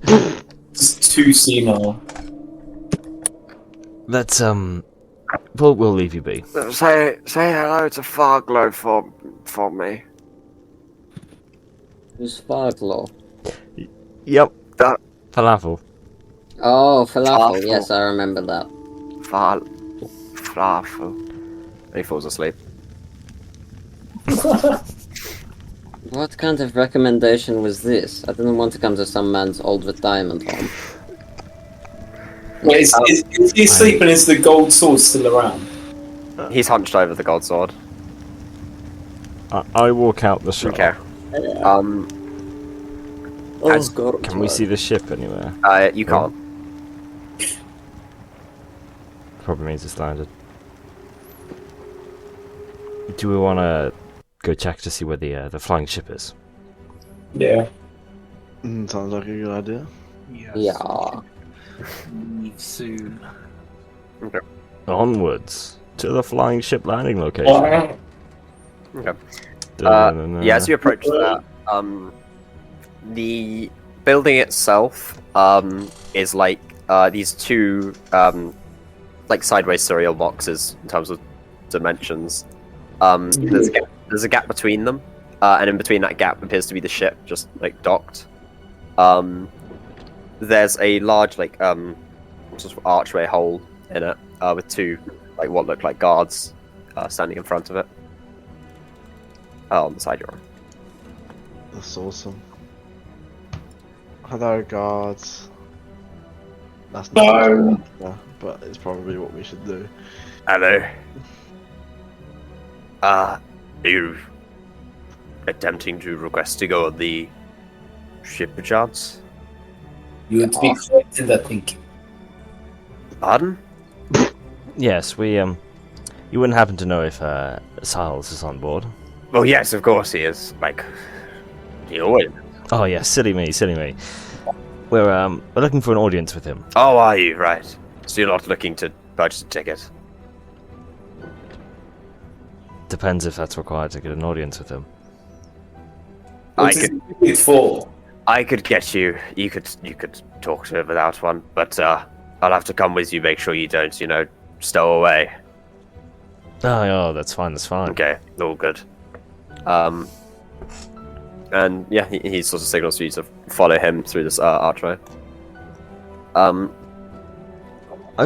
It's too senile. Let's we'll leave you be. Say hello to Farglow for me. Who's Farglaw? Yep. That Falafel. Oh, falafel. Falafel. Yes, I remember that. Falafel. And he falls asleep. What kind of recommendation was this? I didn't want to come to some man's old retirement home. Wait, is he asleep and is the gold sword still around? He's hunched over the gold sword. I walk out the shop. Okay. Can we see the ship anywhere? You can't. Probably means it's landed. Do we want to go check to see where the flying ship is? Yeah. Sounds like a good idea. Yes. Yeah. Leave soon. Onwards to the flying ship landing location. Oh, Okay. Da-na-na-na. Yeah, as you approach that, the building itself is like these two like sideways cereal boxes in terms of dimensions. There's a gap between them, and in between that gap appears to be the ship, just like docked. There's a large like sort of archway hole in it with two like what look like guards standing in front of it. On the side you're on. That's awesome. Hello, guards. That's No. yeah, but it's probably what we should do. Hello. Are you attempting to request to go on the ship, perchance? You would be correct in that thinking. Pardon? Yes, we You wouldn't happen to know if Siles is on board? Well, yes, of course he is. Like, he always. Oh yeah, silly me. We're looking for an audience with him. Oh, are you? Right. So you're not looking to purchase a ticket? Depends if that's required to get an audience with him. I could. It's for. I could get you. You could talk to him without one, but I'll have to come with you. Make sure you don't, stow away. Oh, that's fine. Okay, all good. And yeah, he sort of signals for you to follow him through this archway. I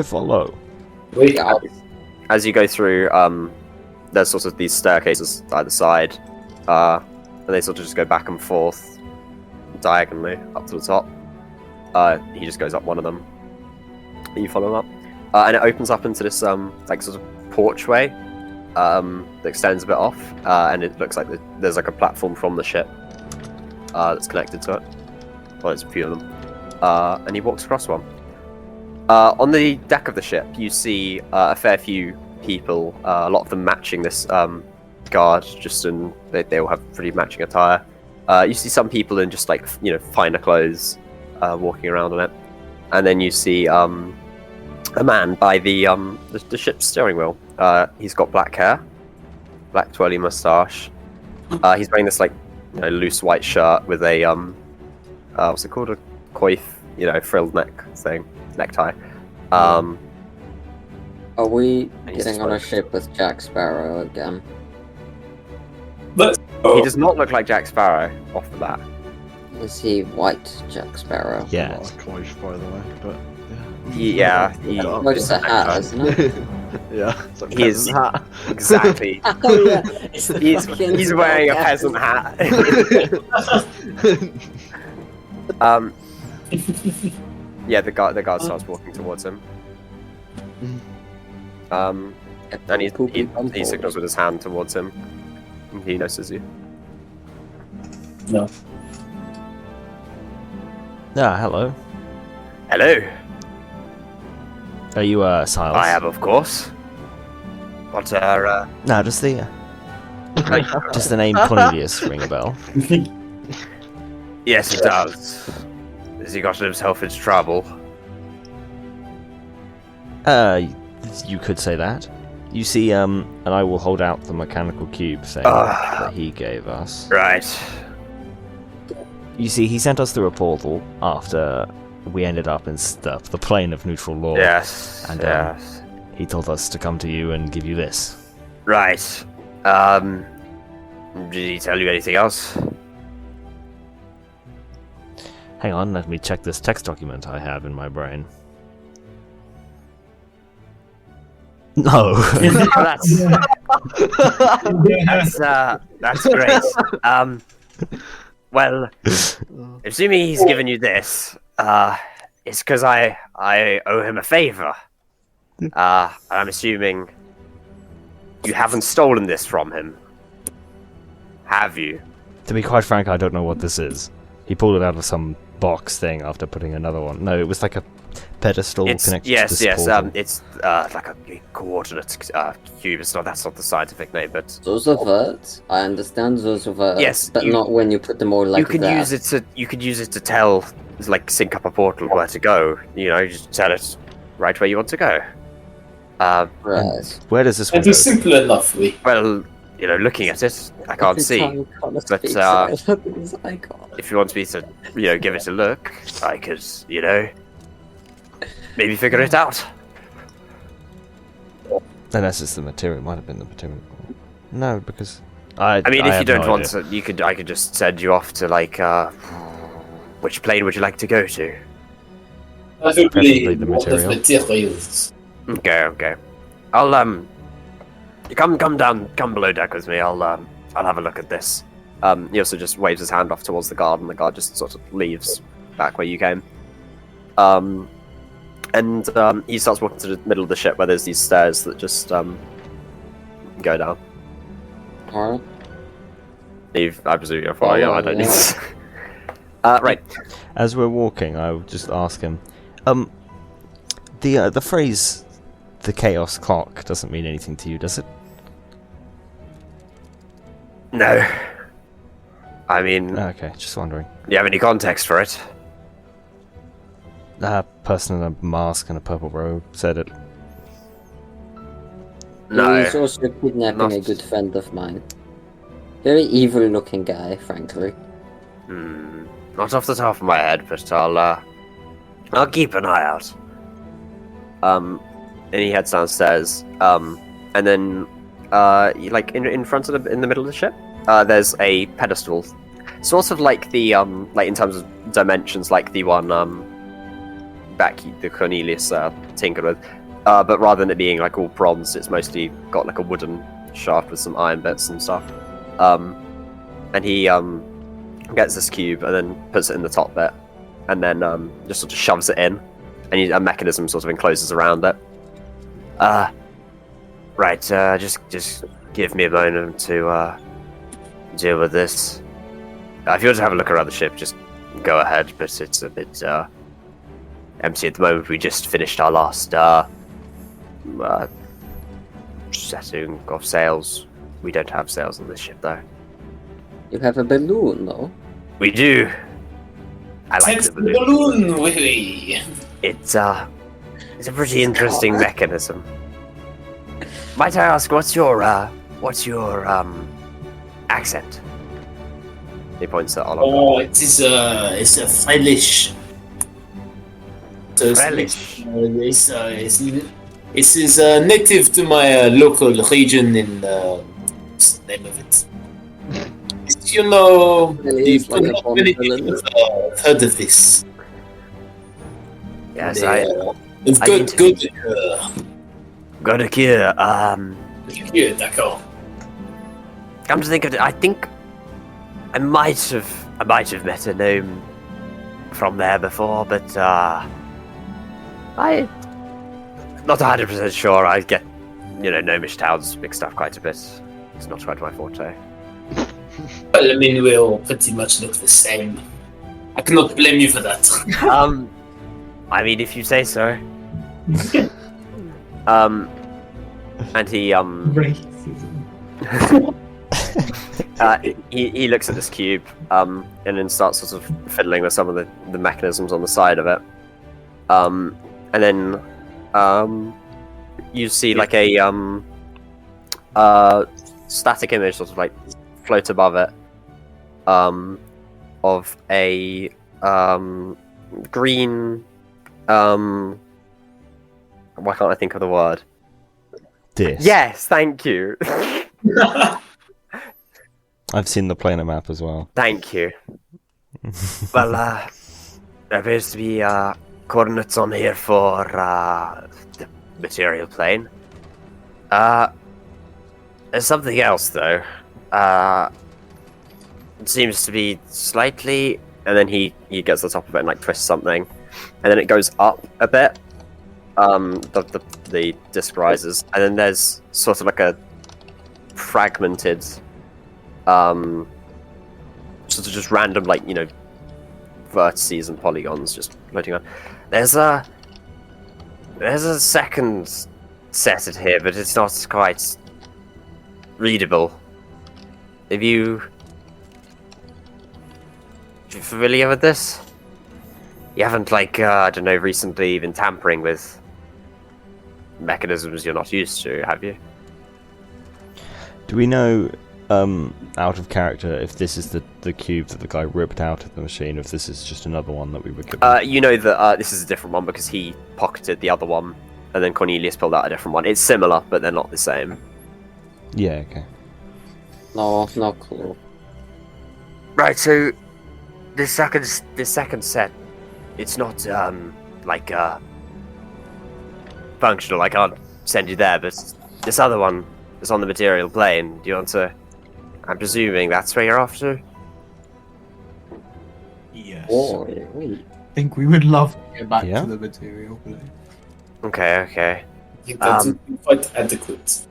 follow. Wait, As you go through, there's sort of these staircases either side, and they sort of just go back and forth diagonally up to the top. He just goes up one of them. You follow him up, and it opens up into this like sort of porchway that extends a bit off, and it looks like there's like a platform from the ship that's connected to it. Well, there's a few of them, and he walks across one. On the deck of the ship, you see a fair few people, a lot of them matching this guard, they all have pretty matching attire. You see some people in just like, finer clothes walking around on it. And then you see a man by the ship's steering wheel. He's got black hair, black twirly moustache. He's wearing this like loose white shirt with a what's it called, a coif, frilled necktie. Are we he's getting on a ship with Jack Sparrow again? He does not look like Jack Sparrow off the bat. Is he white Jack Sparrow? Yeah. Not a coif, by the way, but Yeah, Well, just a hat, isn't it? yeah, it's a he is peasant hat. exactly. Oh yeah. He's wearing a peasant hat. Yeah, the guard starts walking towards him. And he signals with his hand towards him. He notices you. no. Ah, hello. Hello, Are you Siles? I am, of course. What are No, just the name Cornelius ring a bell. Yes, it does. Has he gotten himself into trouble? You could say that. You see, and I will hold out the mechanical cube thing that he gave us. Right. You see, he sent us through a portal after we ended up in the plane of neutral law. Yes. And yes. he told us to come to you and give you this. Right. Did he tell you anything else? Hang on, let me check this text document I have in my brain. No. That's That's great. Well, assuming he's given you this, it's because I owe him a favor. I'm assuming you haven't stolen this from him, have you? To be quite frank, I don't know what this is. He pulled it out of some box thing after putting another one. No, it was like a pedestal connected to this portal. It's like a coordinate cube. That's not the scientific name, but Those are words. I understand those are words. Yes, but not when you put them all like you can that. you could use it to tell, like, sync up a portal where to go. You know, you just tell it right where you want to go. Right. Where does this one It go? was simple enough, we. Well, you know, looking at it, I can't see. But if you want me to, you know, give it a look, I could, you know, maybe figure it out. Unless it's the material. It might have been the material. No, because I mean, if you have don't no want idea. to, I could just send you off to, like, which plane would you like to go to? Preferably the one of material. materials. Okay. I'll come below deck with me. I'll have a look at this. He also just waves his hand off towards the guard, and the guard just sort of leaves back where you came. And he starts walking to the middle of the ship where there's these stairs that just go down. Alright. I presume you're following. I don't need to. Right. As we're walking, I would just ask him, the phrase "the chaos clock" doesn't mean anything to you, does it? No. I mean, Okay, just wondering. do you have any context for it? A person in a mask and a purple robe said it. No. He's also kidnapping Not- a good friend of mine. Very evil looking guy, frankly. Not off the top of my head, but I'll keep an eye out. And he heads downstairs. And then, like in front of in the middle of the ship, there's a pedestal, sort of like the like in terms of dimensions, like the one back the Cornelius tinkered with, but rather than it being like all bronze, it's mostly got like a wooden shaft with some iron bits and stuff. And he gets this cube and then puts it in the top bit, and then just sort of shoves it in, and a mechanism sort of encloses around it. Right, just give me a moment to deal with this. If you want to have a look around the ship, just go ahead, but it's a bit empty at the moment. We just finished our last setting of sails. We don't have sails on this ship, though. You have a balloon, though? We do. I like Take the the balloon. balloon with me. It's a pretty interesting mechanism. Might I ask, what's your accent? He points at Oliver. Oh, it's a Frelish. So Frelish. It is native to my local region in what's the name of it? You know, It's like a not Bond many villain. people have heard of this. Yes, It's I good, need to- good. got a cure. Yeah, d'accord. Come to think of it, I think I might have met a gnome from there before, but I'm not 100% sure. I get, gnomish towns mixed up quite a bit. It's not quite my forte. Well, I mean, we all pretty much look the same. I cannot blame you for that. I mean, if you say so. And he he looks at this cube, and then starts sort of fiddling with some of the mechanisms on the side of it. And then you see like a static image sort of like float above it, of a green why can't I think of the word? This. Yes, thank you. I've seen the planar map as well. Thank you. Well, there appears to be coordinates on here for the material plane. There's something else though. It seems to be slightly, and then he gets to the top of it and like twists something, and then it goes up a bit. The disc rises, and then there's sort of like a fragmented, sort of just random like vertices and polygons just floating on. There's a second set it here, but it's not quite readable. Are you familiar with this? You haven't, like, I don't know, recently been tampering with mechanisms you're not used to, have you? Do we know, out of character, if this is the cube that the guy ripped out of the machine, if this is just another one that we were given? You know that this is a different one because he pocketed the other one, and then Cornelius pulled out a different one. It's similar, but they're not the same. Yeah, okay. No clue. Right, so this second set, it's not like functional. I can't send you there, but this other one is on the material plane. Do you want to? I'm presuming that's where you're off to. Yes. Oh, I think we would love to get back to the material plane. Okay. I think that's quite adequate.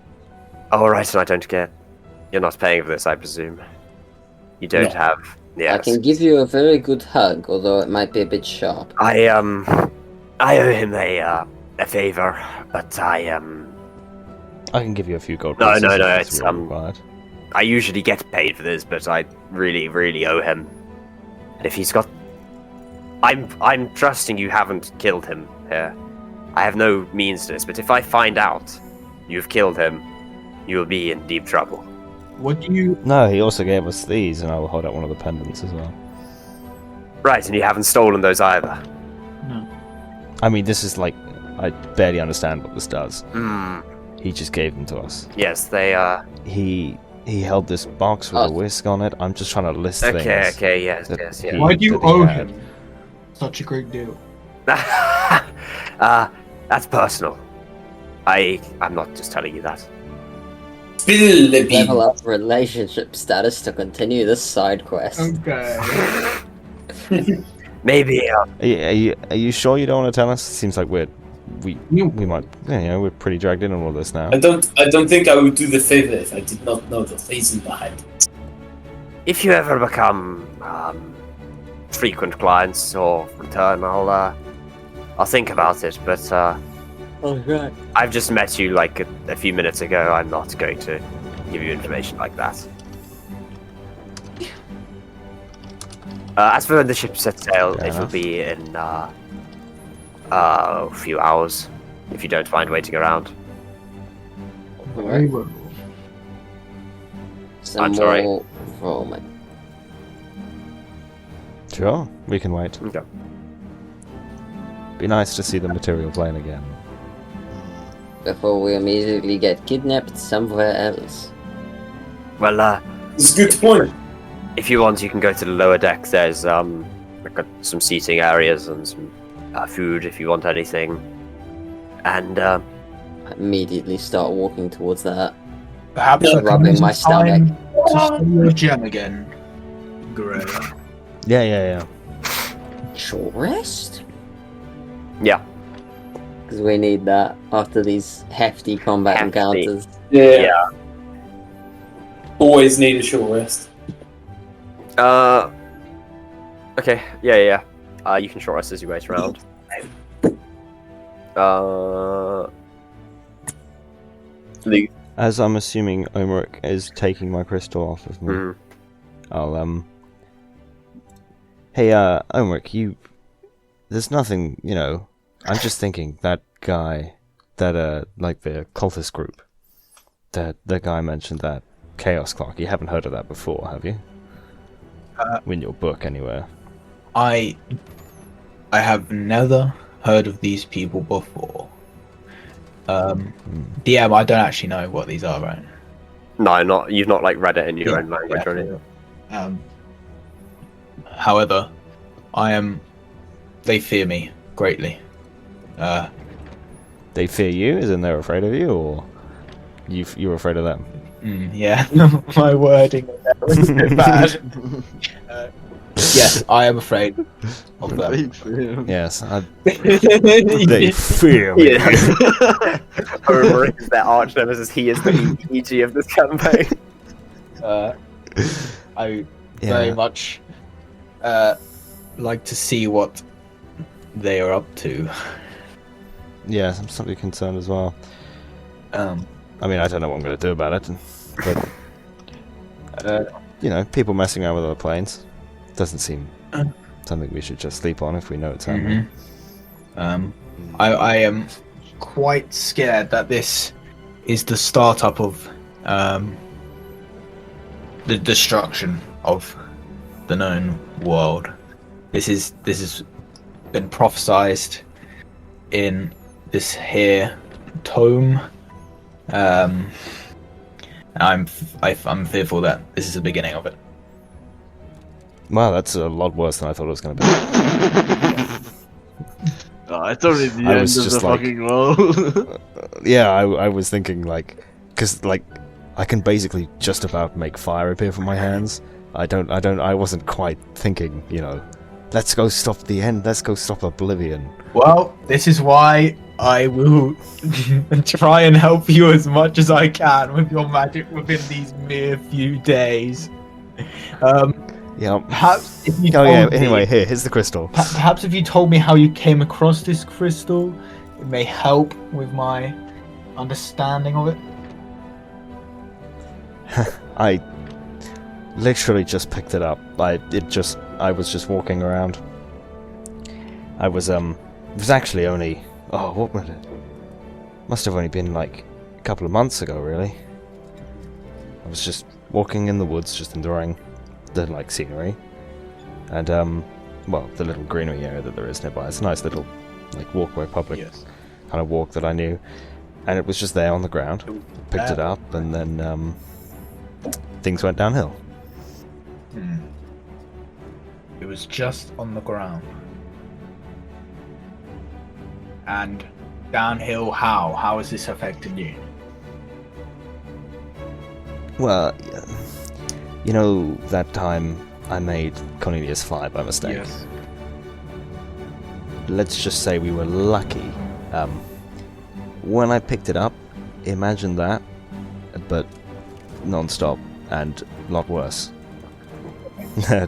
Oh, right, and I don't get. You're not paying for this, I presume. You don't have. Yes. I can give you a very good hug, although it might be a bit sharp. I owe him a favor, but I can give you a few gold No, pieces. no, if no, that's it's, really required. I usually get paid for this, but I really, really owe him. And if he's got, I'm trusting you haven't killed him here. I have no means to this, but if I find out you've killed him, you will be in deep trouble. What do you... No, he also gave us these, and I will hold out one of the pendants as well. Right, and you haven't stolen those either. No. I mean, this is like, I barely understand what this does. He just gave them to us. Yes, they are. He held this box with a whisk on it. I'm just trying to list things. Okay, yes. Why do you owe him such a great deal? That's personal. I'm not just telling you that. Spill the beans. Level up relationship status to continue this side quest. Okay. Maybe. Are you sure you don't want to tell us? It seems like we might. Yeah, we're pretty dragged in on all this now. I don't think I would do the favor if I did not know the reason behind it. If you ever become frequent clients or return, I'll think about it. But Okay. I've just met you like a few minutes ago. I'm not going to give you information like that. As for when the ship sets sail, it will be in a few hours. If you don't mind waiting around. Very well. I'm sorry. Roman. Sure, we can wait. Okay. Be nice to see the material plane again. Before we immediately get kidnapped somewhere else. Well, It's a good point. if you want, you can go to the lower deck. There's some seating areas and some food if you want anything. And I immediately start walking towards that. Perhaps I rubbing my stomach. To see your gem again. Great. Yeah. Short rest? yeah, Because we need that after these hefty combat Hefty. encounters. Yeah. Always need a short rest. okay, yeah. You can short rest as you wait around. Luke. As I'm assuming Omeric is taking my crystal off of me, I'll Hey, Omeric, there's nothing, I'm just thinking, that guy, that, like the cultist group, the guy mentioned that Chaos Clock, you haven't heard of that before, have you? In your book, anywhere. I have never heard of these people before. DM, I don't actually know what these are, right? No, you've not like read it in your own language or anything. However, they fear me greatly. They fear you, as in they're afraid of you, or you're afraid of them? Yeah, my wording was a bit bad. Yes, I am afraid of them. Yes, they fear me. Yeah. Homer is their arch nemesis. He is the EG of this campaign. I very much like to see what they are up to. Yeah, I'm slightly concerned as well. I mean, I don't know what I'm going to do about it, but you know, people messing around with other planes doesn't seem something we should just sleep on if we know it's happening. I am quite scared that this is the startup of the destruction of the known world. This has been prophesized in this here tome. I'm fearful that this is the beginning of it. Wow, that's a lot worse than I thought it was going to be. It's only the end of the fucking world. Yeah, I was thinking like, because like, I can basically just about make fire appear from my hands. I wasn't quite thinking, you know, let's go stop the end. Let's go stop Oblivion. Well, this is why I will try and help you as much as I can with your magic within these mere few days. Yeah. Perhaps if you Anyway, here's the crystal. Perhaps if you told me how you came across this crystal, it may help with my understanding of it. I literally just picked it up. I was just walking around. It was actually only, what was it? Must have only been like a couple of months ago, really. I was just walking in the woods, just enjoying the like scenery, and the little greenery area that there is nearby. It's a nice little like walkway, public kind of walk that I knew, and it was just there on the ground. Picked it up, and then things went downhill. It was just on the ground. And downhill how? How has this affected you? Well, you know that time I made Cornelius fly by mistake? Yes. Let's just say we were lucky. When I picked it up, imagine that, but non-stop and a lot worse.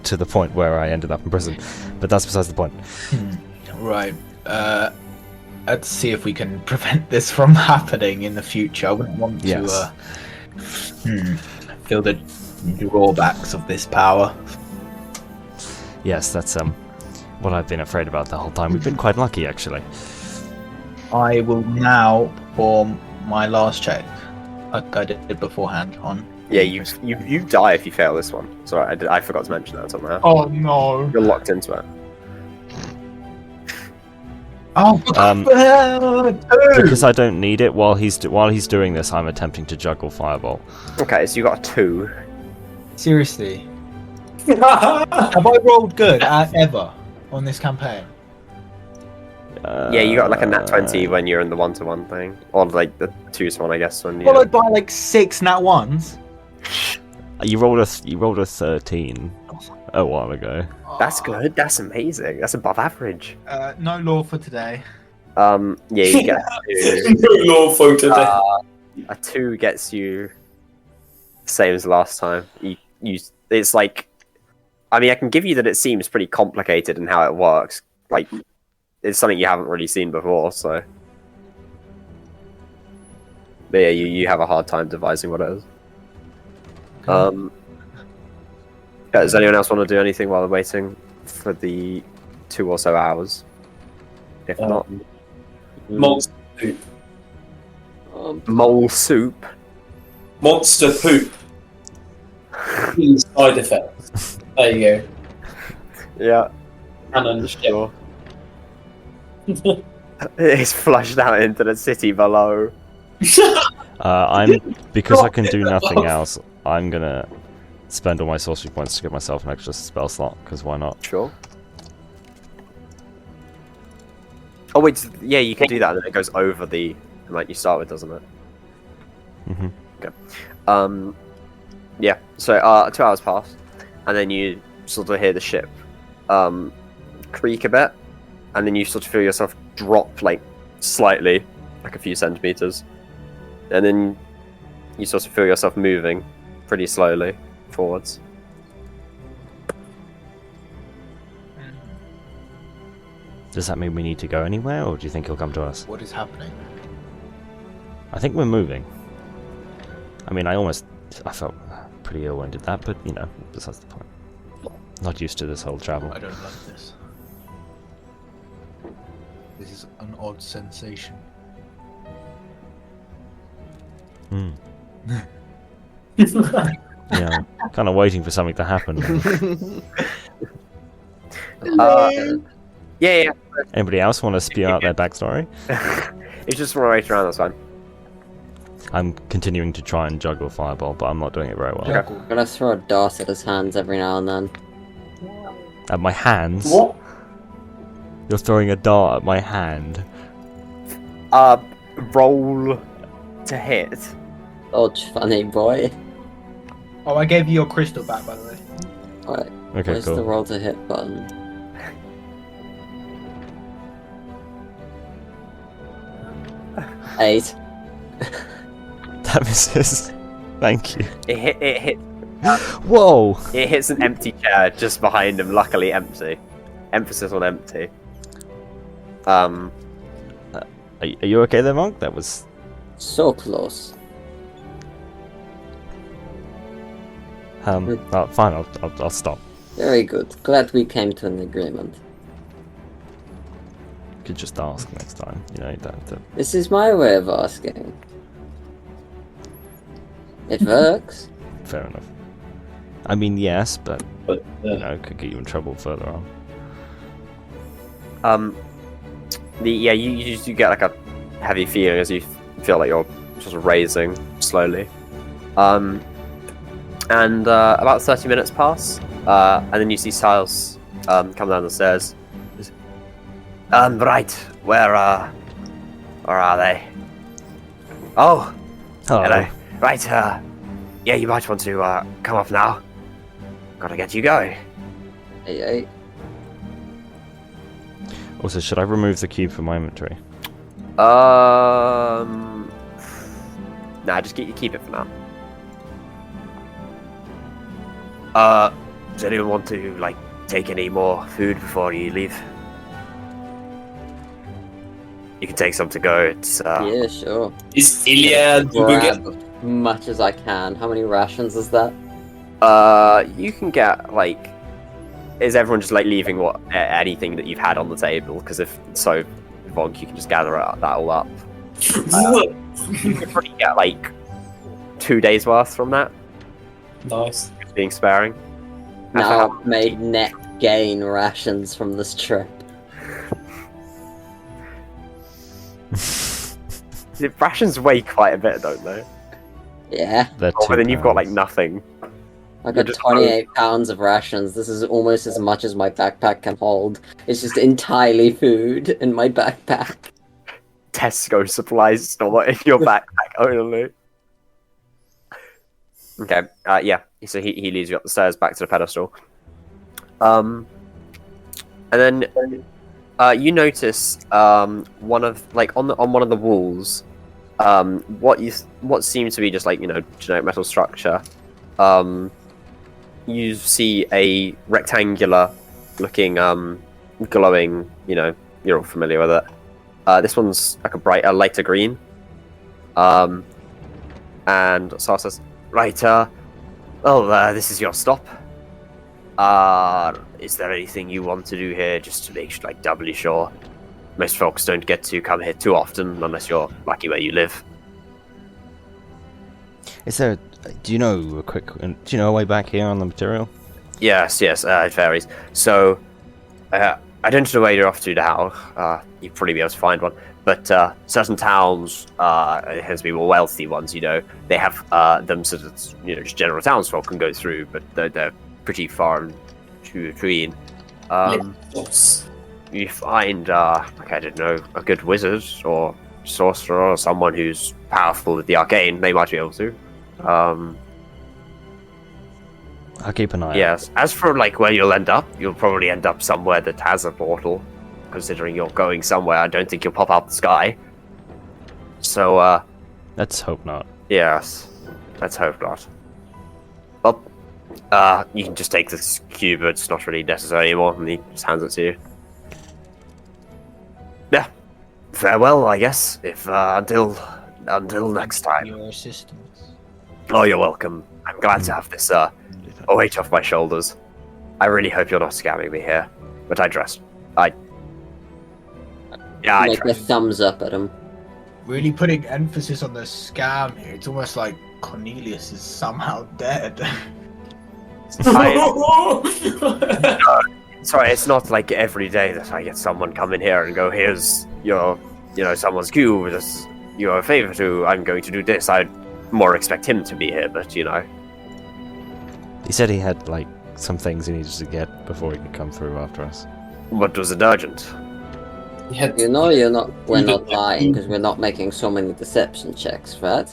To the point where I ended up in prison. But that's besides the point. Right. Let's see if we can prevent this from happening in the future. I wouldn't want to feel the drawbacks of this power. Yes, that's what I've been afraid about the whole time. We've been quite lucky, actually. I will now perform my last check, like I did beforehand on. Yeah, you die if you fail this one. Sorry, I forgot to mention that somehow. Oh no! You're locked into it. Oh, because I don't need it while he's doing this. I'm attempting to juggle Fireball. Okay, so you got a 2. Seriously, have I rolled good ever on this campaign? Yeah, you got like a nat 20 when you're in the 1-to-1 thing, or like the 2-to-1, I guess. When you Followed by like 6 nat 1s. You rolled a 13 a while ago. That's good. That's amazing. That's above average. No law for today. Yeah, you get No law for today. a 2 gets you same as last time. It's like, I mean, I can give you that it seems pretty complicated in how it works. Like, it's something you haven't really seen before, so. But yeah, you have a hard time devising what it is. Does anyone else want to do anything while they're waiting for the 2 or so hours? If not, Monster poop. mole soup. Monster poop. Side effects. There you go. Yeah, Canon sure. It's flushed out into the city below. Because I can do nothing else, I'm gonna spend all my sorcery points to get myself an extra spell slot, because why not? Sure. Oh wait, yeah, you can do that, and then it goes over the amount you start with, doesn't it? Yeah. So 2 hours pass, and then you sort of hear the ship creak a bit, and then you sort of feel yourself drop like slightly, like a few centimeters, and then you sort of feel yourself moving pretty slowly forwards. Does that mean we need to go anywhere, or do you think he'll come to us? What is happening? I think we're moving. I mean, I felt pretty ill when I did that, but you know, besides the point. Not used to this whole travel. I don't like this. This is an odd sensation. Hmm. Yeah, kind of waiting for something to happen. Yeah. Anybody else want to spew out their backstory? You just want to wait around, that's fine. I'm continuing to try and juggle a fireball, but I'm not doing it very well. Okay. I'm gonna throw a dart at his hands every now and then. At my hands? What? You're throwing a dart at my hand. Roll to hit. Dodge, funny boy. Oh, I gave you your crystal back, by the way. Alright, Okay, where's the cool. roll to hit button? Eight. That misses. Thank you. It hit. Whoa! It hits an empty chair just behind him. Luckily, empty. Emphasis on empty. Are you okay there, Monk? That was... So close. oh, fine, I'll stop. Very good. Glad we came to an agreement. Could just ask next time, you know, you don't have to... This is my way of asking. It works. Fair enough. I mean, yes, but, But you know, it could get you in trouble further on. You get like a heavy feeling as you feel like you're sort of raising slowly. And about 30 minutes pass, and then you see Siles come down the stairs. Right, where are they? Oh, hello. Right, yeah, you might want to come up now. Gotta get you going. Hey. Also, should I remove the cube from my inventory? Nah, just keep it for now. Does anyone want to like take any more food before you leave? You can take some to go. It's Yeah, sure. is Ilya Grab as much as I can. How many rations is that? you can get like. Is everyone just like leaving anything that you've had on the table? Because if so, Vonk, you can just gather that all up. You can probably get like 2 days worth from that. Nice. Being sparing. Now I've made net gain rations from this trip. The rations weigh quite a bit, don't they? Yeah, They're Oh, but then you've got like £2. nothing. I You're got just 28 pounds of rations. This is almost as much as my backpack can hold. It's just entirely food in my backpack. Tesco supplies store in your backpack only. Okay, yeah. So he leads you up the stairs back to the pedestal. And then you notice one of like on one of the walls, what seems to be just like generic metal structure. You see a rectangular looking glowing. You're all familiar with it. This one's like a lighter green. And Sar says, right, this is your stop. Is there anything you want to do here just to make like doubly sure? Most folks don't get to come here too often unless you're lucky where you live. Is there? Do you know a way back here on the material? Yes, it varies. So, I don't know where you're off to now. You'd probably be able to find one. But certain towns, it has to be more wealthy ones, they have them so that, just general townsfolk can go through, but they're pretty far and few between. You find, I don't know, a good wizard or sorcerer or someone who's powerful with the arcane, they might be able to. I'll keep an eye out. Yes. As for like where you'll end up, you'll probably end up somewhere that has a portal. Considering you're going somewhere, I don't think you'll pop out the sky. So, Let's hope not. yes. Let's hope not. Well, you can just take this cube, it's not really necessary anymore, and he just hands it to you. Yeah. Farewell, I guess, if, until next time. Your assistance. Oh, you're welcome. I'm glad to have this, a weight off my shoulders. I really hope you're not scamming me here, but I trust. I Make a trust. thumbs up at him. Really putting emphasis on the scam here. It's almost like Cornelius is somehow dead. Sorry, it's not like every day that I get someone come in here and go, here's your, someone's cube, this is your favor to, I'm going to do this. I'd more expect him to be here, but, He said he had, like, some things he needed to get before he could come through after us. what was it urgent? We're not lying because we're not making so many deception checks, right?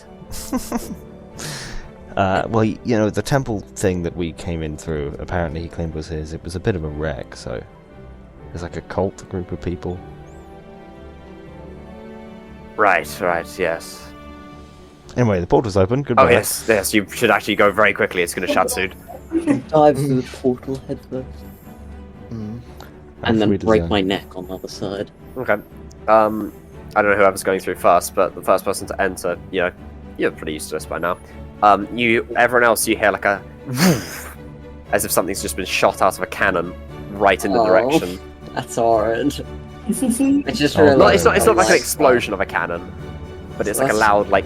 Well, the temple thing that we came in through, apparently he claimed was his. It was a bit of a wreck, so there's like a cult group of people. Right, yes. Anyway, the portal's open. Goodbye. Oh, yes, you should actually go very quickly, it's going to shut soon. Dive through the portal head first. And then Free break design. my neck on the other side. Okay. I don't know whoever's going through first, but the first person to enter, you're pretty used to this by now. Everyone else, you hear like a woof, as if something's just been shot out of a cannon right in the direction. That's orange. I just Oh, realized. It's not like an explosion of a cannon, but it's like a loud, like,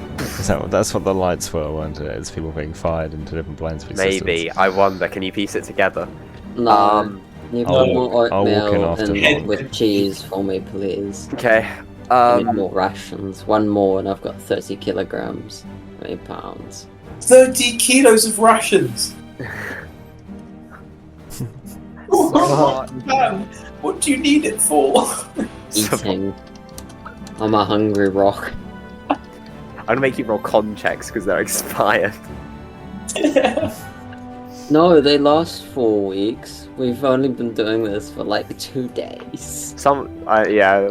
That's what the lights were, weren't it? It's people being fired into different planes of maybe. existence. I wonder, can you piece it together? No. You I'll- put more I'll walk in oatmeal after and that. with cheese for me, please. Okay. I need more rations. One more, and I've got 30 kilograms. 20 pounds. 30 kilos of rations. Man, what do you need it for? Eating. I'm a hungry rock. I'm gonna make you roll con checks because they're expired. No, they last 4 weeks. We've only been doing this for like 2 days. Yeah.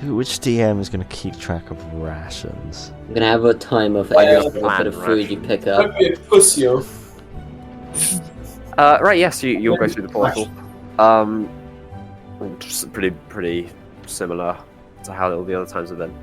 Which DM is going to keep track of rations? I'm gonna have a timer for Like every a little bit of plan food you pick up. Don't be a pussy. Right, yes, you'll go through the portal. Just pretty similar to how all the other times have been.